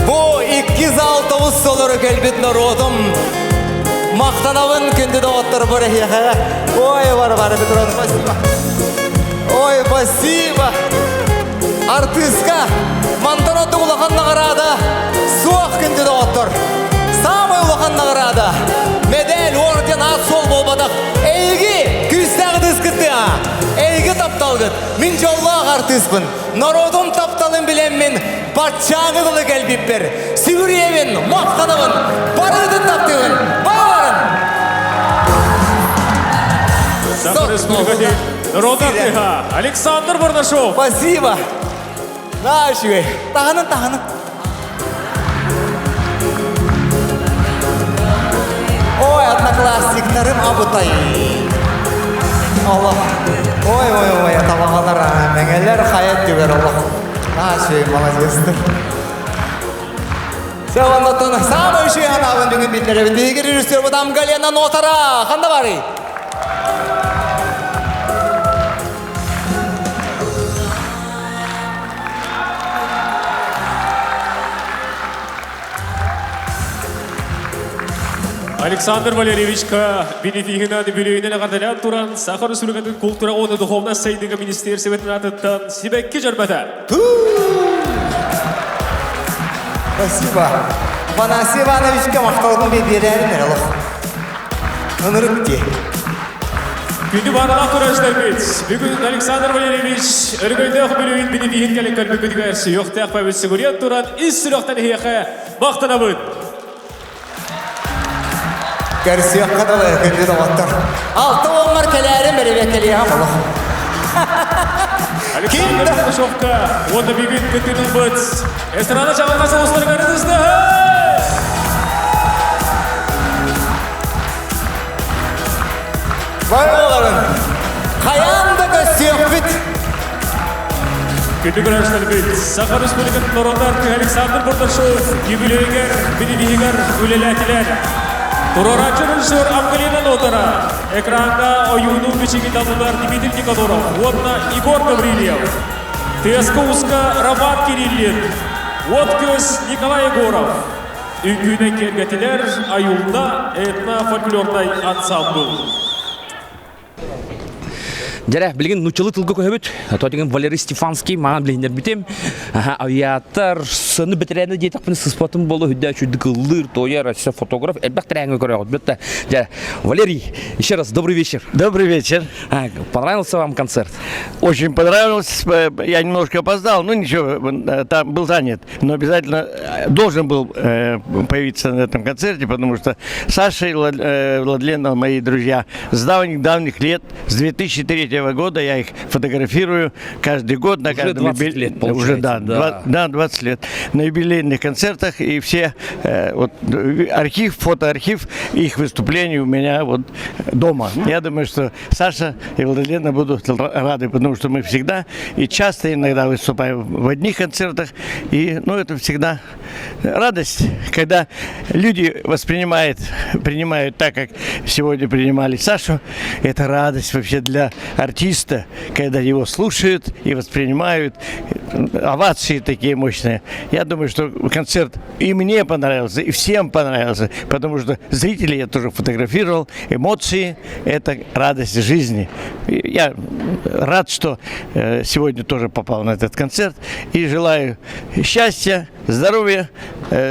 бу 206 солыр кәлбет народым. Мақтанавын күнді доғыттыр бір еға. Ой, бар, Петрон, спасибо. Ой, спасибо. Артистка, мантаноты улахан нағырады. Суақ күнді доғыттыр. Самый улахан нағырады. Медаль, орден, ат сол болбадық. Әйгі, күстәғы дұскітті. Әйгі тапталғыт. Мен жоллақ артистпін. Народым тапталын білем мен. Батчаңығылы кәлбеппер. Сүгіриевін, мақтанығын. Барыдын таптығын. Бағарын. Сахар Республикады народный артист Александр Бурнашов. Спасибо. Наши. Тағанын. Ой, одноклассниктарым абытай. Allah. Ой, табағалар, мәңелер қаят дегер Allah. Наши, молодецтер. Сәвандаттың самый үші анағын дүнген бетлері. Дегер режиссер бұдам Галена Нотара. Қанда бары? Александр Валерьевичка бенефигина бюлейнен ағардалян туран Сахар Республикатын культура оны духовна сайдыға министерсебетін атыттан Сибекке жарбата. Спасибо. Панас Ивановичка мақтаудың беберәрін әлі. Үнірікте. Күнді бағыға құраждар бет. Бүгін Александр Валерьевич үргөйдіғ бюлейн бенефигин кәлік кәлбекіді кәрсі yoқтақ пәбетсі көрген туран із сүріқтан хеқе мақтана бұд. Кәрсияқ қадалы күнді доғаттар. Алты олмар кәләрі мәребекелі амылы. Александр Бурнашовка, оны бігін күттінің бұд. Эстрада жағалғасы осылар көрінізді. Бай оларын, қаянды көстеуіп біт. Күнді көрәштер біт. Сахар Республикатын нұрындар Александр Бурнашов, юбилейгер, бенефигер, өлеләтілер. Турарачы режиссер Ангелина Нотара. Экранға ойуының бечеге танылар Дмитрий Никоноров, Отна Игорь Гаврилев. ТСК Уска Роман Кириллин, Откөз Николай Егоров. Үкүйнен кергетілер айылда этно-фольклордай ансамбл. Жарах, білген нучылы тылғы көбіт. Тойтеген Валерий Стефанский маған білгендер бітем. Авиатор, сыны бетерәне детек пен сыспатым болу хүдә чүдик лыр тоя Россия фотограф элбәк трәңгә көрә бетте. Валерий, еще раз добрый вечер. Добрый вечер. Понравился вам концерт? Очень понравился. Я немножко опоздал, но ничего, там был занят. Но обязательно должен был появиться на этом концерте, потому что Саша и Владлена, мои друзья, с давних лет, с 2003 года я их фотографирую каждый год на каждом 20 лет, получается. Уже, да, 20 лет. На юбилейных концертах, и все вот, фотоархив их выступлений у меня вот дома. Я думаю, что Саша и Владлена будут рады, потому что мы всегда и часто иногда выступаем в одних концертах, и это всегда радость, когда люди принимают так, как сегодня принимали Сашу. Это радость вообще для артиста, когда его слушают и воспринимают. Овации такие мощные. Я думаю, что концерт и мне понравился, и всем понравился, потому что зрителей я тоже фотографировал. Эмоции – это радость жизни. Я рад, что сегодня тоже попал на этот концерт, и желаю счастья, здоровья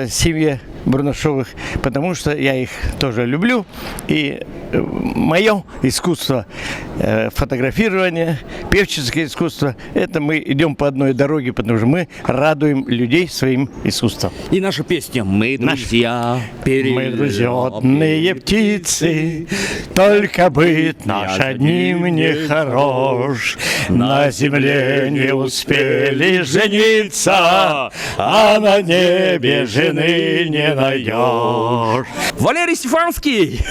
семье Бурнашовых, потому что я их тоже люблю. И мое искусство фотографирования, певческое искусство, это мы идем по одной дороге, потому что мы радуем людей своим искусством. И наша песня «Мы друзья, перелетные птицы, только быт наш одним не хорош. На земле не успели жениться, а на небе жены не найдешь. Валерий Стефанский!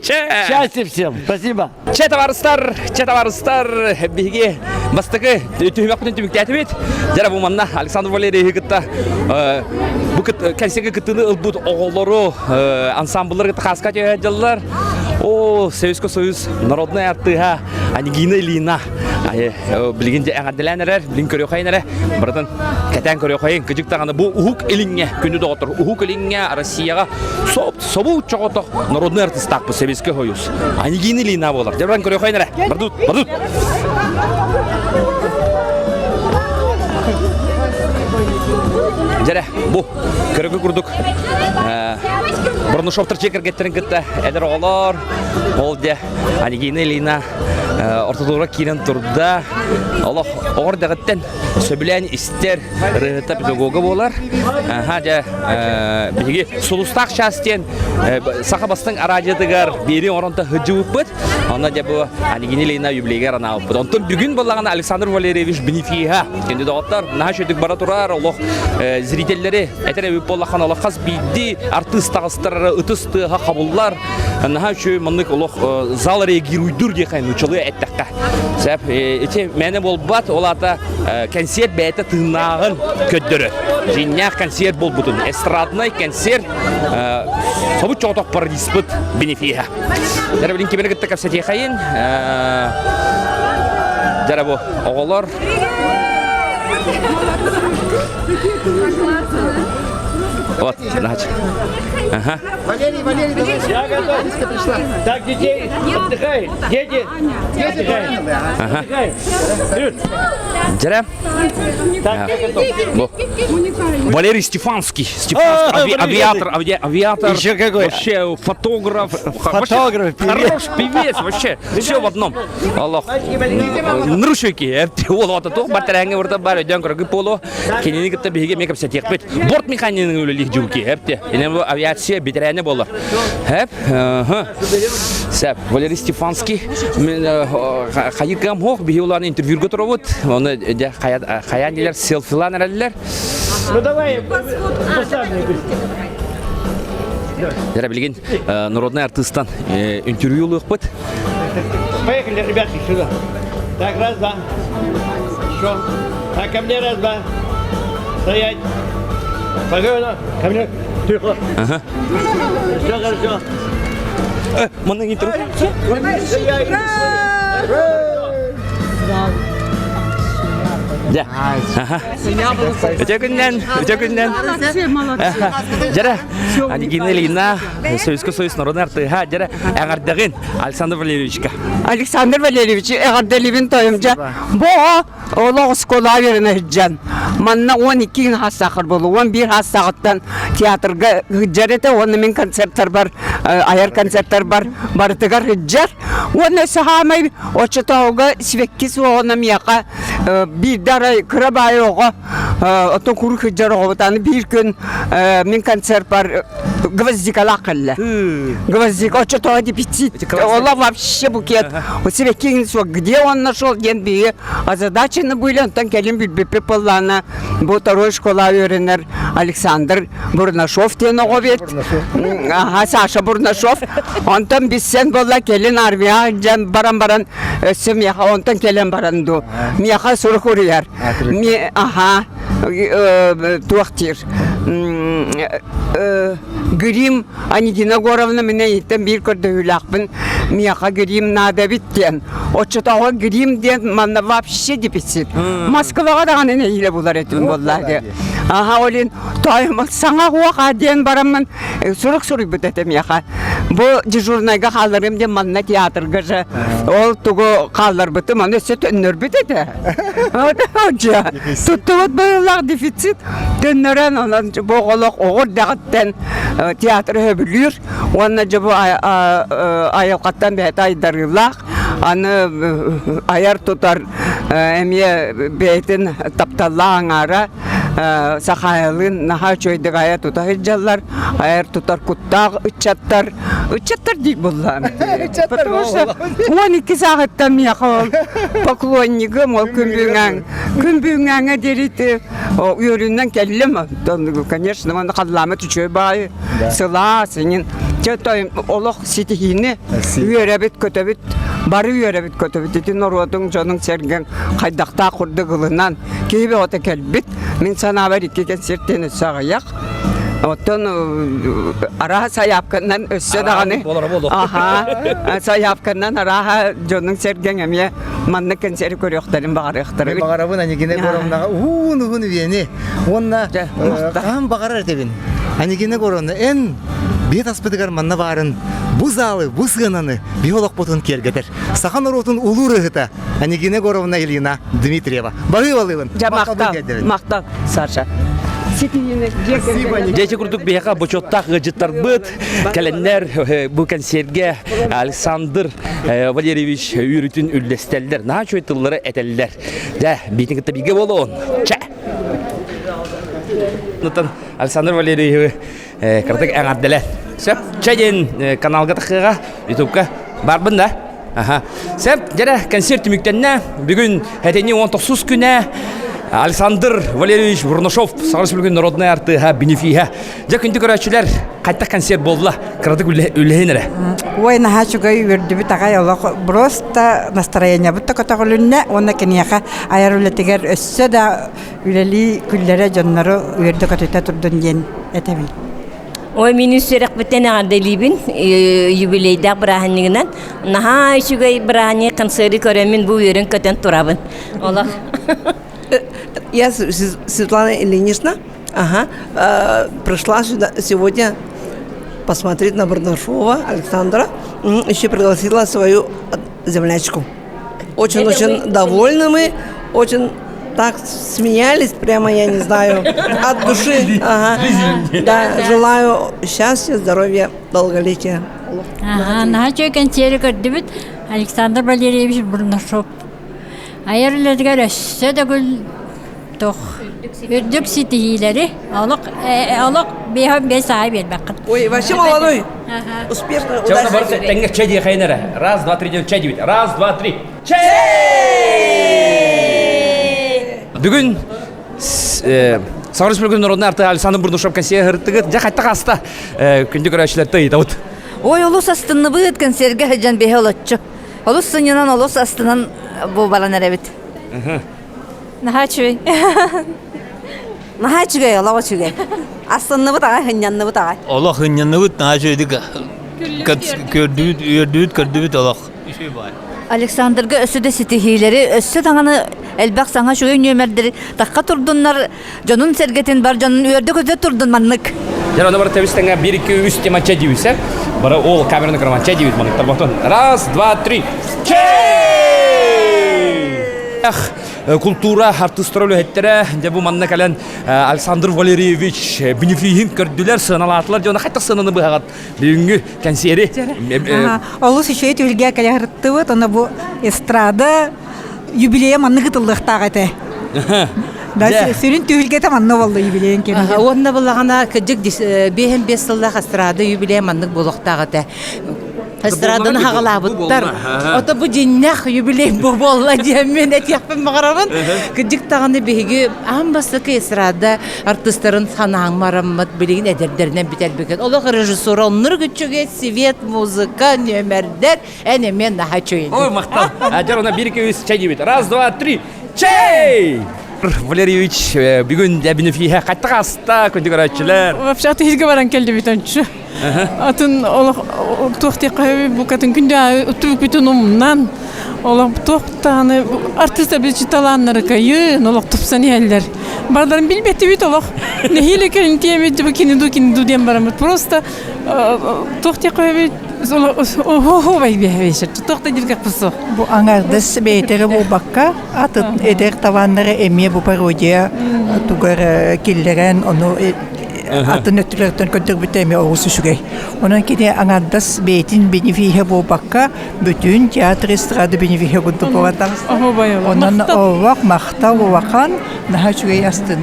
Счастья всем! Спасибо! Товарыстар, биге бастыгы түймек бүтін түмікті әтімет. Жара бұманна Александр Валерий гытта бұкыт кәнсеге гыттыны ұлбұт оғылыру ансамблылар гытта қасқа түйәділер. Советский Союз народная артыға Анигина Илина білгенде әңәділәнерер, білген көрі қайынерер. Бірдің кәтән көрі қайын күжік тағаны бұл ұхук иліңе күні доғытыр. Ұхук иліңе Россияға собу чоғытық народный артыстақ бұл Советский Союз. Анигина Илина болар. Жабыран көрі қайынерер. Бардут. Жәрі, бұл көрігі күрдік. Бурнашовтар чекер кеттерін кетті. Әдір оғылар. Ол де Анигина Илина ортодура кирен турда. Аллах оғыр дәғіттен сөбілән істер рыгыта педагога болар. Бігі сұлыстақ шастен сақабастың арадиятығар бері оранта хүджі өппіт. Онда де бұл Анигина Илина юбилейгер ана өппіт. Онтын бүгін болағына Александр Валерьевич Бенефиха. Кенде дағыттар, наға шөйтік бара тұрар. Аллах зрителері әтірі өп болаққан Аллах қаз бейді артыстағыстары ұтыстыға қабыллар. Наға шөй мұнық Аллах зал реагируйдур дейқайын ұчылы әттіққа. Сәп, мәні бол бат, олата концерт бәйті тыңнағын көддірі. Жиннақ концерт бол бұтын. Эстрадный концерт событ жоғытақ бар диспыт Бенефиха. Жара білін кемені күтті көпсәте қайын. Жара бұл оғылар. Вот, значит. Ага. Валерий, давай. Я готов. Так, детей, отдыхай. Дети, отдыхай. Ага. Жара. Так, я готов. Валерий Стефанский. Авиатор. Еще какой? Вообще фотограф. Фотограф, певец. Хороший певец, вообще. Все в одном. Аллах. Нрушуки. Олата то батараңы орта бар. Өден көргі поло. Кенені кітті бейге мекап сәтек бет. Борт механияның өлілік жүлки. Енем авиация бетерәне болар. Сәп, Валерий Стефанский. Қайықам хоқ, бейге оларын интервьюрге тұры бұд. Оны қаян елер селфилан әрәлілер. Ну давай, посадный. Жара білген народный артыстан интервью лық бұд. Поехали, ребятки, сюда. Так, раз, два. Еще. Так, ко мне, раз, два. Стоять. Спокойно. Ко мне. Тихо. Ага. Все хорошо. Можно интервью? Ja. Өтекүннен. Жара, Анигина Ильина, Союзский союз народный артыга, жара, Эгардагин, Александр Валерьевичка. Александр Валерьевич, Эгарделивин тоемжа. Бо, олог скола веріне хиджан. Манна 12 хасақыр болу, 11 хасақыттан театрға хиджареті, оны мен концерттар бар, аяр концерттар бар, барытыгар хиджар. Оны сахамай, очетауға свеккис оғына мияқа, bir dara kırabay oğa oto kuru hıcar oğutanı bir gün min konser var gvazdik alakalla gvazdik o что-то дефицит ола вообще букет у себя кинсо где он нашел деньги озадачены были он там келим билбепе полана bu второй школа öğrenir Александр Бурнашов тен оğuvет ага Саша Бурнашов ondan biz sen bolla kelin armiya baran semya ondan kelen barandu miyaha soru koruyor mi aha tuaktır Грим Анигина Горовна меня итем bir kırdı hülakbın miyaha Грим nada bitten o çatağa Грим den manna вообще дефицит Moskva'ya da ne ile bular etim vallahi aha olin toyma sana huaqa den baramın soru bitetem miyaha bu dejurnaga kalırım de manna teatrga ol tugo kalır bitim onu set önür bitete hoca tuttuvat baylar defицит döneren onun boğoluk oğur dağıtten tiyatro höbülür onun bu ayakattan bir aydarılak anı ayar tutar emiye beytin taptallağın ara Sakayalın naha çoydık ayar tutar hıcallar ayar tutar kuttağ uçattar değil bunlar потому что 12 saatten miyakol поклонником ol kümbüğüne deriti o üründen kellim конечно onu kallamı tüçöy bayi sıla senin Çatoyum olaq sitihini üyerebit kötebit barı üyerebit kötebit dedi Norodun canın sergen kaydaqta kurdu kılından gibi ota kelbit min sana haber iki konsertini sağayak Oton ara sayapkandan össe dağını aha sayapkandan ara canın sergen emiye manna konseri koruyorlarım bağırıyorlar bağırabın Anigina Gorovnaga uğun viyeni onna kam bağırar tebin Anigina Gorovna en bir aspetigar manna varın bu zalı bu sığınanı biyolog botun kelgedir sahan orotun ulu rıhıta Anigina Gorovna Ilina Dmitrieva bağı valıyın maktal Sasha Дечи курдук бияка бочоттак гыжыттар быт календар bu konserge Александр Валерьевич үйрүтүн үллестелдер на чойтыллары этелдер да битингте биге болон ча Нутан Александр Валерьевич кырдык аңарделер сеп чаден каналга такыга ютубка барбын да аха сеп жара концерт мүктенне бүгүн этени 19 күнө Александр Валерьевич Бурнашов, Сарасбүлген народный артыга бенефиха. Жакынды көрәчүләр кайтта концерт болла. Кырдык үлләһенере. Ой, нахачуга үрдү бит агай Аллах просто настроение бутта катагылынна, онна кенияха аярулетигер өссө да үлели күлләре жаннары үрдү катыта турдун ден этеби. Ой, минин сөрек битен аделибин юбилейда браханнигинен. Наха шугай брахани концерт көрөмүн бу үрен көтөн турабын. Аллах Я Светлана Ильинична, пришла сюда сегодня посмотреть на Бурнашова Александра, еще пригласила свою землячку. Очень довольны мы, очень так смеялись, прямо я не знаю, от души. Да, желаю счастья, здоровья, долголетия. Нахачу концерт көрдүбүт Александр Валерьевич Бурнашов. Ayarlarga rəşsə də gül tox. Ürdük sitihiləri alıq beyhəm bey sahib elbəqin. Ой, вообще молодой. Успешно, удачно. Тәңгә чәди хайнара. Раз, два, три ден чәди бит. Раз, два, три. Чәй! Бүгін Сарыс бүлген народный арты Александр Бурнашов концерт хырттыгы. Жа қайтта қаста. Күнді көрәшілер тыйды ұт. Ой, олус астынны бұд концертге хәджан бейхе олатчы. Олус сынынан, олус астынан bu balan evet. Nahachüy. Nahachüy, Allah çüy. Aslında bu da hınyanlı bu da. Allah hınyanlı bu nahachüy dik. Gördüğüt Allah. Alexander'ga ösü de sitihileri ösü dağını Элбак саңа шугай нөмердер. Таққа турдуннар, жонун сергетин бар, жонун өрді көзі турдун маннык. Жара оны бар тәбістенге 1-2-3 тема ча дейбіз, бара ол камераны кырман ча дейбіз манықтар бақтын. Раз, два, три. Культура артыстырылы әттері, бұл манна кәлін Александр Валерьевич Бенефихин көрділер, сыналатылар, жоны қайта сынаны бұғағат бүгінгі консері. Олыс үшей түлге кәлі бұд, оны бұл эстрада юбилея манны ғытылдықтағы әті. Сөрін түлге манны болды юбилейін кемді. Онына бұлағана күдік 5-5 жылдақ эстрада юбилея манны болықтағы әті. Эстраданы хағалабыттар. Ота бу жиннах юбилей болла диемен этияппен мағарабын. Күдік тағаны беги амбасыкы эстрада артистерин санаң мараммат билеген эдердеринен битер бекен. Олық режиссер оннур күчүге свет, музыка, нөмердер, әне мен наха чөйін. Ой, мақтал. Әдер она 1-2-3 чай дейбет. Раз, два, три. Чай! Валерьевич, бүгін Бенефихе қайтты қаста, күнді көрәтшілер. Вообще-то изге баран келді битончу. Атын олық тоқты қайы бұл кәтін күнде ұттып күтін ұмынан. Олық тоқтағаны артистер біз житаланлары кайын, олық тұпсан елдер. Бардарын білбетті бит олық. Нехилі кәлін тиемет, кинеду дем барамыд. Просто тоқты қайы бит. Охо-бай бейшір, тоқта жүргек бұсы. Бұл аңардыс бейтері бұл баққа, атын едер таванлары әме бұл пародия тугар келдерен, оны атын өттілерден көндір бүті әме оғысы шүгей. Онан кеде аңардыс бейтін Бенефихе бұл баққа, бүтін театр эстрады Бенефихе бұлды болатағыз. Онан оғақ мақта оғақан, наға шүгей астын,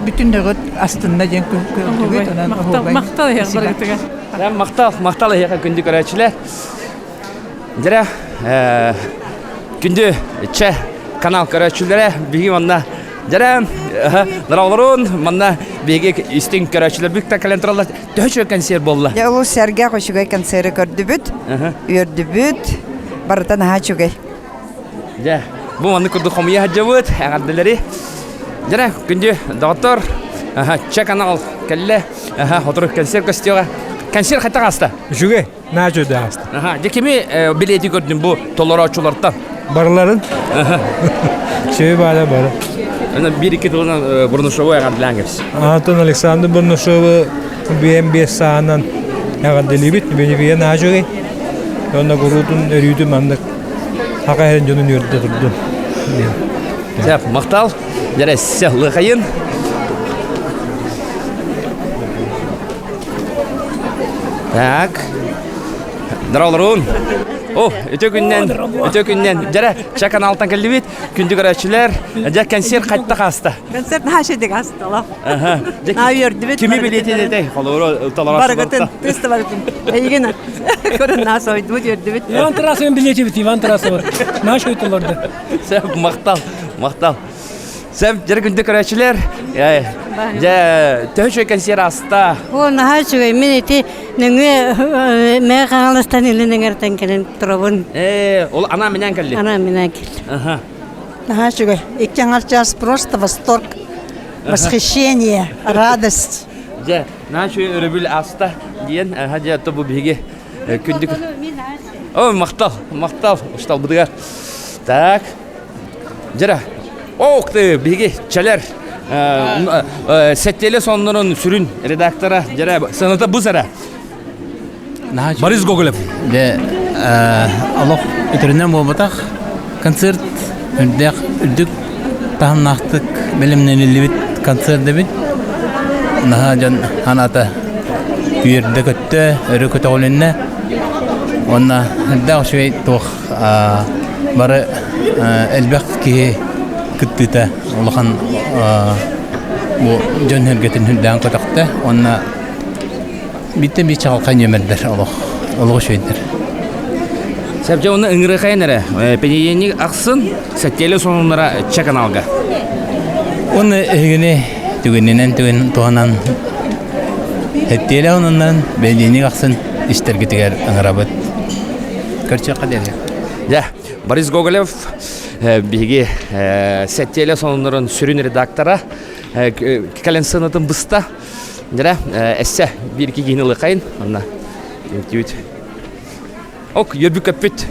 бүтіндері астынна ден көндіргет, онан оғай. Мақтал аяқа күнді көрәтшілер. Жара, күнді чә канал көрәтшілері бейгі манна. Жара, нұралырын манна бейгі істің көрәтшілер бүкті кәлентіралар төші консер болды. Ол сәрге қошуғай консері көрді бүт, өрді бүт, барытан аға чуғай. Бұл манны күрді қомия хаджа бұд, әғардылары. Жара, күнді доғыттыр, чә канал кәлі, отыры консер көстеуға. Консер қайта қаста? Жүге, на жүді қаста. Жекеме билеті көрдің бұл толары açулардан? Барларын. Шөй бары бары. Bir-iki tığına Burnuşov'u әғардылан кепсі. Антон Александр Бurnuşov'u BM5 сағынан әғардылы бет, бені бейен ажығы. Онда құрудың өрүйді мандық. Хақа әрін жонын өрді тұрды. Мақтал, жарай сәлі қайын. Так. Дыралырын. Өте күннен. Жара, чакан алтан кәлді бет, күнді көрәтшілер, жа консер қайтты қасты. Концерт нашеді қасты, олақ. На өрді бет. Кеме білеті деді, қолуыры ұлталар барғытын, тесті барғытын. Әйген көрін насы ойды, өт өрді бет. Иван Тарасовын білеті бет, Иван Тарасовы. Наш өйтілерді. Сәп, мақтал. Сәп, жара күнді көрәтшілер, төхші консер аста. Ол наға жүгей, мен еті нөңе мәе қағалыстан елінің әртен келін тұрабын. Ол ана менен келді? Ана менен келді. Наға жүгей, ектен час просто восторг, восхищение, радость. Наға жүгей өрібіл аста дейін, жа тобы беге күнді көр. Ой, мақтал, ұштал бұдығар. Так, жара. Оқты беге чәлер. Сәттелі сонларын сүрін редактора жара сыныты бұзара. Борис Гоголев. Аллах өтірінен болбатақ концерт үрдік тағынақтық білімнен елебет концерт дебет. Наға жан ханаты күйерді көтті, өрі көті қолынна. Онна үрдіқ шөй тоқ бары әлбәқ кейі күттіті олған жон хөргетін хүрдән көтіқті. Онна бітті бі чағалқан емердер олығы шөйдер. Сәбже оны үңірі қайыныры, пенеденік ақсын сәттелі сонынлара ча каналға? Оны үгіне түгінінен туғанан сәттелі онынан пенеденік ақсын іштергітігер аңырабыд. Көрчі қадер. Борис Гоголев биги сәттелі сонларын сүрін редактора кәлін сынытын бұста. Жара, әсі бір-екі кейінілі қайын. Ок, йөрбүк көппүт.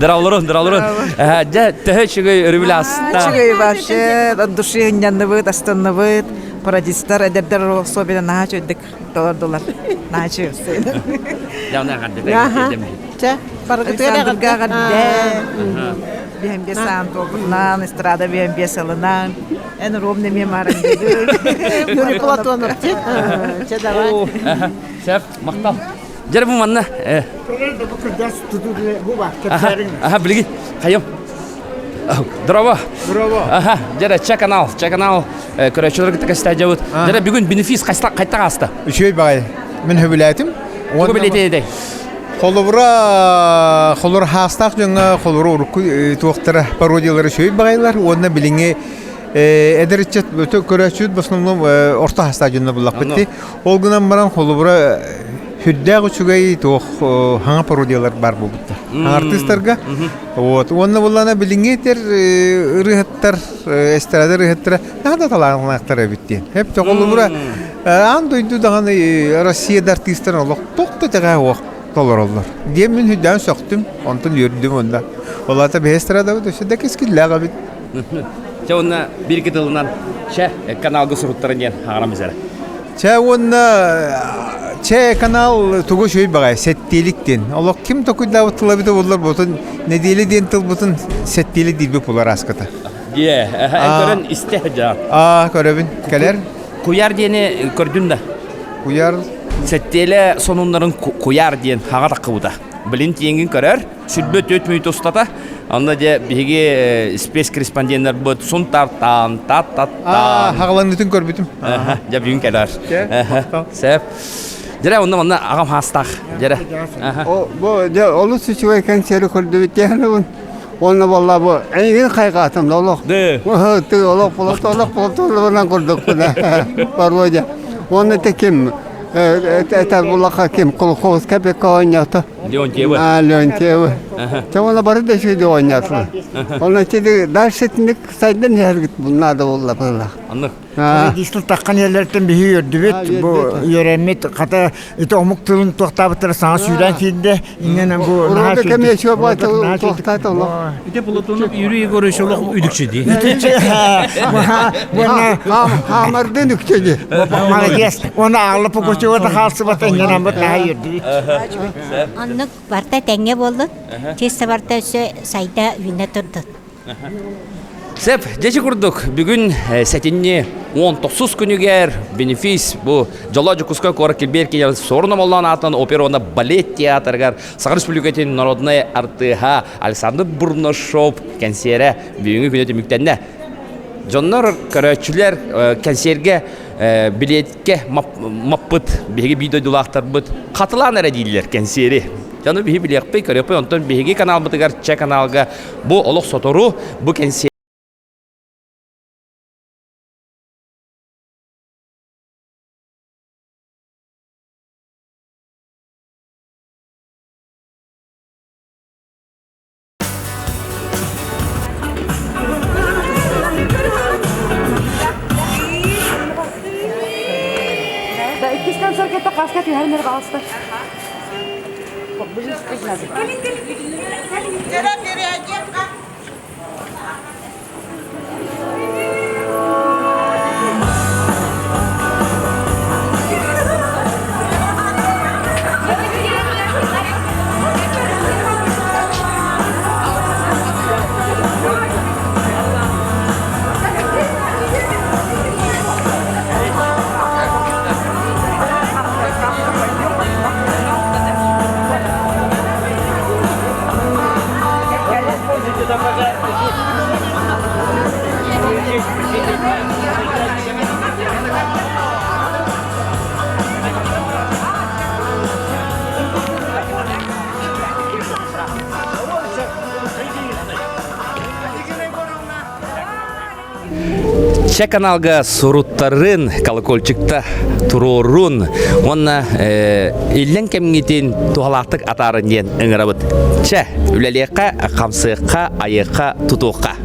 Дыраулырын. Ja, тәһәчүгәй ревляста. Чугай вообще от души нянныбыт, астанныбыт, продюсер, эдердер особенно нахачу эдик $1. Нахачу. Яна гадде. Че, Александр Гагадде. Бием бесан тогнан, эстрада бием бесалынан. En ровный мемарен. Юрий Платонов. Че давай. Шеф, мактал. Жер бу манна. Ага, билги. Кайым. Здорово. Жер чеканал. Көрөчөлөр кете стадиот. Жер бүгүн бенефис кайта асты. Үшөй багай. Мен хөбүләтим. Хөбүләтеде. Холур хастак жаңа холур урку туактара пародиялары шөй багайлар. Онна билиңе эдерчет өтө көрөчүт в основном орта стадионда булак битти. Ол гынан баран холура хүддәг үчүгәй тох хаңа пародиялар бар булды. Артистларга вот онна буллана билиңетер рыхаттар эстрада рыхаттар нада таланактар битти. Хеп тоголура андойду даганы Россияда артисттер олок токта жага ок толороллар. Демин хүддән соктум, онтон йөрдүм онда. Олата бестрада өтөсөдө кескиллага бит. Чауна бирки тылынан каналга суруттарын аграмызар. Че канал тугу шөй багай сеттеликтен. Олок ким токуйда утылабыты болар ботун неделе ден тыл ботун сеттели дилбе булар аската. Көрөн истежа. Көрөбүн. Келер. Куяр дени көрдүм да. Куяр сеттеле сонунларын куяр ден хага такыбыта. Билин тиеңин көрөр, сүрбөт 4 минут устата. Анда де биге спец-корреспонденттер бут сунтартан, таттаттан. Хагаланытын көрбүтүм. Ja бүгүн келер. Сеп. Жара онда агам хастак. Жара. Бу олус үчүгөй концерт көрдү битен. Онна болла бу эйин кайгатым долок. Олок болот көрдүк мына. Пародия. Онна теким это булака ким колхоз кепек ойнатты. Леонтьева. Чамана бары да шуйды ойнатты. Оны чеди дальшетник сайдан яргыт булнада болла бала. Аннык. Дистил таккан ерлерден бихи өрдүбет. Бу йөремет ката ите омук тылын токтабыттыр саңа сүйрен кейинде. Иннен бу Орда кеме шоба токтат олок. Ите Платонов Юрий Егорович олок үдүкчү. Хамардын үкчөдү. Молодец. Оны алып көчөгө халсы бата иннен бу тайырды. Аннык барта теңге болду. Тесте барта сайда үйүнө турду. Сеп, жечи курдук. Бүгүн сетинни 19 күнүгер бенефис бу Жолоджу Кускай кора келберкен сорунам олан атын оперона балет театргар Сагыр Республикатын народная артыга Александр Бурношов концерте бүгүнкү күнөтө мүктенне. Жоннор көрөчүлөр концертке билетке маппыт биги видео дулактар бут катылан эре дийлер концерти. Жаны биги билекпей көрөпөй онтон биги канал бутыгар че каналга бу олок сотору бу концерт Че каналга суруттарын колокольчикта турурун онна илен кемгитин тухалактык атарын ден ыңырабыт. Че үлелеққа, қамсыққа, айыққа, тутуққа.